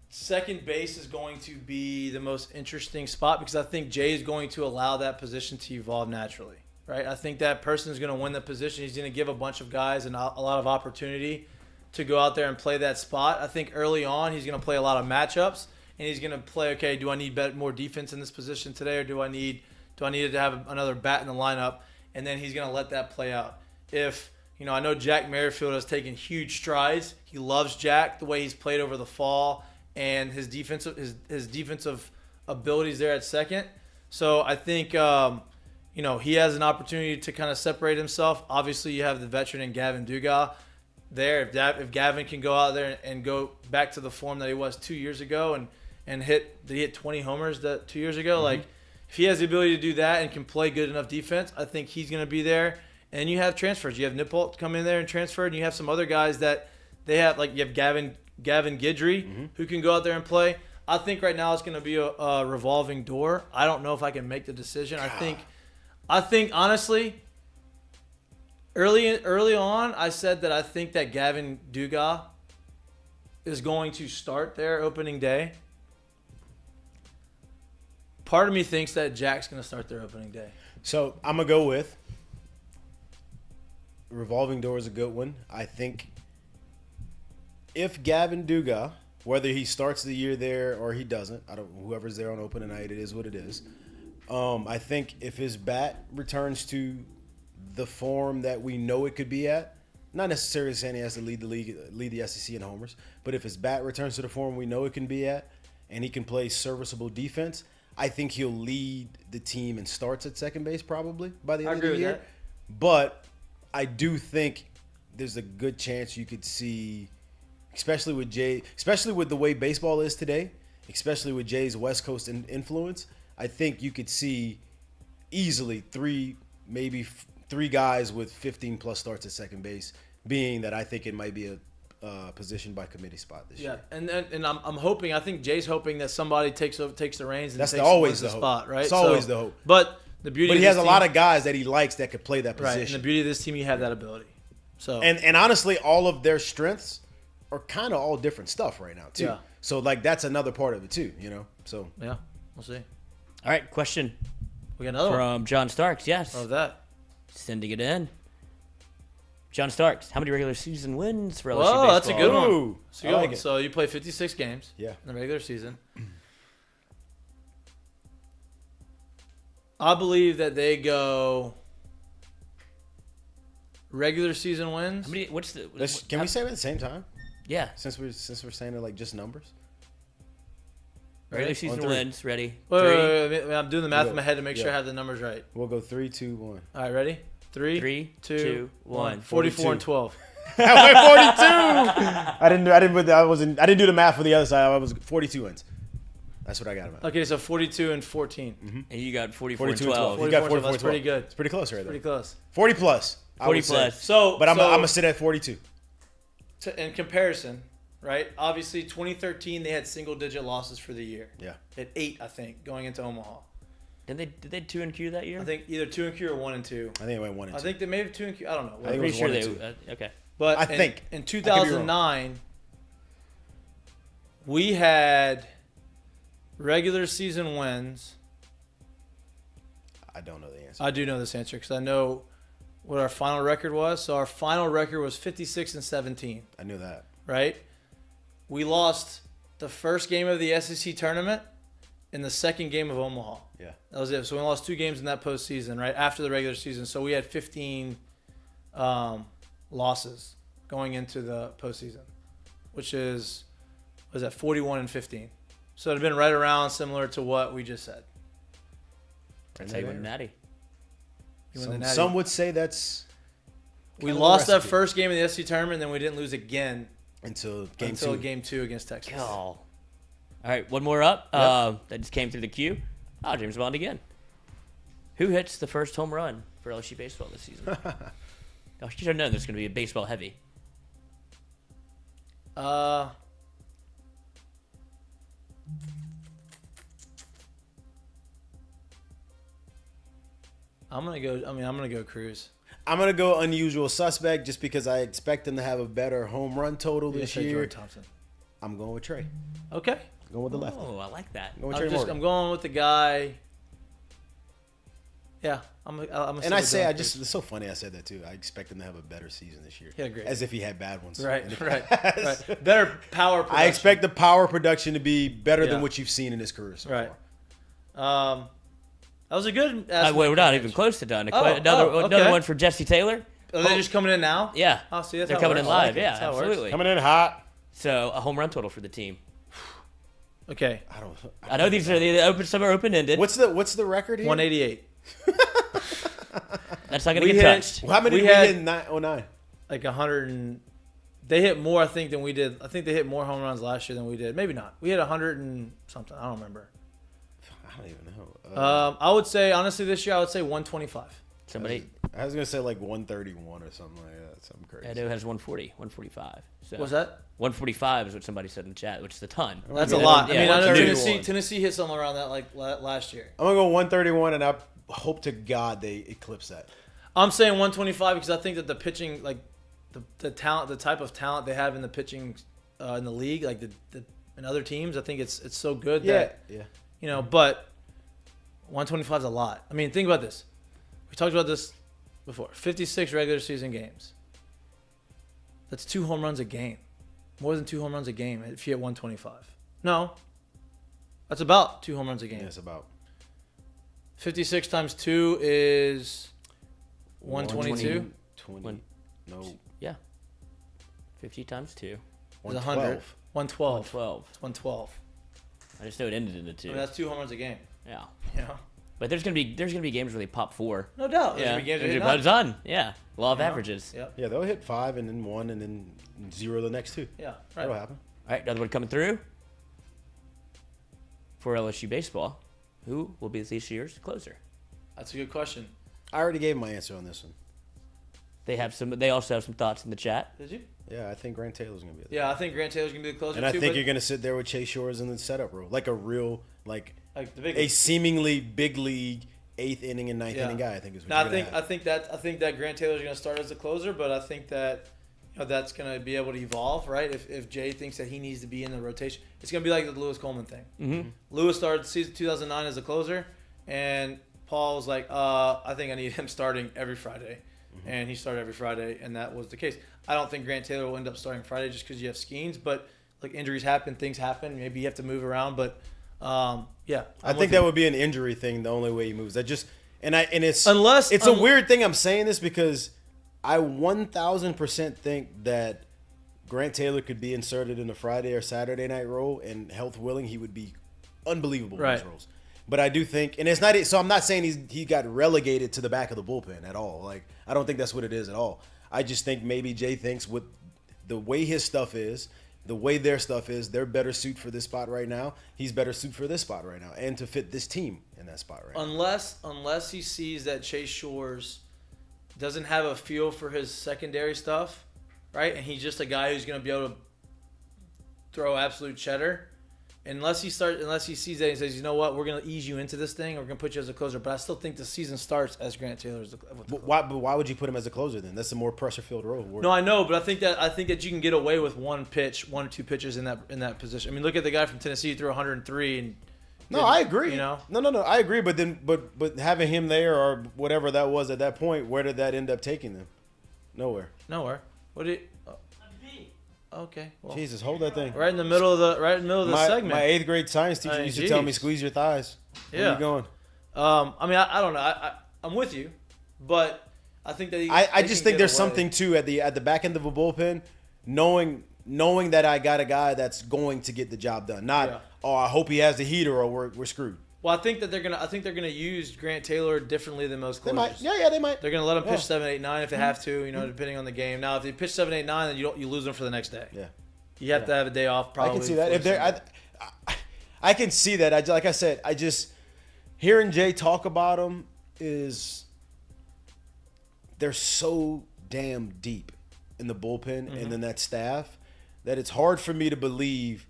Speaker 1: second base is going to be the most interesting spot because I think Jay is going to allow that position to evolve naturally, right? I think that person is going to win the position. He's going to give a bunch of guys a lot of opportunity to go out there and play that spot. I think early on he's going to play a lot of matchups and he's going to play, okay, do I need more defense in this position today or do I need to have another bat in the lineup? And then he's going to let that play out. If I know Jack Merrifield has taken huge strides. He loves Jack, the way he's played over the fall, and his defensive abilities there at second. So I think he has an opportunity to kind of separate himself. Obviously, you have the veteran in Gavin Dugas there. If Gavin can go out there and go back to the form that he was 2 years ago and hit 20 homers 2 years ago, like if he has the ability to do that and can play good enough defense, I think he's going to be there. And you have transfers. You have Nippolt come in there and transfer, and you have some other guys that they have, like you have Gavin Guidry, who can go out there and play. I think right now it's going to be a revolving door. I don't know if I can make the decision. I think honestly, early on, I said that I think that Gavin Dugas is going to start their opening day. Part of me thinks that Jack's going to start their opening day.
Speaker 7: So I'm going to go with revolving door is a good one. I think if Gavin Dugas, whether he starts the year there or he doesn't, whoever's there on opening night, it is what it is. I think if his bat returns to the form that we know it could be at, not necessarily saying he has to lead the SEC in homers, but if his bat returns to the form we know it can be at, and he can play serviceable defense, I think he'll lead the team in starts at second base probably by the end of the year. But I do think there's a good chance you could see, especially with the way baseball is today, especially with Jay's West Coast influence, I think you could see easily three guys with 15-plus starts at second base, being that I think it might be a position by committee spot this year.
Speaker 1: Yeah, and I'm hoping. I think Jay's hoping that somebody takes the reins and
Speaker 7: That's
Speaker 1: takes
Speaker 7: always
Speaker 1: the
Speaker 7: the hope.
Speaker 1: spot, right?
Speaker 7: It's always the hope.
Speaker 1: But the beauty.
Speaker 7: But
Speaker 1: of
Speaker 7: he has
Speaker 1: this
Speaker 7: a lot
Speaker 1: team-
Speaker 7: of guys that he likes that could play that position.
Speaker 1: right. And the beauty of this team, you have that ability. So
Speaker 7: And honestly, all of their strengths are kind of all different stuff right now too.
Speaker 1: Yeah.
Speaker 7: So like that's another part of it too, So
Speaker 1: yeah, we'll see.
Speaker 6: All right, question
Speaker 1: We got another one.
Speaker 6: from John Starks. Yes,
Speaker 1: Of that.
Speaker 6: sending it in. John Starks, how many regular season wins for LSU
Speaker 1: Whoa,
Speaker 6: baseball?
Speaker 1: that's a good one.
Speaker 7: Ooh,
Speaker 1: That's a
Speaker 7: I
Speaker 1: good
Speaker 7: like
Speaker 1: one.
Speaker 7: it.
Speaker 1: So you play 56 games.
Speaker 7: Yeah.
Speaker 1: In the regular season. I believe that they go regular season wins.
Speaker 6: How many? What's the?
Speaker 7: Can we say it at the same time?
Speaker 6: Yeah,
Speaker 7: Since we're saying it like just numbers.
Speaker 6: regular
Speaker 1: Ready?
Speaker 6: season
Speaker 7: On three.
Speaker 6: wins. Ready?
Speaker 1: Wait,
Speaker 6: Three,
Speaker 1: wait. I'm doing the math
Speaker 7: Yeah.
Speaker 1: in my head to make sure
Speaker 7: Yeah.
Speaker 1: I have the numbers right.
Speaker 7: We'll go 3, 2, 1.
Speaker 1: All right, ready? Three,
Speaker 6: 2, 1.
Speaker 1: 44 and 12.
Speaker 7: I went 42. I didn't do the math for the other side. I was 42 wins. That's what I got about.
Speaker 1: Okay, so 42 and 14.
Speaker 6: And you got 44 and
Speaker 7: 42 and
Speaker 6: 12.
Speaker 7: 12. You got
Speaker 1: 44,
Speaker 7: 44
Speaker 1: that's pretty good.
Speaker 7: It's pretty close right there.
Speaker 1: Pretty close.
Speaker 7: 40 plus. I
Speaker 6: 40
Speaker 7: would say.
Speaker 6: plus.
Speaker 1: So,
Speaker 7: But I'm gonna sit at 42.
Speaker 1: in comparison, right? Obviously, 2013 they had single-digit losses for the year.
Speaker 7: Yeah.
Speaker 1: At 8, I think, going into Omaha.
Speaker 6: Did they 2 and Q that year?
Speaker 1: I think either 2 and Q or 1 and 2.
Speaker 7: I think it went 1 and 2.
Speaker 1: I think they may have 2 and Q. I don't know.
Speaker 7: I think it
Speaker 6: Pretty
Speaker 7: was
Speaker 6: sure
Speaker 7: 1
Speaker 6: they.
Speaker 7: and 2.
Speaker 6: Okay.
Speaker 1: But
Speaker 7: I think.
Speaker 1: in
Speaker 7: I could be
Speaker 1: 2009, we had regular season wins.
Speaker 7: I don't know the answer.
Speaker 1: I do know this answer because I know what our final record was. So our final record was 56 and 17,
Speaker 7: I knew that.
Speaker 1: right? We lost the first game of the SEC tournament and the second game of Omaha.
Speaker 7: Yeah.
Speaker 1: That was it. So we lost 2 games in that postseason, right after the regular season. So we had 15 losses going into the postseason, which is 41 and 15. So it'd been right around similar to what we just said.
Speaker 6: That's how you win Natty.
Speaker 1: You win the Natty.
Speaker 7: Some would say that's
Speaker 1: We
Speaker 7: Kind of
Speaker 1: lost
Speaker 7: the
Speaker 1: that
Speaker 7: recipe.
Speaker 1: first game in the SEC tournament, and then we didn't lose again
Speaker 7: until
Speaker 1: until
Speaker 7: two.
Speaker 1: game 2 against Texas.
Speaker 6: Oh. All right, one more up. That just came through the queue. Oh, James Bond again. Who hits the first home run for LSU baseball this season? I should have known there's going to be a baseball heavy.
Speaker 1: I'm gonna go Cruz.
Speaker 7: I'm gonna go unusual suspect just because I expect them to have a better home run total
Speaker 1: Yeah,
Speaker 7: this
Speaker 1: say
Speaker 7: year.
Speaker 1: Jordan Thompson.
Speaker 7: I'm going with Trey.
Speaker 1: Okay.
Speaker 7: Going with the lefty.
Speaker 6: Oh, I like that.
Speaker 7: I'm going with Trey Morgan.
Speaker 1: I'm going with the guy. Yeah, I'm.
Speaker 7: And I say, it's so funny I said that too. I expect him to have a better season this year.
Speaker 1: Yeah, great.
Speaker 7: As if he had bad ones.
Speaker 1: Right,
Speaker 7: in the
Speaker 1: right,
Speaker 7: past.
Speaker 1: right. Better power production.
Speaker 7: I expect the power production to be better
Speaker 1: Yeah.
Speaker 7: than what you've seen in his career so
Speaker 1: Right.
Speaker 7: far.
Speaker 1: That was a good.
Speaker 6: We're not even close to done.
Speaker 1: Oh,
Speaker 6: Another
Speaker 1: okay.
Speaker 6: one for Jesse Taylor.
Speaker 1: Are they just coming in now?
Speaker 6: Yeah.
Speaker 1: Oh, see, that's
Speaker 6: They're
Speaker 1: how it
Speaker 6: coming in
Speaker 1: works. I like
Speaker 6: live.
Speaker 1: it.
Speaker 6: Yeah,
Speaker 1: That's how it works.
Speaker 6: absolutely.
Speaker 7: Coming in hot.
Speaker 6: So a home run total for the team.
Speaker 1: Okay.
Speaker 6: I know these are some are open ended.
Speaker 7: What's the record here?
Speaker 1: 188.
Speaker 6: That's not going to
Speaker 1: We
Speaker 6: get
Speaker 1: hit-
Speaker 6: touched.
Speaker 7: Well, how many
Speaker 1: We
Speaker 7: did we
Speaker 1: had-
Speaker 7: hit in 09?
Speaker 1: Like 100 and they hit more I think than we did. I think they hit more home runs last year than we did. Maybe not. We had 100 and something. I don't remember.
Speaker 7: I don't even know.
Speaker 1: I would say honestly this year I would say 125.
Speaker 6: Somebody,
Speaker 7: I was gonna say like 131 or something like that. Something crazy.
Speaker 6: Edo has 140, 145. So
Speaker 1: What's that?
Speaker 6: 145 is what somebody said in the chat, which is a ton.
Speaker 1: That's
Speaker 7: Yeah,
Speaker 1: a lot.
Speaker 6: yeah,
Speaker 1: I mean, I know
Speaker 7: 131.
Speaker 1: Tennessee hit something around that like last year.
Speaker 7: I'm gonna go 131, and I hope to God they eclipse that.
Speaker 1: I'm saying 125 because I think that the pitching, like the talent, the type of talent they have in the pitching in the league, like the in other teams, I think it's so good that
Speaker 7: Yeah.
Speaker 1: But 125 is a lot. I mean, think about this. We talked about this before. 56 regular season games. That's 2 home runs a game. More than 2 home runs a game if you hit 125. No. That's about 2 home runs a game.
Speaker 7: Yeah, it's about
Speaker 1: 56 times 2 is 122.
Speaker 7: 20. No.
Speaker 6: Yeah. 50 times 2.
Speaker 1: Is 100. 112.
Speaker 6: 12.
Speaker 1: It's 112.
Speaker 6: I just know it ended in the 2.
Speaker 1: I mean, that's 2 home runs a game.
Speaker 6: Yeah.
Speaker 1: You know?
Speaker 6: But there's gonna be games where they pop 4.
Speaker 1: No doubt. There's
Speaker 6: Yeah.
Speaker 1: gonna be games where
Speaker 6: It's
Speaker 1: you hit none.
Speaker 6: done. Yeah. Law of
Speaker 1: You know?
Speaker 6: averages.
Speaker 1: Yep.
Speaker 7: Yeah, they'll hit 5 and then 1 and then 0 the next 2.
Speaker 1: Yeah.
Speaker 7: That'll
Speaker 1: Right.
Speaker 7: happen.
Speaker 6: All right, another one coming through for LSU baseball. Who will be this year's closer?
Speaker 1: That's a good question.
Speaker 7: I already gave my answer on this one.
Speaker 6: They also have some thoughts in the chat.
Speaker 1: Did you?
Speaker 7: Yeah, I think Grant Taylor's gonna be there.
Speaker 1: Yeah, I think Grant Taylor's gonna be the closer
Speaker 7: And I
Speaker 1: too.
Speaker 7: think
Speaker 1: but
Speaker 7: you're gonna sit there with Chase Shores in the setup role, like a real, like
Speaker 1: like the big
Speaker 7: a seemingly big league 8th inning and 9th
Speaker 1: Yeah.
Speaker 7: inning guy. I think is what
Speaker 1: No,
Speaker 7: you're gonna
Speaker 1: I
Speaker 7: have.
Speaker 1: think that Grant Taylor's going to start as the closer, but I think that that's going to be able to evolve, right? If Jay thinks that he needs to be in the rotation, it's going to be like the Lewis Coleman thing.
Speaker 6: Mm-hmm.
Speaker 1: Lewis started season 2009 as a closer, and Paul was like, I think I need him starting every Friday, and he started every Friday, and that was the case. I don't think Grant Taylor will end up starting Friday just because you have Skeens, but like injuries happen, things happen. Maybe you have to move around, but yeah,
Speaker 7: I think that would be an injury thing. The only way he moves, that just and it's
Speaker 1: Unless-
Speaker 7: it's a weird thing. I'm saying this because I 1,000% think that Grant Taylor could be inserted in the Friday or Saturday night role, and health willing, he would be unbelievable in
Speaker 1: Right.
Speaker 7: those roles. But I do think, and it's not so. I'm not saying he got relegated to the back of the bullpen at all. Like I don't think that's what it is at all. I just think maybe Jay thinks with the way his stuff is, the way their stuff is, they're better suit for this spot right now. He's better suit for this spot right now, and to fit this team in that spot right now.
Speaker 1: Unless he sees that Chase Shores doesn't have a feel for his secondary stuff, right? And he's just a guy who's going to be able to throw absolute cheddar. Unless he sees that and says, you know what, we're going to ease you into this thing. We're going to put you as a closer. But I still think the season starts as Grant Taylor is the
Speaker 7: But why would you put him as a closer then? That's a more pressure-filled role.
Speaker 1: No, I know, but I think that you can get away with one or two pitches in that position. I mean, look at the guy from Tennessee who threw 103 and.
Speaker 7: No, I agree.
Speaker 1: You know?
Speaker 7: No, I agree. But then, but having him there or whatever that was at that point, where did that end up taking them? Nowhere.
Speaker 1: What did? Okay. Well,
Speaker 7: Jesus, hold that thing.
Speaker 1: right in the middle of the segment.
Speaker 7: My 8th grade science teacher used to tell me, squeeze your thighs. Where
Speaker 1: Yeah.
Speaker 7: are you going?
Speaker 1: I mean, I don't know. I'm with you, but I think that
Speaker 7: I just think there's something too at the back end of a bullpen, knowing that I got a guy that's going to get the job done. Not
Speaker 1: Yeah.
Speaker 7: I hope he has the heater or we're screwed.
Speaker 1: Well, I think they're gonna use Grant Taylor differently than most
Speaker 7: They
Speaker 1: closers.
Speaker 7: might. Yeah, they might.
Speaker 1: They're gonna let him pitch
Speaker 7: Yeah.
Speaker 1: 7, 8, 9 if they have to. You know, depending on the game. Now, if they pitch 7, 8, 9, then you lose them for the next day.
Speaker 7: Yeah.
Speaker 1: You have to have a day off. Probably.
Speaker 7: I can see that.
Speaker 1: before
Speaker 7: If they're,
Speaker 1: Sunday.
Speaker 7: I can see that. Like I said, I just hearing Jay talk about them is they're so damn deep in the bullpen and then that staff that it's hard for me to believe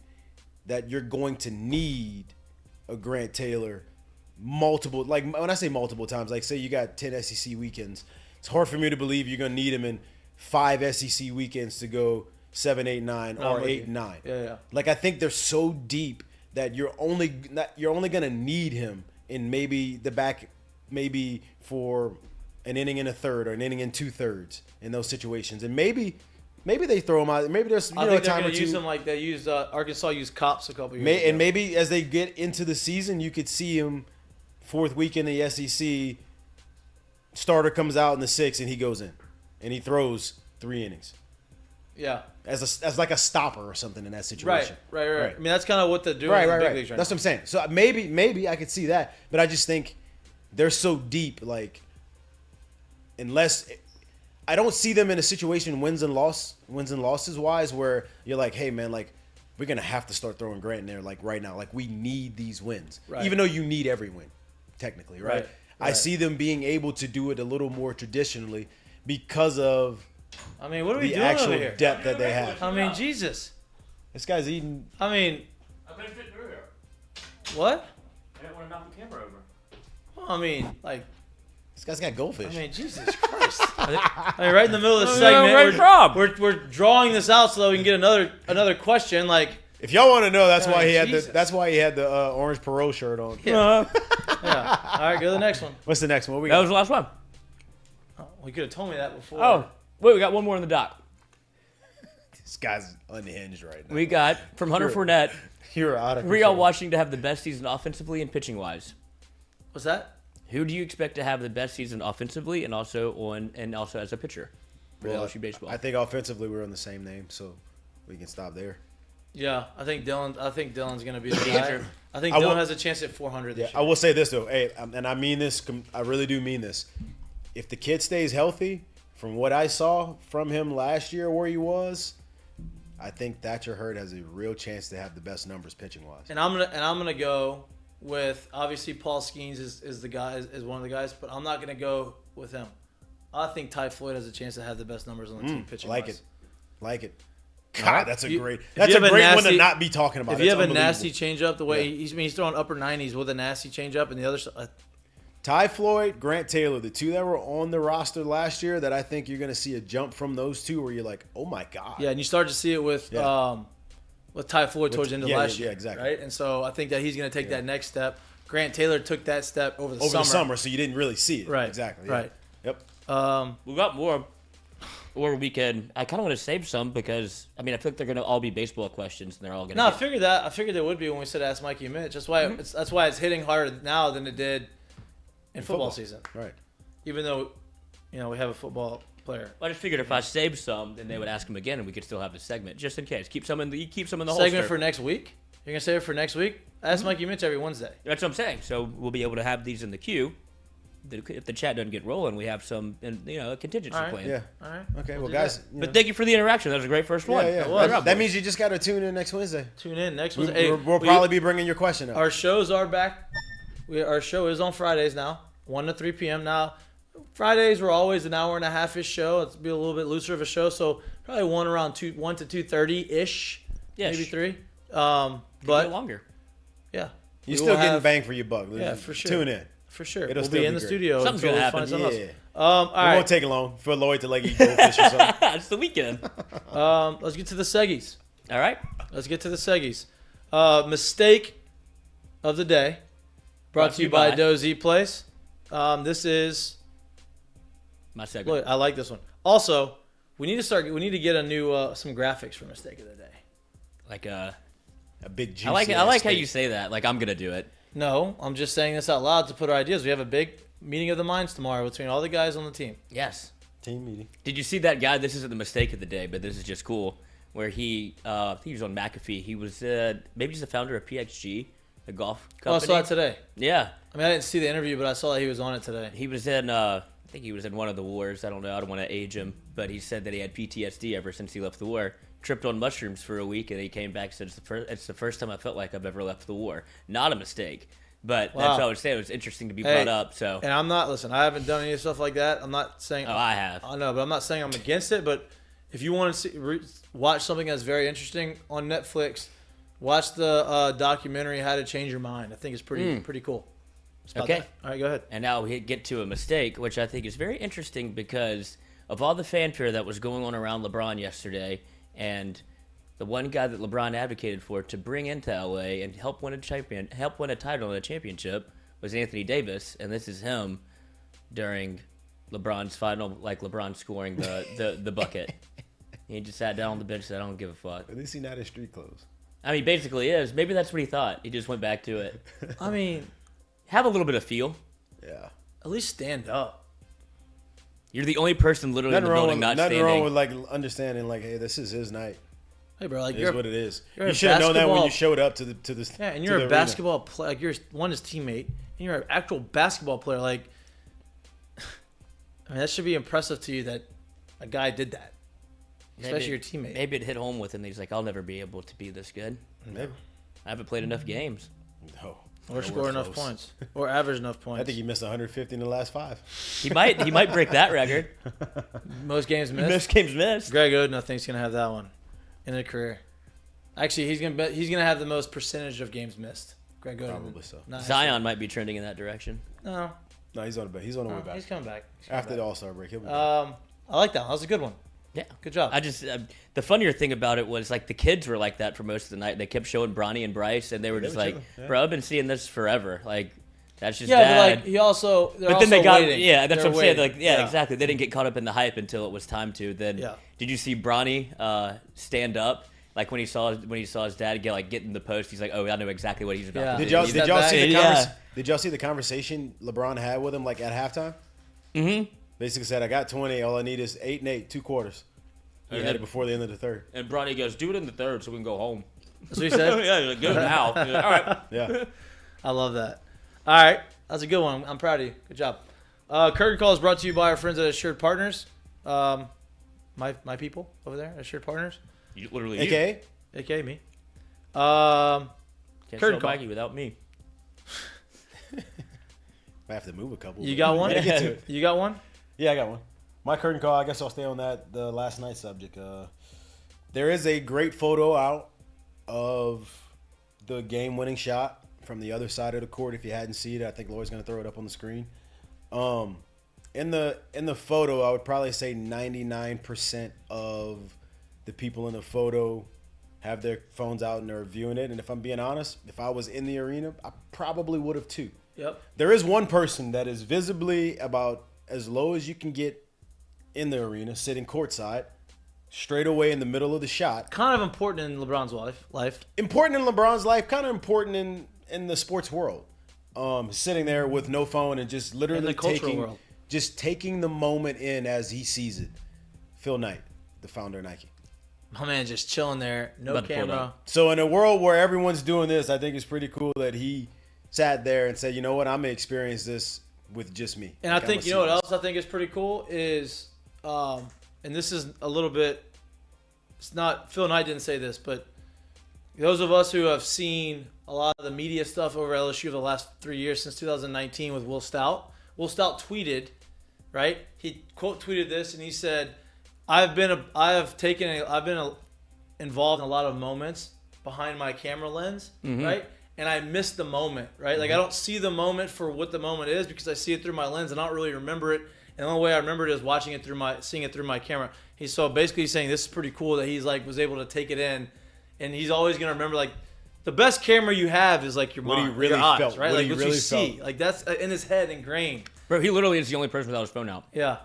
Speaker 7: that you're going to need a Grant Taylor multiple. Like when I say multiple times, like say you got 10 SEC weekends, it's hard for me to believe you're going to need him in 5 SEC weekends to go 7, 8, 9 or 8, 9.
Speaker 1: Yeah.
Speaker 7: Like I think they're so deep that you're only gonna need him in maybe the back, maybe for an inning and a third or an inning and 2/3 in those situations, and maybe they throw him out. Maybe there's
Speaker 1: I
Speaker 7: a
Speaker 1: think they're
Speaker 7: time or
Speaker 1: gonna use
Speaker 7: two.
Speaker 1: him like they used Arkansas used Cops a couple years ago.
Speaker 7: And maybe as they get into the season, you could see him 4th week in the SEC. Starter comes out in the 6th and he goes in, and he throws 3 innings.
Speaker 1: Yeah.
Speaker 7: As like a stopper or something in that situation.
Speaker 1: Right. I mean, that's kind of what they're doing
Speaker 7: Right,
Speaker 1: in the
Speaker 7: right,
Speaker 1: big
Speaker 7: right.
Speaker 1: leagues right
Speaker 7: That's
Speaker 1: now.
Speaker 7: what I'm saying. So maybe I could see that, but I just think they're so deep. Like, unless I don't see them in a situation wins and losses wise where you're like, hey man, like we're gonna have to start throwing Grant in there like right now. Like we need these wins,
Speaker 1: Right.
Speaker 7: even though you need every win, technically, right? I
Speaker 1: Right.
Speaker 7: see them being able to do it a little more traditionally because of
Speaker 1: I mean, what are we
Speaker 7: the
Speaker 1: doing
Speaker 7: actual
Speaker 1: over here?
Speaker 7: depth that they have.
Speaker 1: I mean, Jesus.
Speaker 7: This guy's eating.
Speaker 1: I mean,
Speaker 6: I couldn't fit through here.
Speaker 1: what?
Speaker 6: I didn't want to knock the camera over.
Speaker 1: Well, I mean, like,
Speaker 7: This guy's got goldfish.
Speaker 1: I mean, Jesus Christ. I mean, right in the middle of the
Speaker 6: Oh,
Speaker 1: segment,
Speaker 6: yeah, right, Rob.
Speaker 1: we're drawing this out so that we can get another question. Like,
Speaker 7: If y'all want to know, that's why he had
Speaker 1: Jesus.
Speaker 7: the orange Perot shirt on.
Speaker 1: yeah. All right, go to the next one.
Speaker 7: What's the next one? What we
Speaker 6: That
Speaker 7: got?
Speaker 6: was the last one.
Speaker 1: Oh, we could have told me that before.
Speaker 6: Oh, wait, we got one more in the dock.
Speaker 7: This guy's unhinged right now.
Speaker 6: We got from Hunter Fournette.
Speaker 7: You're out of
Speaker 6: Who are y'all
Speaker 7: control.
Speaker 6: watching to have the best season offensively and pitching wise?
Speaker 1: What's that?
Speaker 6: Who do you expect to have the best season offensively and also as a pitcher for
Speaker 7: Well,
Speaker 6: LSU baseball?
Speaker 7: I think offensively we're on the same name, so we can stop there.
Speaker 1: Yeah, I think Dylan's gonna be the guy.
Speaker 6: answer.
Speaker 1: I think
Speaker 7: I
Speaker 1: Dylan
Speaker 7: will-
Speaker 1: has a chance at 400
Speaker 7: Yeah,
Speaker 1: this
Speaker 7: I
Speaker 1: year.
Speaker 7: will say this though, hey, and I mean this. I really do mean this. If the kid stays healthy, from what I saw from him last year, where he was, I think Thatcher Hurd has a real chance to have the best numbers pitching wise.
Speaker 1: And I'm gonna go with, obviously Paul Skeens is the guy, is one of the guys, but I'm not gonna go with him. I think Ty Floyd has a chance to have the best numbers on the team pitching.
Speaker 7: Like
Speaker 1: wise.
Speaker 7: it, like it. God, that's a
Speaker 1: You-
Speaker 7: great.
Speaker 1: if
Speaker 7: That's
Speaker 1: you
Speaker 7: a
Speaker 1: have a
Speaker 7: great one
Speaker 1: nasty-
Speaker 7: to not be talking about.
Speaker 1: If you
Speaker 7: That's
Speaker 1: have a nasty
Speaker 7: unbelievable.
Speaker 1: changeup, the way
Speaker 7: Yeah.
Speaker 1: he's throwing upper 90s with a nasty changeup, and the other side,
Speaker 7: Ty Floyd, Grant Taylor, the two that were on the roster last year, that I think you're going to see a jump from those two, where you're like, oh my god.
Speaker 1: yeah, and you start to see it with Ty Floyd towards the end of
Speaker 7: yeah,
Speaker 1: last
Speaker 7: yeah,
Speaker 1: year,
Speaker 7: exactly.
Speaker 1: right? And so I think that he's going to take that next step. Grant Taylor took that step over
Speaker 7: over the summer, so you didn't really see it.
Speaker 1: Right,
Speaker 7: Exactly. Yeah.
Speaker 1: right.
Speaker 7: Yep.
Speaker 6: We got more. Or we can. I kind of want to save some because I feel like they're going to all be baseball questions and they're all going to.
Speaker 1: No, I figured that. I figured there would be when we said ask Mikey and Mitch. That's why that's why it's hitting harder now than it did in football season.
Speaker 7: Right.
Speaker 1: Even though, we have a football player.
Speaker 6: I just figured if I saved some, then they would ask him again, and we could still have the segment just in case. Keep some in the
Speaker 1: Segment
Speaker 6: holster.
Speaker 1: for next week. You're gonna save it for next week. Ask Mikey and Mitch every Wednesday.
Speaker 6: That's what I'm saying. So we'll be able to have these in the queue. If the chat doesn't get rolling, we have some, a contingency
Speaker 1: All right.
Speaker 6: plan.
Speaker 7: Yeah.
Speaker 1: All right.
Speaker 7: Okay.
Speaker 1: We'll
Speaker 7: Well,
Speaker 1: do
Speaker 7: guys.
Speaker 1: that.
Speaker 7: you
Speaker 6: But
Speaker 7: know.
Speaker 6: thank you for the interaction. That was a great first one.
Speaker 7: Yeah,
Speaker 1: was.
Speaker 7: yeah. That means you just got to tune in next Wednesday.
Speaker 1: Tune in next
Speaker 7: We,
Speaker 1: Wednesday. Hey,
Speaker 7: we'll probably be bringing your question up.
Speaker 1: Our shows are back. Our show is on Fridays now, 1 to 3 p.m. Now, Fridays were always an hour and a half-ish show. It's be a little bit looser of a show, so probably 1 to 2:30-ish,
Speaker 6: Yes.
Speaker 1: maybe 3.
Speaker 6: But
Speaker 1: But
Speaker 6: longer.
Speaker 1: yeah,
Speaker 7: You're
Speaker 1: we
Speaker 7: still
Speaker 1: will
Speaker 7: getting
Speaker 1: have-
Speaker 7: bang for your buck.
Speaker 1: Yeah, for sure.
Speaker 7: Tune in.
Speaker 1: for sure.
Speaker 7: It'll
Speaker 1: We'll
Speaker 7: still
Speaker 1: be in
Speaker 7: be
Speaker 1: the
Speaker 7: great.
Speaker 1: studio.
Speaker 6: Something's
Speaker 1: until
Speaker 6: gonna
Speaker 1: we find
Speaker 6: happen.
Speaker 1: something
Speaker 7: Yeah.
Speaker 1: else. All
Speaker 7: It
Speaker 1: right.
Speaker 7: won't take long for Lloyd to eat goldfish or something.
Speaker 6: It's the weekend.
Speaker 1: Let's get to the seggies.
Speaker 6: All right.
Speaker 1: Let's get to the seggies. Mistake of the day, brought to you by Dozy Place. This is.
Speaker 6: My segment.
Speaker 1: Look, I like this one. Also, we need to get a new some graphics for mistake of the day.
Speaker 6: Like
Speaker 7: A big juicy.
Speaker 6: I like how
Speaker 7: steak.
Speaker 6: you say that. Like I'm gonna do it.
Speaker 1: No, I'm just saying this out loud to put our ideas. We have a big meeting of the minds tomorrow between all the guys on the team.
Speaker 6: Yes.
Speaker 7: team meeting.
Speaker 6: Did you see that guy? This isn't the mistake of the day, but this is just cool. Where he was on McAfee. He was maybe he's the founder of PXG, the golf
Speaker 1: Oh, I
Speaker 6: company.
Speaker 1: saw it today.
Speaker 6: Yeah.
Speaker 1: I mean, I didn't see the interview, but I saw that he was on it today.
Speaker 6: He was in, I think he was in one of the wars. I don't know. I don't want to age him. But he said that he had PTSD ever since he left the war. Tripped on mushrooms for a week, and he came back and said, it's the first time I felt like I've ever left the war. Not a mistake. But that's what I would say. It was interesting to be brought up. So.
Speaker 1: And I'm not, listen, I haven't done any stuff like that. I'm not saying.
Speaker 6: Oh, I have.
Speaker 1: I know, but I'm not saying I'm against it. But if you want to watch something that's very interesting on Netflix, watch the documentary How to Change Your Mind. I think it's pretty cool.
Speaker 6: Okay.
Speaker 1: That. All right, go ahead.
Speaker 6: And now we get to a mistake, which I think is very interesting because of all the fanfare that was going on around LeBron yesterday, and the one guy that LeBron advocated for to bring into LA and help win a title and a championship was Anthony Davis, and this is him during LeBron's final, like LeBron scoring the bucket. He just sat down on the bench and said, "I don't give a fuck."
Speaker 7: At least he's not in street clothes.
Speaker 6: I mean, basically is. Maybe that's what he thought. He just went back to it.
Speaker 1: I mean,
Speaker 6: Have a little bit of feel.
Speaker 7: Yeah.
Speaker 1: at least stand up.
Speaker 6: You're the only person literally in the building not
Speaker 7: nothing
Speaker 6: standing.
Speaker 7: wrong with like understanding like, hey, this is his night.
Speaker 1: Hey, bro, like
Speaker 7: It
Speaker 1: you're
Speaker 7: is what it is.
Speaker 1: you're
Speaker 7: You
Speaker 1: a
Speaker 7: should have known that when
Speaker 1: basketball-
Speaker 7: you showed up to the
Speaker 1: yeah, and
Speaker 7: to
Speaker 1: you're
Speaker 7: the
Speaker 1: a
Speaker 7: arena.
Speaker 1: basketball player. Like you're his teammate, and you're an actual basketball player. Like, I mean, that should be impressive to you that a guy did that, especially your teammate.
Speaker 6: Maybe it hit home with him. He's like, I'll never be able to be this good.
Speaker 7: Maybe.
Speaker 6: I haven't played enough games.
Speaker 7: No.
Speaker 1: Or
Speaker 7: Nowhere
Speaker 1: score enough
Speaker 7: close.
Speaker 1: points, or average enough points.
Speaker 7: I think he missed 150 in the last 5.
Speaker 6: He might break that record.
Speaker 1: Most games missed.
Speaker 6: Most games missed.
Speaker 1: Greg Oden, I think, is gonna have that one in a career. Actually, he's gonna have the most percentage of games missed. Greg Oden,
Speaker 7: Probably so.
Speaker 1: Not
Speaker 6: Zion might be trending in that direction.
Speaker 1: No,
Speaker 7: No, he's on the way back.
Speaker 1: he's coming back. He's coming
Speaker 7: After
Speaker 1: back.
Speaker 7: the All-Star break, he'll be back.
Speaker 1: I like that one. That was a good one.
Speaker 6: Yeah.
Speaker 1: Good job.
Speaker 6: I just the funnier thing about it was like the kids were like that for most of the night. They kept showing Bronny and Bryce, and they were just
Speaker 7: were
Speaker 6: like,
Speaker 7: chilling, yeah.
Speaker 6: "Bro, I've been seeing this forever. Like, that's just
Speaker 1: yeah,
Speaker 6: dad."
Speaker 1: but like he also.
Speaker 6: But then they got that's
Speaker 1: They're
Speaker 6: what I'm saying.
Speaker 1: waiting.
Speaker 6: Like, yeah, exactly. They didn't get caught up in the hype until it was time to. Then,
Speaker 1: Yeah.
Speaker 6: did you see Bronny stand up? Like when he saw his dad get in the post, he's like, "Oh, I know exactly what he's about
Speaker 1: Yeah.
Speaker 6: to do."
Speaker 7: Did y'all
Speaker 1: Step
Speaker 7: see the
Speaker 6: back.
Speaker 7: Did y'all see the conversation LeBron had with him like at halftime?
Speaker 6: Mm-hmm.
Speaker 7: Basically said, "I got 20. All I need is 8 and 8, 2 quarters." He
Speaker 6: And
Speaker 7: had
Speaker 6: then-
Speaker 7: it before the end of the third.
Speaker 6: And Bronny goes, "Do it in the third, so we can go home."
Speaker 1: That's what he said.
Speaker 6: Yeah, he's like, "Go now." He's like, all right.
Speaker 7: Yeah.
Speaker 1: I love that. All right, that's a good one. I'm proud of you. Good job. Curtain Call is brought to you by our friends at Assured Partners. My people over there, Assured Partners,
Speaker 6: You literally
Speaker 7: AKA,
Speaker 1: aka me.
Speaker 6: can't
Speaker 1: Curtain
Speaker 6: spell
Speaker 1: call.
Speaker 6: Mikey without me.
Speaker 7: I have to move a couple.
Speaker 1: You got one?
Speaker 7: Gotta get to it.
Speaker 1: You got one?
Speaker 7: Yeah, I got one. My curtain call, I guess I'll stay on the last night subject. There is a great photo out of the game-winning shot from the other side of the court. If you hadn't seen it, I think Lloyd's going to throw it up on the screen. In the photo, I would probably say 99% of the people in the photo have their phones out and they're viewing it. And if I'm being honest, if I was in the arena, I probably would have too.
Speaker 1: Yep.
Speaker 7: There is one person that is visibly about as low as you can get in the arena, sitting courtside, straight away in the middle of the shot.
Speaker 1: Kind of important in LeBron's life.
Speaker 7: Important in LeBron's life, kind of important in the sports world. Sitting there with no phone and just literally
Speaker 1: In the cultural world.
Speaker 7: taking the moment in as he sees it. Phil Knight, the founder of Nike.
Speaker 1: My man just chilling there, no
Speaker 6: About to pull it
Speaker 1: camera.
Speaker 6: up.
Speaker 7: So in a world where everyone's doing this, I think it's pretty cool that he sat there and said, you know what, I'm going to experience this with just me.
Speaker 1: And I
Speaker 7: Like,
Speaker 1: think,
Speaker 7: I'ma
Speaker 1: you know what
Speaker 7: see
Speaker 1: else I think is pretty cool is, and this is a little bit, it's not, Phil Knight didn't say this, but those of us who have seen a lot of the media stuff over LSU the last 3 years since 2019 with Will Stout tweeted, right? He quote tweeted this and he said, I've been involved in a lot of moments behind my camera lens, right? And I miss the moment, right? Like I don't see the moment for what the moment is because I see it through my lens and I don't really remember it. And the only way I remember it is seeing it through my camera. He's so basically saying this is pretty cool that he's like was able to take it in, and he's always gonna remember like the best camera you have is like your
Speaker 7: What he
Speaker 1: mind,
Speaker 7: really
Speaker 1: your eyes,
Speaker 7: felt,
Speaker 1: right?
Speaker 7: what
Speaker 1: Like
Speaker 7: he
Speaker 1: what you
Speaker 7: really
Speaker 1: see,
Speaker 7: felt.
Speaker 1: like that's in his head ingrained.
Speaker 6: Bro, he literally is the only person without his phone out.
Speaker 1: Yeah,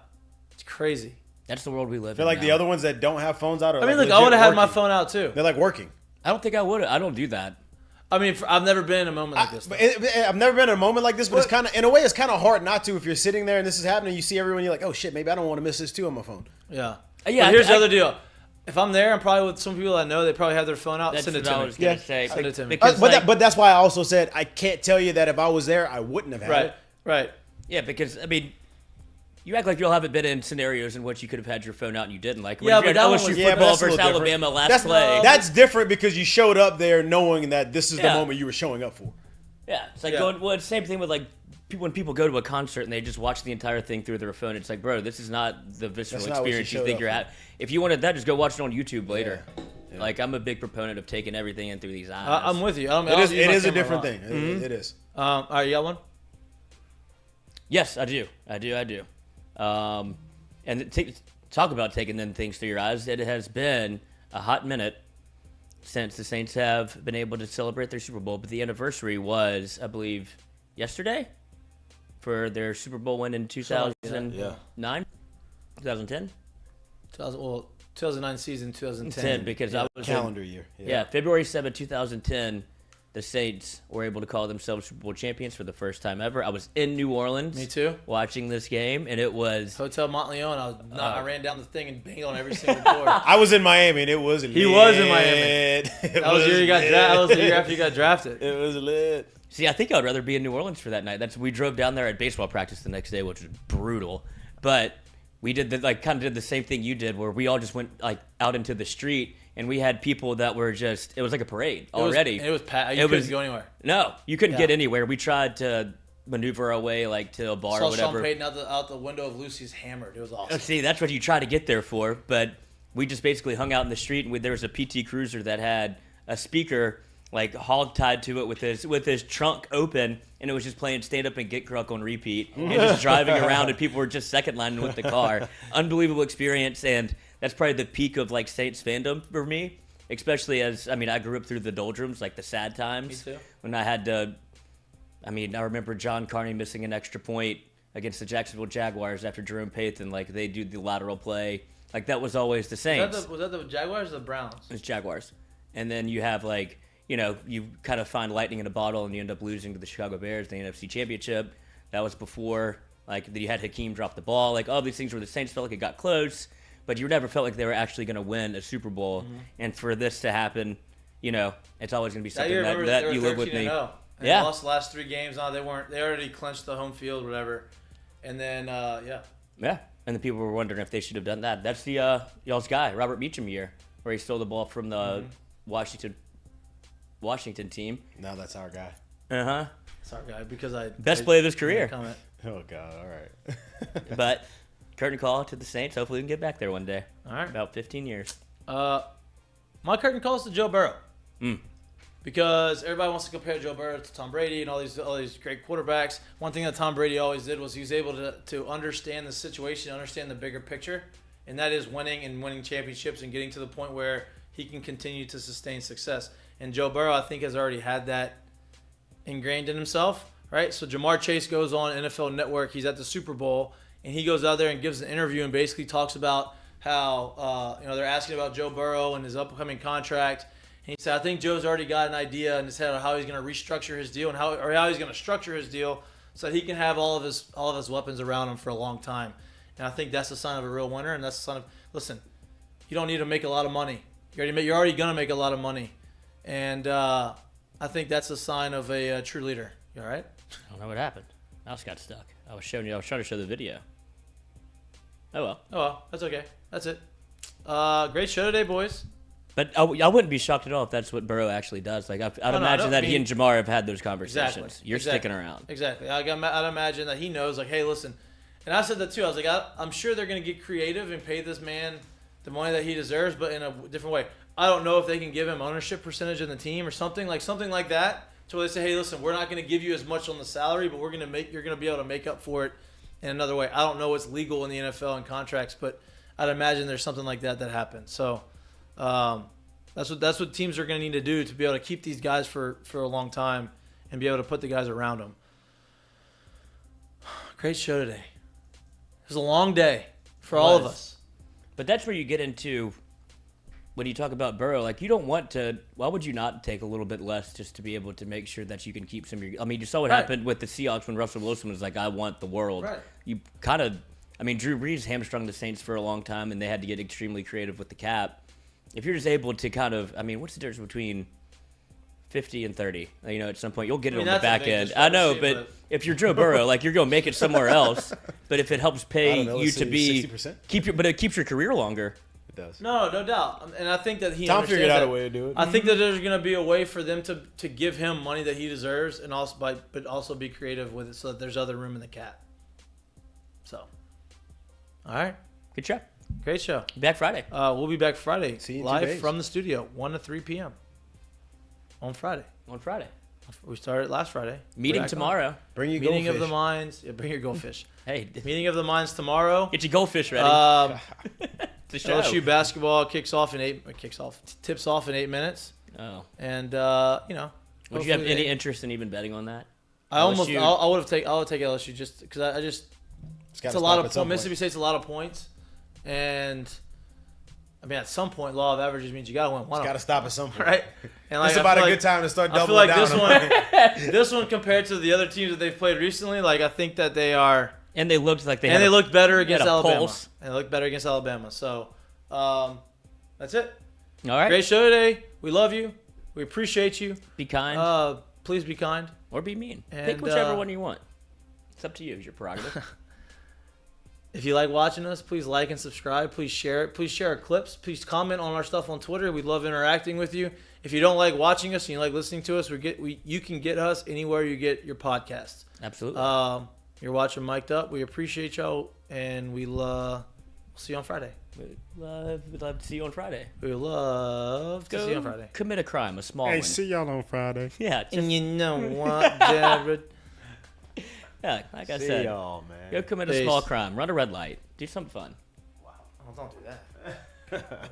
Speaker 1: it's crazy.
Speaker 6: That's the world we live
Speaker 7: I feel
Speaker 6: in
Speaker 7: like
Speaker 6: now.
Speaker 7: the other ones that don't have phones out are
Speaker 1: I mean,
Speaker 7: like
Speaker 1: look, I would have had my
Speaker 7: working.
Speaker 1: phone out too.
Speaker 7: They're like working.
Speaker 6: I don't think I would. I don't do that.
Speaker 1: I mean, I've never been in a moment like this.
Speaker 7: But I've never been in a moment like this, but it's kind of, in a way, it's kind of hard not to if you're sitting there and this is happening. You see everyone, you're like, oh shit, maybe I don't want to miss this too on my phone.
Speaker 1: Yeah.
Speaker 6: Yeah,
Speaker 1: But here's the other deal. If I'm there, I'm probably with some people I know. They probably have their phone out.
Speaker 6: That's
Speaker 1: Send it
Speaker 6: what
Speaker 1: to
Speaker 6: I
Speaker 1: me.
Speaker 6: was gonna
Speaker 7: Yeah.
Speaker 6: say.
Speaker 1: Send it to me.
Speaker 6: Because,
Speaker 7: But,
Speaker 6: like,
Speaker 7: but that's why I also said I can't tell you that if I was there, I wouldn't have had
Speaker 1: Right.
Speaker 7: it.
Speaker 1: Right.
Speaker 6: yeah, because I mean, you act like you all haven't been in scenarios in which you could have had your phone out and you didn't. Like,
Speaker 1: Yeah,
Speaker 6: when
Speaker 1: but
Speaker 6: you're
Speaker 1: that
Speaker 6: at
Speaker 1: one
Speaker 6: LSU
Speaker 1: was-
Speaker 7: Yeah, but
Speaker 6: football
Speaker 7: that's a
Speaker 6: versus
Speaker 7: little different.
Speaker 6: Alabama last
Speaker 7: That's
Speaker 6: play.
Speaker 7: That's different because you showed up there knowing that this is the
Speaker 6: Yeah.
Speaker 7: moment you were showing up for.
Speaker 6: Yeah, it's like
Speaker 1: Yeah.
Speaker 6: going. Well, it's the same thing with like when people go to a concert and they just watch the entire thing through their phone. It's like, bro, this is not the visceral
Speaker 7: That's not what you
Speaker 6: experience you
Speaker 7: showed
Speaker 6: think
Speaker 7: up
Speaker 6: you're
Speaker 7: for.
Speaker 6: at. If you wanted that, just go watch it on YouTube later.
Speaker 7: Yeah.
Speaker 6: Like, I'm a big proponent of taking everything in through these eyes.
Speaker 1: I'm with you. I
Speaker 7: It is.
Speaker 1: use
Speaker 7: It
Speaker 1: my
Speaker 7: is a
Speaker 1: camera
Speaker 7: different
Speaker 1: lot.
Speaker 7: thing. It is.
Speaker 1: All right, you got one?
Speaker 6: Yes, I do. And talk about taking them things through your eyes. It has been a hot minute since the Saints have been able to celebrate their Super Bowl, but the anniversary was, I believe, yesterday for their Super Bowl win in 2009,
Speaker 7: Yeah.
Speaker 6: 2010,
Speaker 1: 2009 season, 2010.
Speaker 6: 10, because I was
Speaker 7: Calendar year.
Speaker 6: Yeah, February 7, 2010, the Saints were able to call themselves Super Bowl champions for the first time ever. I was in New Orleans.
Speaker 1: Me too.
Speaker 6: Watching this game, and it was
Speaker 1: Hotel Montleone. I ran down the thing and banged on every single door.
Speaker 7: I was in Miami and it was lit.
Speaker 1: He was in Miami.
Speaker 7: That
Speaker 1: That was the year you got drafted. That was the year after you got drafted.
Speaker 7: It was lit.
Speaker 6: See, I think I'd rather be in New Orleans for that night. We drove down there at baseball practice the next day, which was brutal. But we did kind of did the same thing you did, where we all just went out into the street, and we had people that were just. It was like a parade already.
Speaker 1: It was packed. You couldn't go anywhere.
Speaker 6: No, you couldn't
Speaker 1: Yeah.
Speaker 6: get anywhere. We tried to maneuver our way to a bar
Speaker 1: Saw
Speaker 6: or whatever.
Speaker 1: Sean Payton out the window of Lucy's hammered. It was awesome.
Speaker 6: See, that's what you try to get there for. But we just basically hung out in the street, and there was a PT Cruiser that had a speaker hog tied to it with his trunk open, and it was just playing Stand Up and Get Crunk on repeat, and just driving around, and people were just second lining with the car. Unbelievable experience, and that's probably the peak of Saints fandom for me. Especially I grew up through the doldrums, the sad times.
Speaker 1: Me too.
Speaker 6: When I had to. I remember John Carney missing an extra point against the Jacksonville Jaguars after Jerome Pathan, they do the lateral play. That was always the Saints.
Speaker 1: Was that the Jaguars or the Browns?
Speaker 6: It's Jaguars. And then you have you kind of find lightning in a bottle and you end up losing to the Chicago Bears, the NFC Championship. That was before you had Hakeem drop the ball. All these things where the Saints felt like it got close, but you never felt like they were actually going to win a Super Bowl.
Speaker 1: Mm-hmm.
Speaker 6: And for this to happen, it's always going to be
Speaker 1: That
Speaker 6: something
Speaker 1: year,
Speaker 6: that you live with me.
Speaker 1: And
Speaker 6: Yeah.
Speaker 1: They lost the last 3 games. No, they weren't. They already clinched the home field, whatever. And then, yeah.
Speaker 6: Yeah. And the people were wondering if they should have done that. That's the y'all's guy, Robert Meacham year, where he stole the ball from the Washington team.
Speaker 7: Now that's our guy.
Speaker 6: Uh-huh.
Speaker 1: Sorry, guy, because I
Speaker 6: Best play of his career.
Speaker 1: Comment.
Speaker 7: Oh God! All right.
Speaker 6: But curtain call to the Saints. Hopefully we can get back there one day.
Speaker 1: All right.
Speaker 6: About 15 years.
Speaker 1: My curtain calls to Joe Burrow.
Speaker 6: Mm.
Speaker 1: Because everybody wants to compare Joe Burrow to Tom Brady and all these great quarterbacks. One thing that Tom Brady always did was he was able to understand the situation, understand the bigger picture, and that is winning championships and getting to the point where he can continue to sustain success. And Joe Burrow, I think, has already had that ingrained in himself, right? So Jamar Chase goes on NFL Network. He's at the Super Bowl, and he goes out there and gives an interview and basically talks about how they're asking about Joe Burrow and his upcoming contract. And he said, I think Joe's already got an idea in his head of how he's going to restructure his deal and how he's going to structure his deal so that he can have all of his weapons around him for a long time. And I think that's a sign of a real winner, and that's a sign of, listen, you don't need to make a lot of money. You're already going to make a lot of money. And I think that's a sign of a true leader. You all right?
Speaker 6: I don't know what happened. Mouse got stuck. I was trying to show the video. Oh well.
Speaker 1: Oh, well, that's okay. That's it. Great show today, boys.
Speaker 6: But I wouldn't be shocked at all if that's what Burrow actually does. I'd imagine that he and Jamar have had those conversations.
Speaker 1: Exactly.
Speaker 6: You're sticking around.
Speaker 1: Exactly. I'd imagine that he knows, hey, listen. And I said that too. I was like, I'm sure they're going to get creative and pay this man the money that he deserves, but in a different way. I don't know if they can give him ownership percentage in the team or something like that. So they say, hey, listen, we're not going to give you as much on the salary, but you're going to be able to make up for it in another way. I don't know what's legal in the NFL and contracts, but I'd imagine there's something like that happens. So that's what teams are going to need to do to be able to keep these guys for a long time and be able to put the guys around them. Great show today. It was a long day for all of us.
Speaker 6: But that's where you get into when you talk about Burrow. You don't want to. Why would you not take a little bit less just to be able to make sure that you can keep some of your? You saw what happened with the Seahawks when Russell Wilson was like, "I want the world."
Speaker 1: Right.
Speaker 6: You kind of. Drew Brees hamstrung the Saints for a long time, and they had to get extremely creative with the cap. if you're just able to kind of, I mean, what's the difference between 50 and 30? You know, at some point you'll get it on the
Speaker 1: that's a
Speaker 6: back
Speaker 1: big
Speaker 6: end. I know,
Speaker 1: discrepancy,
Speaker 6: but if you're Joe Burrow, like you're going to make it somewhere else. But if it helps
Speaker 7: I
Speaker 6: pay
Speaker 7: don't know,
Speaker 6: you
Speaker 7: let's
Speaker 6: to
Speaker 7: say
Speaker 6: be
Speaker 7: 60%?
Speaker 6: but it keeps your career longer.
Speaker 7: It does.
Speaker 1: No doubt. And I think that he
Speaker 7: Tom figured out
Speaker 1: understands
Speaker 7: a way to do it.
Speaker 1: I think that there's going to be a way for them to give him money that he deserves, and also but also be creative with it, so that there's other room in the cap. So, all right,
Speaker 6: Good show.
Speaker 1: great show.
Speaker 6: Back Friday.
Speaker 1: We'll be back Friday
Speaker 7: See you in 2
Speaker 1: live
Speaker 7: days.
Speaker 1: from the studio, 1 to 3 p.m. on Friday.
Speaker 6: On Friday.
Speaker 1: We started last Friday.
Speaker 6: Meeting
Speaker 1: We're back on.
Speaker 6: tomorrow.
Speaker 7: Bring your
Speaker 1: Meeting of
Speaker 7: goldfish.
Speaker 1: the minds. Yeah, bring your goldfish.
Speaker 6: Hey,
Speaker 1: Meeting of the minds tomorrow.
Speaker 6: get your goldfish ready.
Speaker 1: Um,
Speaker 6: the show.
Speaker 1: LSU basketball tips off in 8 minutes,
Speaker 6: Oh.
Speaker 1: and you know.
Speaker 6: Would you have
Speaker 1: hopefully
Speaker 6: any
Speaker 1: they-
Speaker 6: interest in even betting on that?
Speaker 1: I almost
Speaker 6: LSU?
Speaker 1: I would take LSU just because I just
Speaker 7: It's, gotta
Speaker 1: it's a lot
Speaker 7: stop at
Speaker 1: of
Speaker 7: some point.
Speaker 1: Mississippi State's a lot of points, and I mean at some point law of averages means you gotta win one
Speaker 7: It's
Speaker 1: of
Speaker 7: got to
Speaker 1: them,
Speaker 7: stop at some point.
Speaker 1: right? And
Speaker 7: It's
Speaker 1: I
Speaker 7: about a
Speaker 1: feel
Speaker 7: good
Speaker 1: like-
Speaker 7: time to start
Speaker 1: I feel
Speaker 7: doubling
Speaker 1: like
Speaker 7: down.
Speaker 1: this one compared to the other teams that they've played recently, like I think that they are,
Speaker 6: And they looked like they
Speaker 1: and
Speaker 6: had
Speaker 1: they
Speaker 6: a-
Speaker 1: looked better
Speaker 6: had
Speaker 1: against
Speaker 6: a
Speaker 1: Alabama.
Speaker 6: pulse.
Speaker 1: And they looked better against Alabama. So that's it.
Speaker 6: All right.
Speaker 1: Great show today. We love you. We appreciate you.
Speaker 6: Be kind
Speaker 1: Please be kind.
Speaker 6: or be mean.
Speaker 1: and,
Speaker 6: Pick whichever one you want. It's up to you. It's your prerogative.
Speaker 1: If you like watching us, please like and subscribe. Please share it. Please share our clips. Please comment on our stuff on Twitter. We love interacting with you. If you don't like watching us and you like listening to us, you can get us anywhere you get your podcasts.
Speaker 6: Absolutely.
Speaker 1: You're watching Miked Up. We appreciate y'all, and we'll see you on Friday.
Speaker 6: We'd love to see you on Friday.
Speaker 1: We love to
Speaker 6: Go
Speaker 1: see you on Friday.
Speaker 6: commit a crime, a small one.
Speaker 3: y'all on Friday.
Speaker 6: Yeah, just,
Speaker 1: And you know what, Jared?
Speaker 6: yeah, like I
Speaker 7: See
Speaker 6: said,
Speaker 7: y'all, man.
Speaker 6: go commit a
Speaker 1: Peace.
Speaker 6: small crime, run a red light, do something fun.
Speaker 1: Wow. Don't do that.